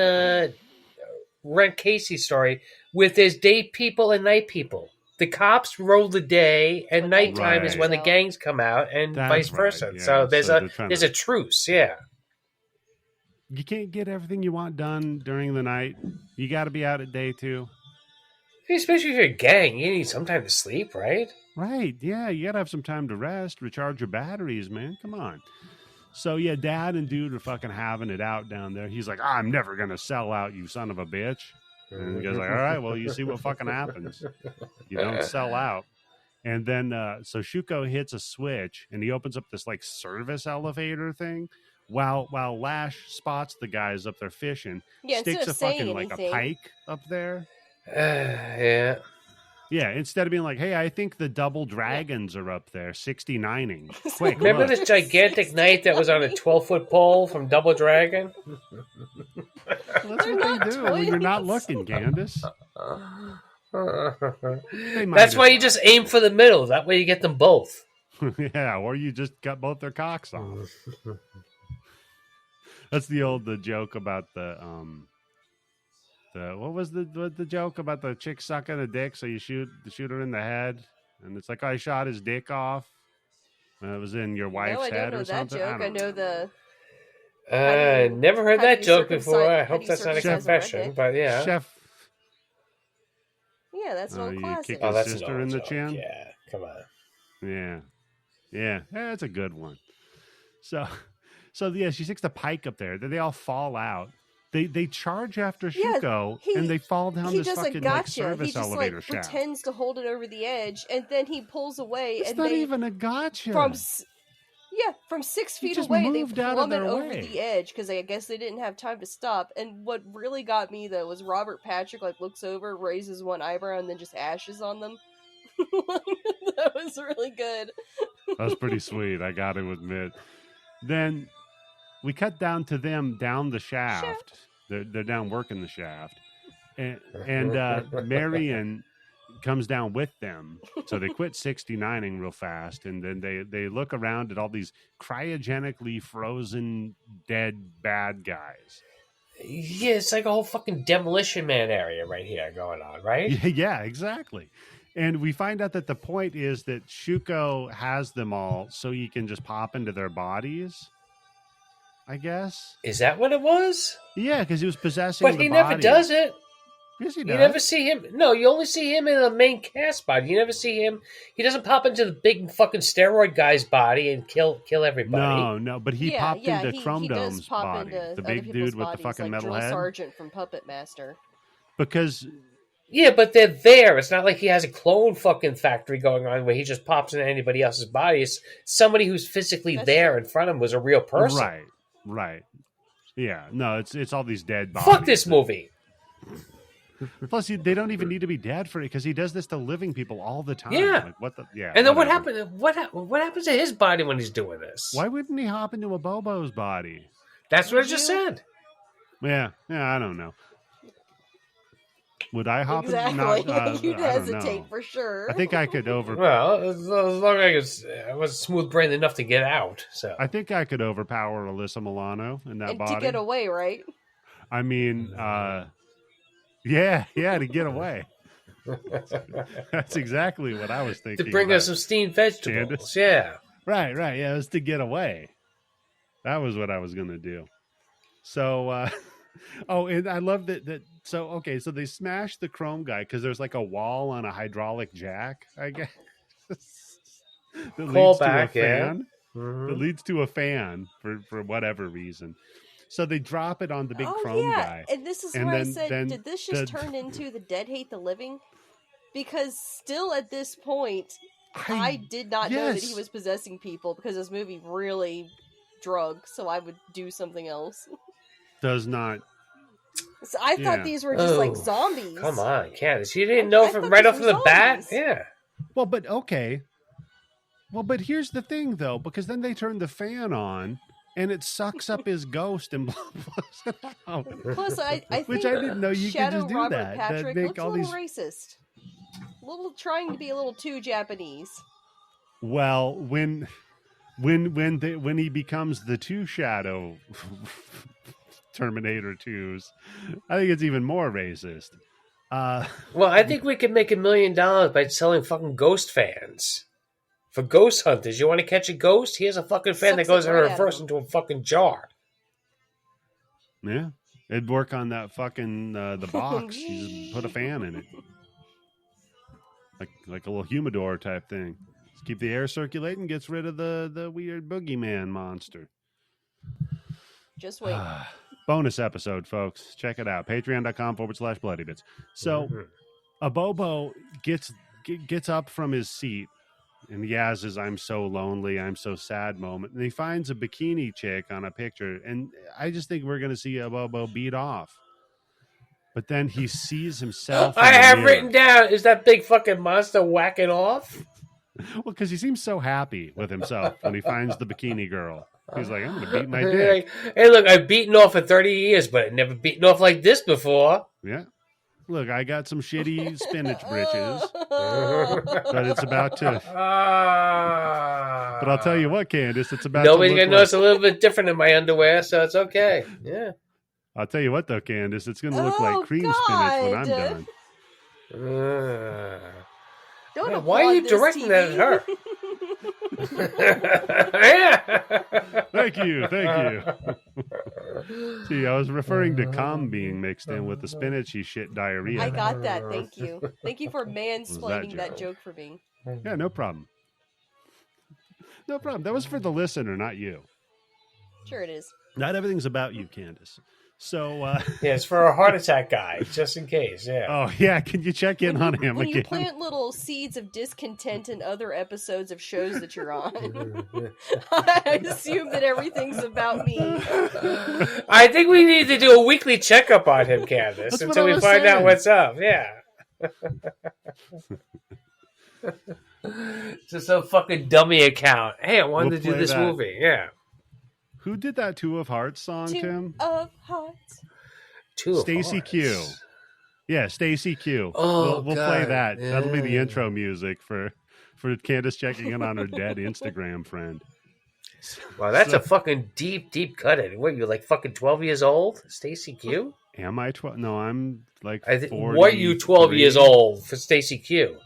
Rent Casey story with there's day people and night people. The cops roll the day, and nighttime is when the gangs come out, and That's vice versa. right, yeah. So there's So there's a truce, yeah. You can't get everything you want done during the night. You got to be out at day too. Especially if you're a gang, you need some time to sleep, right? Right. Yeah. You got to have some time to rest, recharge your batteries, man. Come on. So, yeah, dad and dude are fucking having it out down there. He's like, I'm never going to sell out, you son of a bitch. And the guy's like, all right, well, you see what fucking happens. You don't sell out. And then, so Shuko hits a switch and he opens up this like service elevator thing. While Lash spots the guys up there fishing, sticks a fucking like a pike up there. Yeah. Yeah, instead of being like, hey, I think the double dragons are up there, 69ing. Quick, remember look. this gigantic knight that was on a 12-foot pole from Double Dragon? That's what they do when you're not looking, Candice. That's why you just aim for the middle. That way you get them both. Yeah, or you just cut both their cocks off. That's the joke about the what was the joke about the chick sucking a dick? So you shoot her in the head, and it's like, I shot his dick off. It was in your wife's head or something. No, I don't know that joke. I know the. Never heard that joke before. I hope that's not a confession, but yeah. Chef. Yeah, that's an old classic. Kick his sister in the joke. chin. Yeah, come on. Yeah, that's a good one. So yeah, she sticks the pike up there. They all fall out. They charge after Shuko, and they fall down this fucking like service elevator shaft. He just pretends to hold it over the edge, and then he pulls away. It's and not even a gotcha. From 6 feet away, they plummet over the edge because I guess they didn't have time to stop. And what really got me though was Robert Patrick like looks over, raises one eyebrow, and then just ashes on them. That was really good. That was pretty sweet, I got to admit. Then we cut down to them down the shaft. They're down working the shaft, and Marion comes down with them. So they quit 69ing real fast, and then they look around at all these cryogenically frozen dead bad guys. Yeah, it's like a whole fucking Demolition Man area right here going on, right? Yeah, exactly. And we find out that the point is that Shuko has them all so he can just pop into their bodies, I guess. Is that what it was? Yeah, because he was possessing But he never does it. Yes, he does. You never see him. No, you only see him in the main cast body. You never see him. He doesn't pop into the big fucking steroid guy's body and kill everybody. No, but he popped into Chrome Dome's body. The big dude with the fucking metal Drill head. Sergeant from Puppet Master. Because... Yeah, but they're there. It's not like he has a clone fucking factory going on where he just pops into anybody else's body. It's somebody who's physically there in front of him was a real person. Right. Yeah, no, it's all these dead bodies. Fuck this movie. Plus, they don't even need to be dead for it because he does this to living people all the time. Yeah. Like, what the? Yeah. And then whatever. what happens to his body when he's doing this? Why wouldn't he hop into Abobo's body? That's what I just said. Yeah, I don't know. Would I hop into You'd hesitate for sure. I think I could Well, as long as I was smooth brained enough to get out. So I think I could overpower Alyssa Milano in that body. To get away, right? I mean, yeah, to get away. That's exactly what I was thinking. To bring us some steamed vegetables. Candice. Yeah. Right. Yeah, it was to get away. That was what I was going to do. So, and I love that. So they smashed the chrome guy because there's like a wall on a hydraulic jack, I guess. That Call leads back, to a fan. that leads to a fan for whatever reason. So they drop it on the big chrome guy. And this is where I said, did this just turn into The Dead Hate the Living? Because still at this point, I did not know that he was possessing people, because this movie really drug, so I would do something else. Does not. So I thought these were just like zombies. Come on, Candice. You didn't know right off the bat? Yeah. Well, but okay. Well, but here's the thing, though, because then they turn the fan on, and it sucks up his ghost and blows it out. Plus, I think which I didn't know you Shadow could just do Robert that. Patrick Make looks all a little these... racist. Trying to be a little too Japanese. Well, when he becomes the two Shadow Terminator 2s, I think it's even more racist. Well, I think we could make $1 million by selling fucking ghost fans. For ghost hunters, you want to catch a ghost? Here's a fucking fan that goes in reverse into a fucking jar. Yeah, it'd work on that fucking the box. You just put a fan in it, like a little humidor type thing. Just keep the air circulating, gets rid of the weird boogeyman monster. Just wait. Bonus episode, folks. Check it out. Patreon.com/bloodybits. So, Abobo gets up from his seat, and he has his "I'm so lonely, I'm so sad" moment, and he finds a bikini chick on a picture, and I just think we're going to see Abobo beat off. But then he sees himself. I have written down, is that big fucking monster whacking off? Well, because he seems so happy with himself when he finds the bikini girl. He's like, I'm going to beat my dick. Hey, look, I've beaten off for 30 years, but I've never beaten off like this before. Yeah. Look, I got some shitty spinach britches, but it's about to... But I'll tell you what, Candice, it's about Nobody's to going to notice a little bit different in my underwear, so it's okay. Yeah. I'll tell you what, though, Candice, it's going to look like cream spinach when I'm done. Why are you directing that at her? Thank you. See, I was referring to cum being mixed in with the spinachy shit diarrhea. I got that. Thank you. Thank you for mansplaining that joke for me. Yeah, no problem. No problem. That was for the listener, not you. Sure it is. Not everything's about you, Candice. So, yeah, it's for a heart attack guy, just in case. Yeah. Oh, yeah. Can you check in on him when again? You plant little seeds of discontent in other episodes of shows that you're on, I assume that everything's about me. I think we need to do a weekly checkup on him, Candice, until we find out what's up. Yeah. Just a fucking dummy account. Hey, I wanted to do this movie. Yeah. Who did that Two of Hearts song, Tim? Of Hearts. Stacy Q. Yeah, Stacy Q. Oh, we'll play that. Yeah. That'll be the intro music for Candice checking in on her dead Instagram friend. Wow, that's a fucking deep cut in. What, you're like fucking 12 years old? Stacy Q? Am I 12? No, I'm like 40. What are you 12 years old for Stacy Q?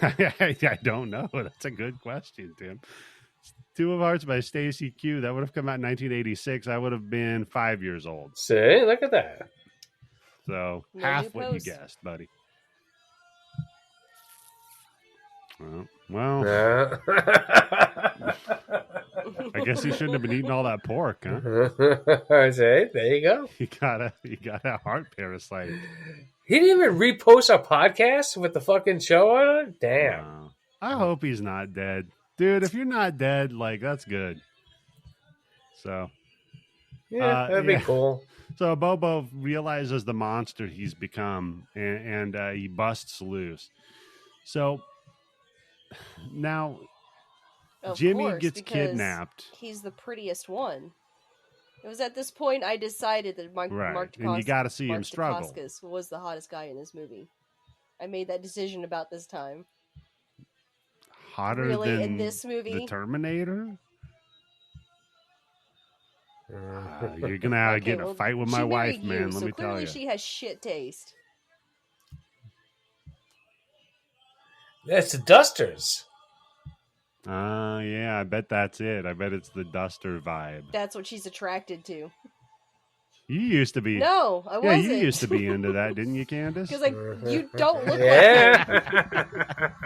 I don't know. That's a good question, Tim. Two of Hearts by Stacy Q. That would have come out in 1986. I would have been 5 years old. See? Look at that. So, half what you guessed, buddy. Well, I guess he shouldn't have been eating all that pork, huh? See? There you go. You got a heart parasite. He didn't even repost our podcast with the fucking show on it? Damn. I hope he's not dead. Dude, if you're not dead, like, that's good. So. Yeah, that'd be cool. So Abobo realizes the monster he's become, and he busts loose. So now Jimmy gets kidnapped. He's the prettiest one. It was at this point I decided that Mark and you got to see him struggle. Dacascos was the hottest guy in this movie. I made that decision about this time. Hotter really, than in this movie? The Terminator? You're gonna get in a fight with my wife, man. Let me tell you. She has shit taste. That's the Dusters. Yeah, I bet that's it. I bet it's the Duster vibe. That's what she's attracted to. You used to be. No, I wasn't. Yeah, you used to be into that, didn't you, Candice? Because you don't look like her.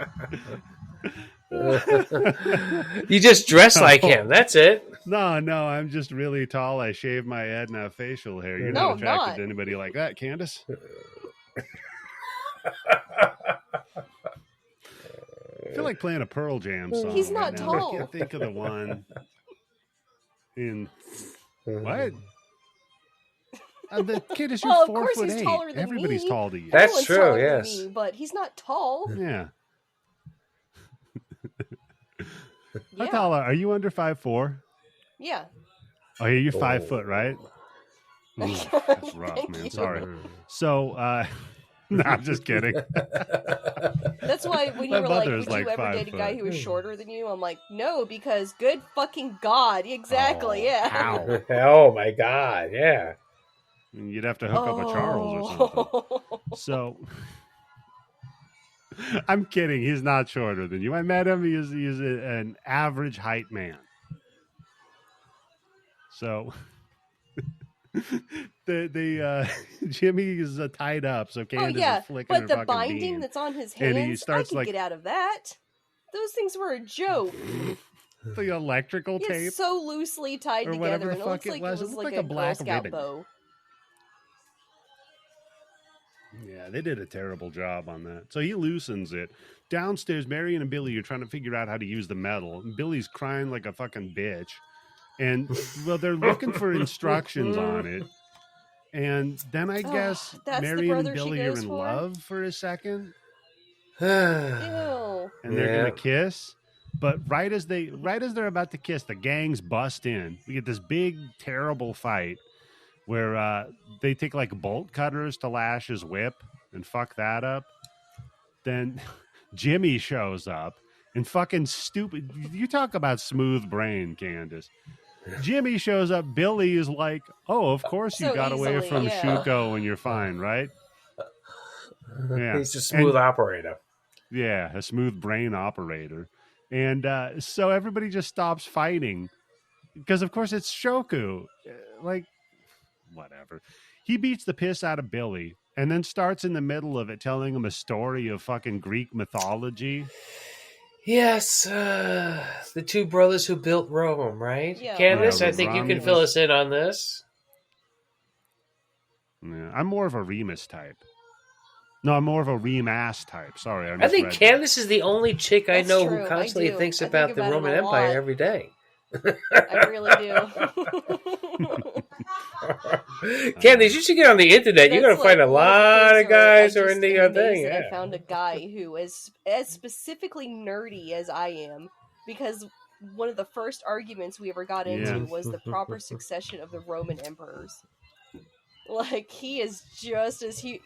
You just dress like him. That's it. No, I'm just really tall. I shave my head and have facial hair. You're No, not I'm attracted not. to anybody like that, Candice. I feel like playing a Pearl Jam song. He's not right now. tall. I can't think of the one in what? The kid is Well, of 4'8". course he's taller than Everybody's me. tall to you. That's Everyone's true, taller than yes. me, but he's not tall. Yeah. How Yeah. tall are you? Under 5'4"? Yeah. Oh, yeah, you're 5 foot, right? Ooh, that's rough, Thank man. you. Sorry. So, no, I'm just kidding. That's why when you My were like, mother's would like you ever 5 date a guy foot. who was shorter than you? I'm like, no, because good fucking God. Exactly, yeah. Ow. Oh my God! Yeah. You'd have to hook up with Charles or something. So, I'm kidding. He's not shorter than you. I met him. He's an average height man. So, the Jimmy is tied up. So Candace is flicking her but the fucking binding bean. that's on his And hands, he starts I could get out of that. Those things were a joke. the electrical tape. It's so loosely tied Or together, whatever the and it fuck looks it like was. it It was looked like like a a black Girl Scout ribbon. bow. Yeah, they did a terrible job on that. So he loosens it. Downstairs, Marion and Billy are trying to figure out how to use the metal. And Billy's crying like a fucking bitch. And, well, they're looking for instructions on it. And then I guess that's the Marion brother and she Billy are goes in for? love for a second. Ew. And they're Yeah. going to kiss. But right as they're about to kiss, the gangs bust in. We get this big, terrible fight where they take like bolt cutters to lash his whip and fuck that up. Then Jimmy shows up and fucking stupid. You talk about smooth brain, Candace. Jimmy shows up. Billy is like, oh, of course you So got away easily, from yeah. Shuko and you're fine, right? Yeah. He's a smooth operator. Yeah, a smooth brain operator. And so everybody just stops fighting because, of course, it's Shoku. Like, whatever. He beats the piss out of Billy and then starts in the middle of it telling him a story of fucking Greek mythology. Yes, the two brothers who built Rome, right? Yeah, Candice, Rome. I think you can Romulus. fill us in on this. Yeah, I'm more of a Remus type. No, I'm more of a Remas type. Sorry. I think misread that. Candice is the only chick I That's know true, who I constantly do. thinks I think about the about it Roman a Empire lot. every day. I really do. Candice, you should get on the internet. You're going to find a lot of guys who are into your thing. I Yeah. found a guy who is as specifically nerdy as I am, because one of the first arguments we ever got into Yeah. was the proper succession of the Roman emperors. Like, he is just as he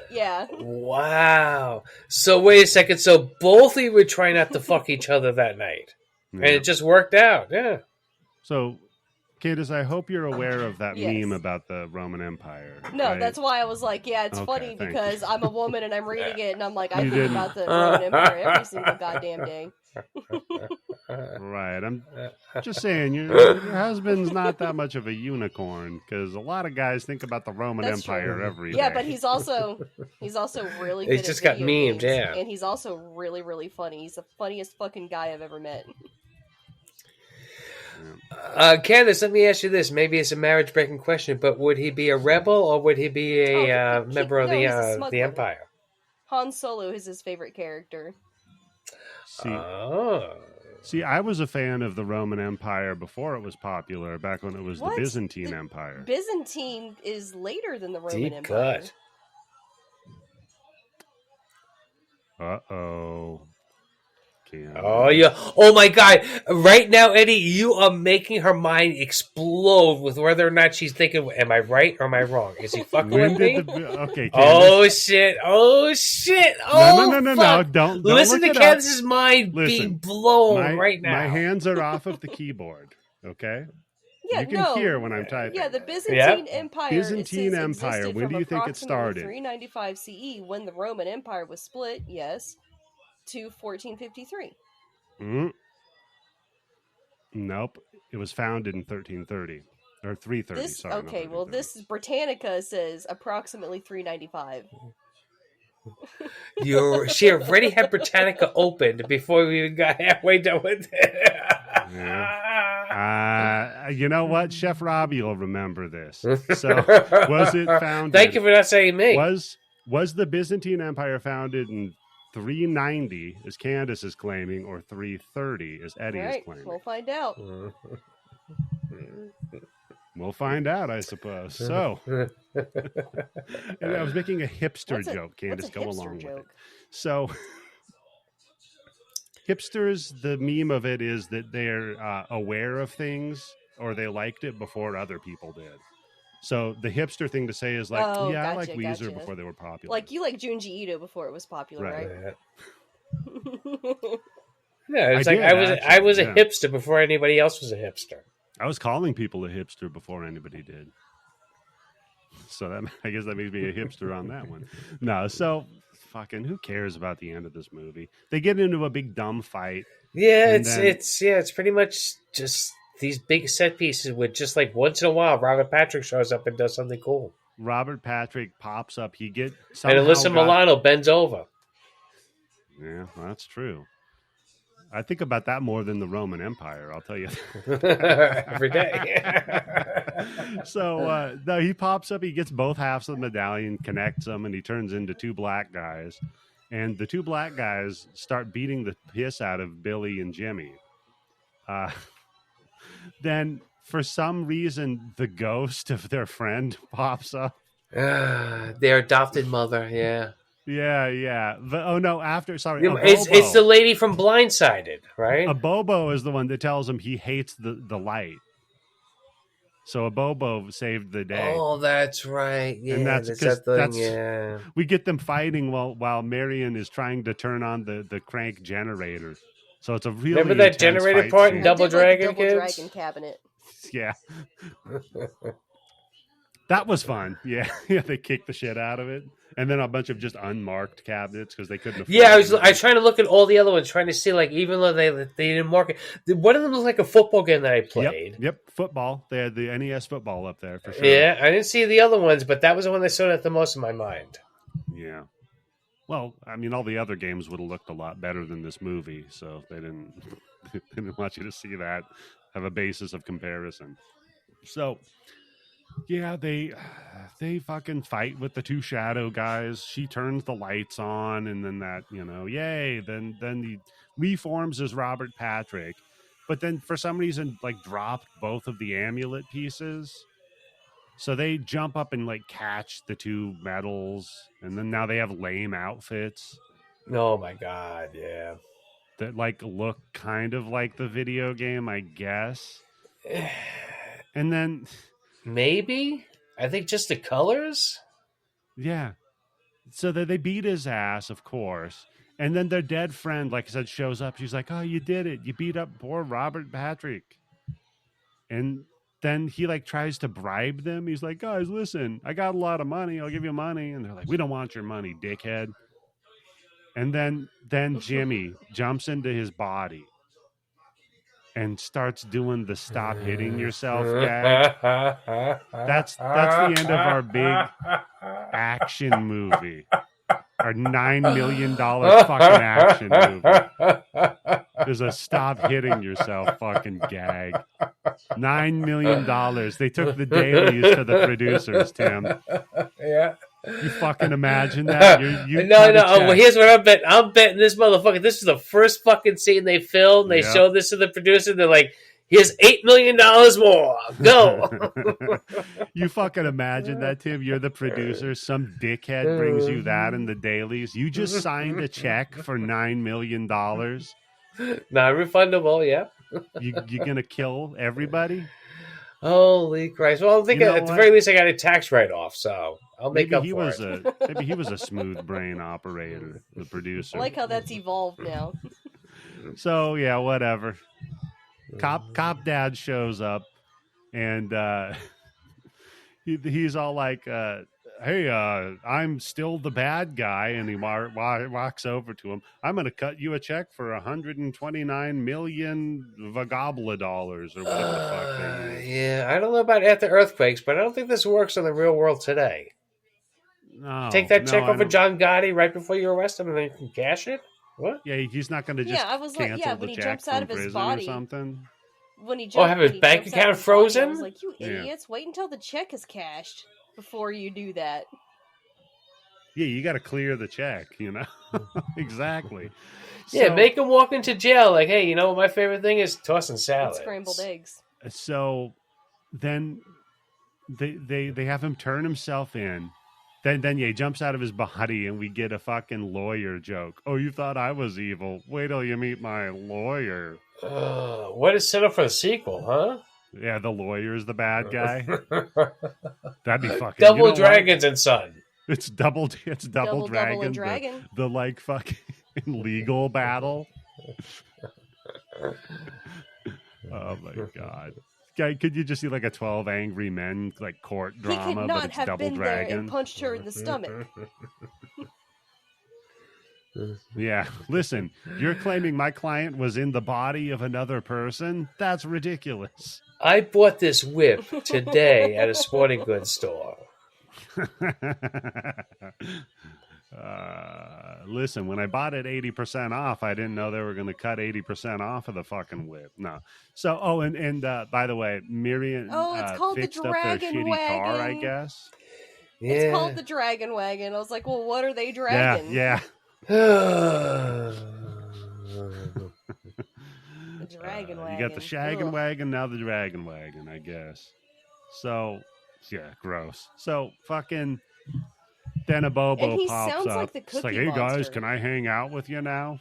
yeah. Wow. So wait a second. So both of you were trying not to fuck each other that night. Yeah. And it just worked out. Yeah. So, Candace, I hope you're aware of that Yes. meme about the Roman Empire. No, right? that's why I was like, yeah, it's Okay, funny thank because you. I'm a woman and I'm reading it and I'm like, I You think didn't. about the Roman Empire every single goddamn day. Right. I'm just saying, your husband's not that much of a unicorn because a lot of guys think about the Roman That's Empire true. every Yeah, day. but he's also really good He's just at got video memed, games, yeah. and he's also really, really funny. He's the funniest fucking guy I've ever met. Candice, let me ask you this. Maybe it's a marriage-breaking question, but would he be a rebel or would he be a member of he's a the smuggler. Empire? Han Solo is his favorite character. See, I was a fan of the Roman Empire before it was popular, back when it was What? the Byzantine Empire. Byzantine is later than the Roman Deep Empire. cut. Uh-oh. Oh, yeah. Oh, my God. Right now, Eddie, you are making her mind explode with whether or not she's thinking, am I right or am I wrong? Is he fucking When with me? did the... Okay, Candace. Oh, shit. Oh, shit. Oh, No. fuck. Don't Listen look to it up. Candice's mind Listen, being blown right now. My hands are off of the keyboard, okay? Yeah, You can no. hear when I'm typing. Yeah, the Byzantine Empire. Byzantine it says, Empire. existed When from do you think it approximately started? 395 CE, when the Roman Empire was split. Yes, to 1453. Nope. It was founded in 1330. Or 330, This sorry. okay. Well, this Britannica says approximately 395. She already had Britannica opened before we even got halfway done with it. You know what? Chef Robbie will remember this. So, was it founded? Thank you for not saying me. Was the Byzantine Empire founded in 390, as Candice is claiming, or 330, as Eddie is claiming? We'll find out. We'll find out, I suppose. So, and I was making a hipster joke, Candice. Go along with it. So, hipsters, the meme of it is that they're aware of things, or they liked it before other people did. So the hipster thing to say is like, I like Weezer before they were popular. Like you like Junji Ito before it was popular, right? Yeah, it's I was a hipster before anybody else was a hipster. I was calling people a hipster before anybody did. So I guess that makes me a hipster on that one. No, so fucking who cares about the end of this movie? They get into a big dumb fight. Yeah, it's pretty much just these big set pieces with just like once in a while Robert Patrick shows up and does something cool. Robert Patrick pops up. And Alyssa Milano bends over. Yeah, well, that's true. I think about that more than the Roman Empire, I'll tell you. Every day. So, no, he pops up, he gets both halves of the medallion, connects them, and he turns into two black guys. And the two black guys start beating the piss out of Billy and Jimmy. Then, for some reason, the ghost of their friend pops up. Their adopted mother, yeah. Yeah. But, sorry. It's the lady from Blindsided, right? Abobo is the one that tells him he hates the light. So Abobo saved the day. Oh, that's right. Yeah, and that's we get them fighting while Marion is trying to turn on the crank generator. So it's a really remember that generator part in Double Dragon, kids? Dragon cabinet. Yeah. That was fun. Yeah, they kicked the shit out of it. And then a bunch of just unmarked cabinets because they couldn't afford I was trying to look at all the other ones, trying to see, like, even though they didn't mark it. One of them was like a football game that I played. Yep, football. They had the NES football up there for sure. Yeah, I didn't see the other ones, but that was the one that stood out the most in my mind. Yeah. Well, I mean, all the other games would have looked a lot better than this movie, so they didn't want you to see that, have a basis of comparison. So... yeah, they fucking fight with the two shadow guys. She turns the lights on, and then that, yay. Then he reforms as Robert Patrick, but then for some reason, like, dropped both of the amulet pieces. So they jump up and like catch the two medals, and then now they have lame outfits. Oh my god, yeah. That like look kind of like the video game, I guess. And then. Maybe? I think just the colors? Yeah. So they beat his ass, of course. And then their dead friend, like I said, shows up. She's like, oh, you did it. You beat up poor Robert Patrick. And then he like tries to bribe them. He's like, guys, listen, I got a lot of money. I'll give you money. And they're like, we don't want your money, dickhead. And then Jimmy jumps into his body and starts doing the stop hitting yourself gag. That's the end of our big action movie. Our $9 million fucking action movie. There's a stop hitting yourself fucking gag. $9 million. They took the dailies to the producers, Tim. Yeah. You fucking imagine that? No. Well, here's what I'm betting. I'm betting this motherfucker. This is the first fucking scene they filmed. They showed this to the producer. They're like, here's $8 million more. Go. You fucking imagine that, Tim? You're the producer. Some dickhead brings you that in the dailies. You just signed a check for $9 million. Non-refundable, yeah. You're going to kill everybody? Holy Christ. Well, I think at the very least I got a tax write-off, so I'll make up for it. Maybe he was a smooth brain operator, the producer. I like how that's evolved now. So, yeah, whatever. Cop dad shows up, and he's all like, hey, I'm still the bad guy, and he walks over to him. I'm going to cut you a check for $129 million vagabla dollars, or whatever the fuck they use. Yeah, I don't know about after earthquakes, but I don't think this works in the real world today. No, Take that check I over don't- John Gotti right before you arrest him, and then you can cash it. What? Yeah, he's not going to just Yeah, I was like, cancel yeah, the when he check jumps from out of his prison body. or something. When he Oh, have his when he bank jumps out account of his body, I frozen? was like, you Yeah. idiots, wait until the check is cashed before you do that. Yeah, you got to clear the check, you know? Exactly. Yeah, So- make him walk into jail. Like, hey, you know what my favorite thing is? Tossing And salad. scrambled eggs. So then they have him turn himself in. Then he jumps out of his body and we get a fucking lawyer joke. Oh, you thought I was evil? Wait till you meet my lawyer. What is set up for the sequel, huh? Yeah, the lawyer's the bad guy. That'd be fucking Double you know what? Dragons and Son. It's double Double dragon. and dragon. The like fucking legal battle. Oh my god. Guy, could you just see like a 12 Angry Men like court He drama, could but not it's have double been there dragon? and punched her in the stomach. Yeah. Listen, you're claiming my client was in the body of another person? That's ridiculous. I bought this whip today at a sporting goods store. Listen, when I bought it 80% off, I didn't know they were going to cut 80% off of the fucking whip. No. So, and by the way, Miriam it's called the fixed up their Dragon shitty car, I Wagon. guess. Yeah. It's called the Dragon Wagon. I was like, well, what are they dragging? Yeah. The Dragon Wagon. You got the shaggin' Ugh. wagon, now the dragon wagon, I guess. So, yeah, gross. So, fucking then Abobo And he pops sounds up. like the It's like, Cookie hey guys, Monster." can I hang out with you now?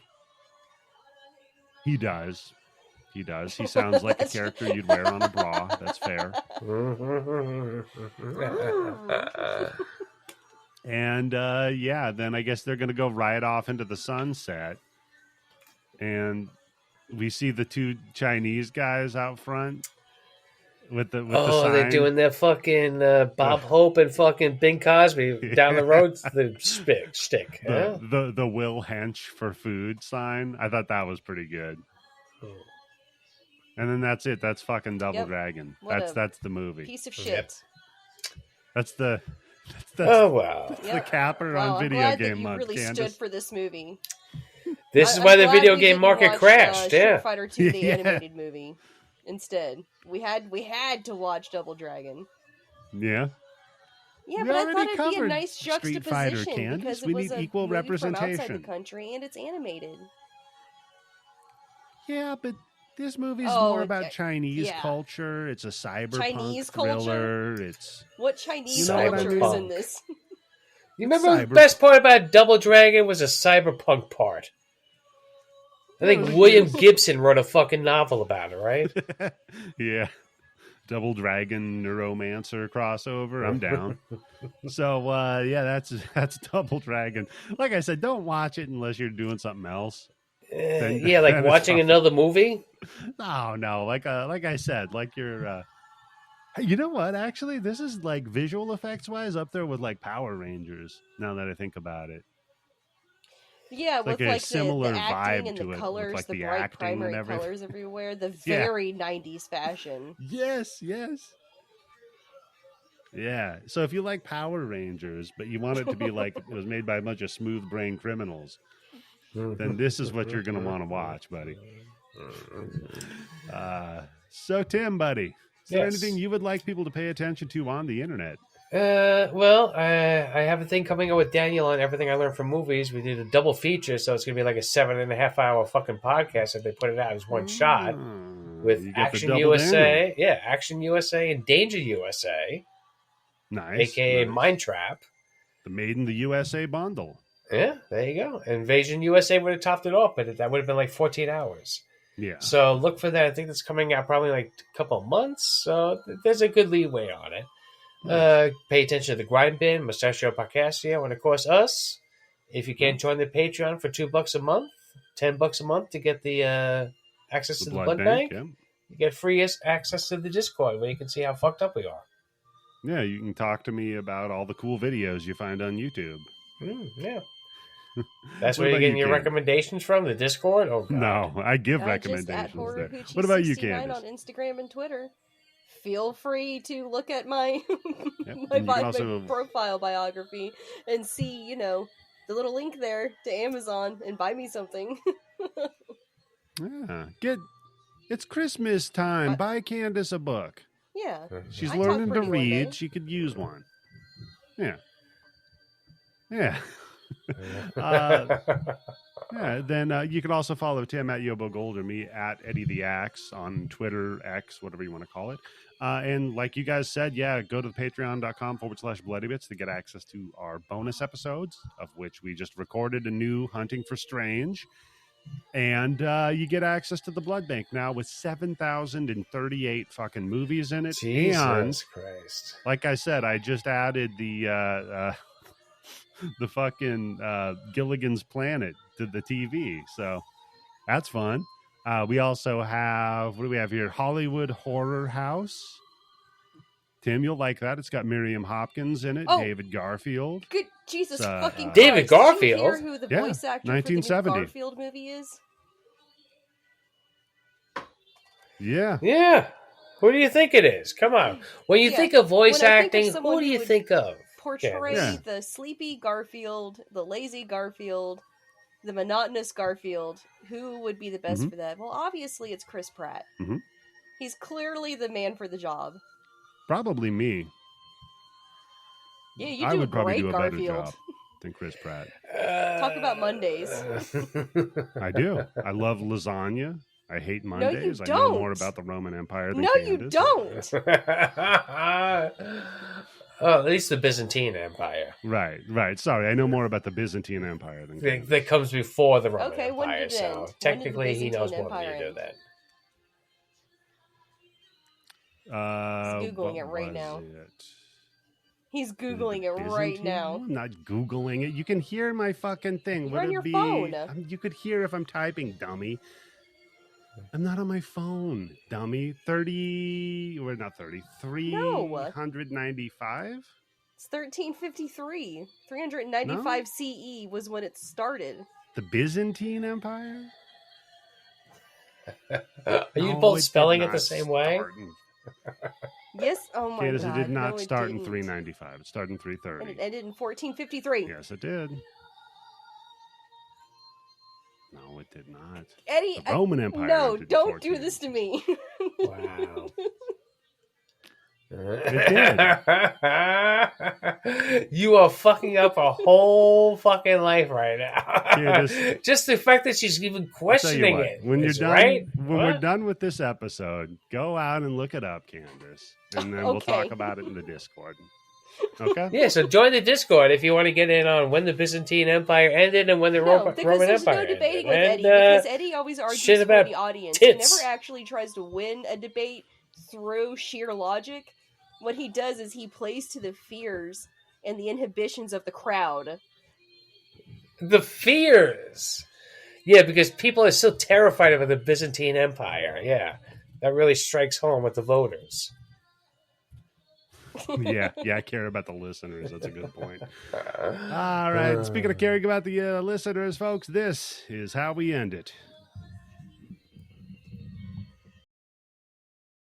He does. He does. He sounds like a character you'd wear on a bra. That's fair. And yeah, then I guess they're going to go right off into the sunset. And we see the two Chinese guys out front with the sign. They're doing their fucking Bob Hope and fucking Bing Cosby down the road. The stick. Huh? the Will Hench for food sign. I thought that was pretty good. And then that's it. That's fucking Double Yep. Dragon. What That's the movie. Piece of shit. Yep. That's the Oh, wow. that's the Yep. capper Wow, on I'm Video glad Game that you Month, really Candice. stood for this movie. This is I'm why the glad video we game didn't market watch, crashed. Street Yeah. Fighter 2, the Yeah. animated movie. Instead, we had to watch Double Dragon. Yeah. Yeah, We but I already thought it'd be a covered nice Street Fighter, juxtaposition Candice. because it We was need a equal movie from outside the representation. country and it's animated. Yeah, but this movie's Oh, more about yeah. Chinese Yeah. culture. It's a cyberpunk Chinese thriller. It's What Chinese You know what I culture is mean? in this? You remember the Cyber- best part about Double Dragon was a cyberpunk part. I think William Gibson wrote a fucking novel about it, right? yeah. Double Dragon Neuromancer crossover. I'm down. So yeah, that's Double Dragon. Like I said, don't watch it unless you're doing something else. Yeah, like then it's watching fine. another movie. No. Like I said, like you're. You know what? Actually, this is like visual effects wise up there with like Power Rangers. Now that I think about it, Yeah, It's like with a like similar the acting vibe and to it, the with, colors, like, the the bright acting and primary everything. colors everywhere, the Yeah. very 90s fashion. yes. Yeah. So if you like Power Rangers, but you want it to be like it was made by a bunch of smooth brain criminals, then this is what you're going to want to watch, buddy. So Tim, buddy, is there Yes. anything you would like people to pay attention to on the internet? Well, I have a thing coming up with Daniel on everything I learned from movies. We did a double feature, so it's gonna be like a 7.5 hour fucking podcast if they put it out as one shot with You got the Action double USA, Action USA and Danger USA, Nice. aka nice. Mind Trap. The Made in the USA bundle. Yeah, there you go. Invasion USA would have topped it off, but that would have been like 14 hours. Yeah. So look for that. I think that's coming out probably like a couple of months. So there's a good leeway on it. Pay attention to the Grind Bin, Mustachio Parcasio, and of course us. If you can't join the Patreon for $2 a month, $10 a month to get the access to the blood bank, yeah. you get free access to the Discord where you can see how fucked up we are. Yeah, you can talk to me about all the cool videos you find on YouTube. Yeah. That's What where you're about getting you, your Ken? recommendations from, the Discord? Oh, God. No, I give Just at recommendations there. HorrorHoochie69 What about you, on Candice? Instagram and Twitter. feel free to look at my Yep. my, And you can also- my profile biography and see, the little link there to Amazon and buy me something. Yeah, it's Christmas time. Buy Candice a book. Yeah. She's I talk learning to pretty one day. read. She could use one. Yeah. Yeah. Then you can also follow Tim at Yobo Gold or me at Eddie the Axe on Twitter, X, whatever you want to call it. And like you guys said, go to patreon.com/bloodybits to get access to our bonus episodes, of which we just recorded a new Hunting for Strange. And you get access to the blood bank now with 7,038 fucking movies in it. Jesus and Christ. like I said, I just added the fucking Gilligan's Planet to the TV. So that's fun. We also have, what do we have here? Hollywood Horror House. Tim, you'll like that. It's got Miriam Hopkins in it, David Garfield. Good Jesus fucking Christ. David Garfield? Did you hear who the voice actor for the new 1970. Garfield movie is? Yeah. Yeah. Who do you think it is? Come on. When you think of voice When I think of acting, someone who do who you would think of? Portray Yeah. the sleepy Garfield, the lazy Garfield, the monotonous Garfield. Who would be the best for that? Well, obviously it's Chris Pratt. Mhm. He's clearly the man for the job. Probably me. Yeah, you I do would a probably great do a better Garfield. job than Chris Pratt. Talk about Mondays. I do. I love lasagna. I hate Mondays. I know don't. more about the Roman Empire than No, you Candace. don't. Oh, at least the Byzantine Empire. Right. Sorry, I know more about the Byzantine Empire than Candace. That comes before the Roman Okay, when Empire, did it so end? When did the technically he knows Byzantine more than you Empire do end? then. He's Googling it what right was now. it? He's Googling it right Byzantine? now. I'm not Googling it. You can hear my fucking thing. You're on Would your it be... phone. You could hear if I'm typing, dummy. I'm not on my phone, dummy. 30... We're not 30. 395? It's 1353. 395 CE was when it started. The Byzantine Empire? Are you No, both it spelling did it the not same way? start in- Yes. Oh my Candace, god. it did not no, it start in didn't. 395. It started in 330. And it ended in 1453. Yes, it did. No, it did not. Eddie, The Roman Empire. no, ended in don't do 14. this to me. Wow. You are fucking up a whole fucking life right now. Candace, just the fact that she's even I'll tell you questioning what, it. when you're is done, right? when What? we're done with this episode, go out and look it up, Candace, and then we'll Okay. talk about it in the Discord. Okay? Yeah, so join the Discord if you want to get in on when the Byzantine Empire ended and when the No, Roman because there's Empire no debating ended. with Eddie, And, because Eddie always argues shit for about the audience. tits. He never actually tries to win a debate through sheer logic. What he does is he plays to the fears and the inhibitions of the crowd. the fears. Yeah, because people are still terrified of the Byzantine Empire. Yeah, that really strikes home with the voters. yeah, I care about the listeners. That's a good point. All right. Speaking of caring about the listeners, folks, this is how we end it.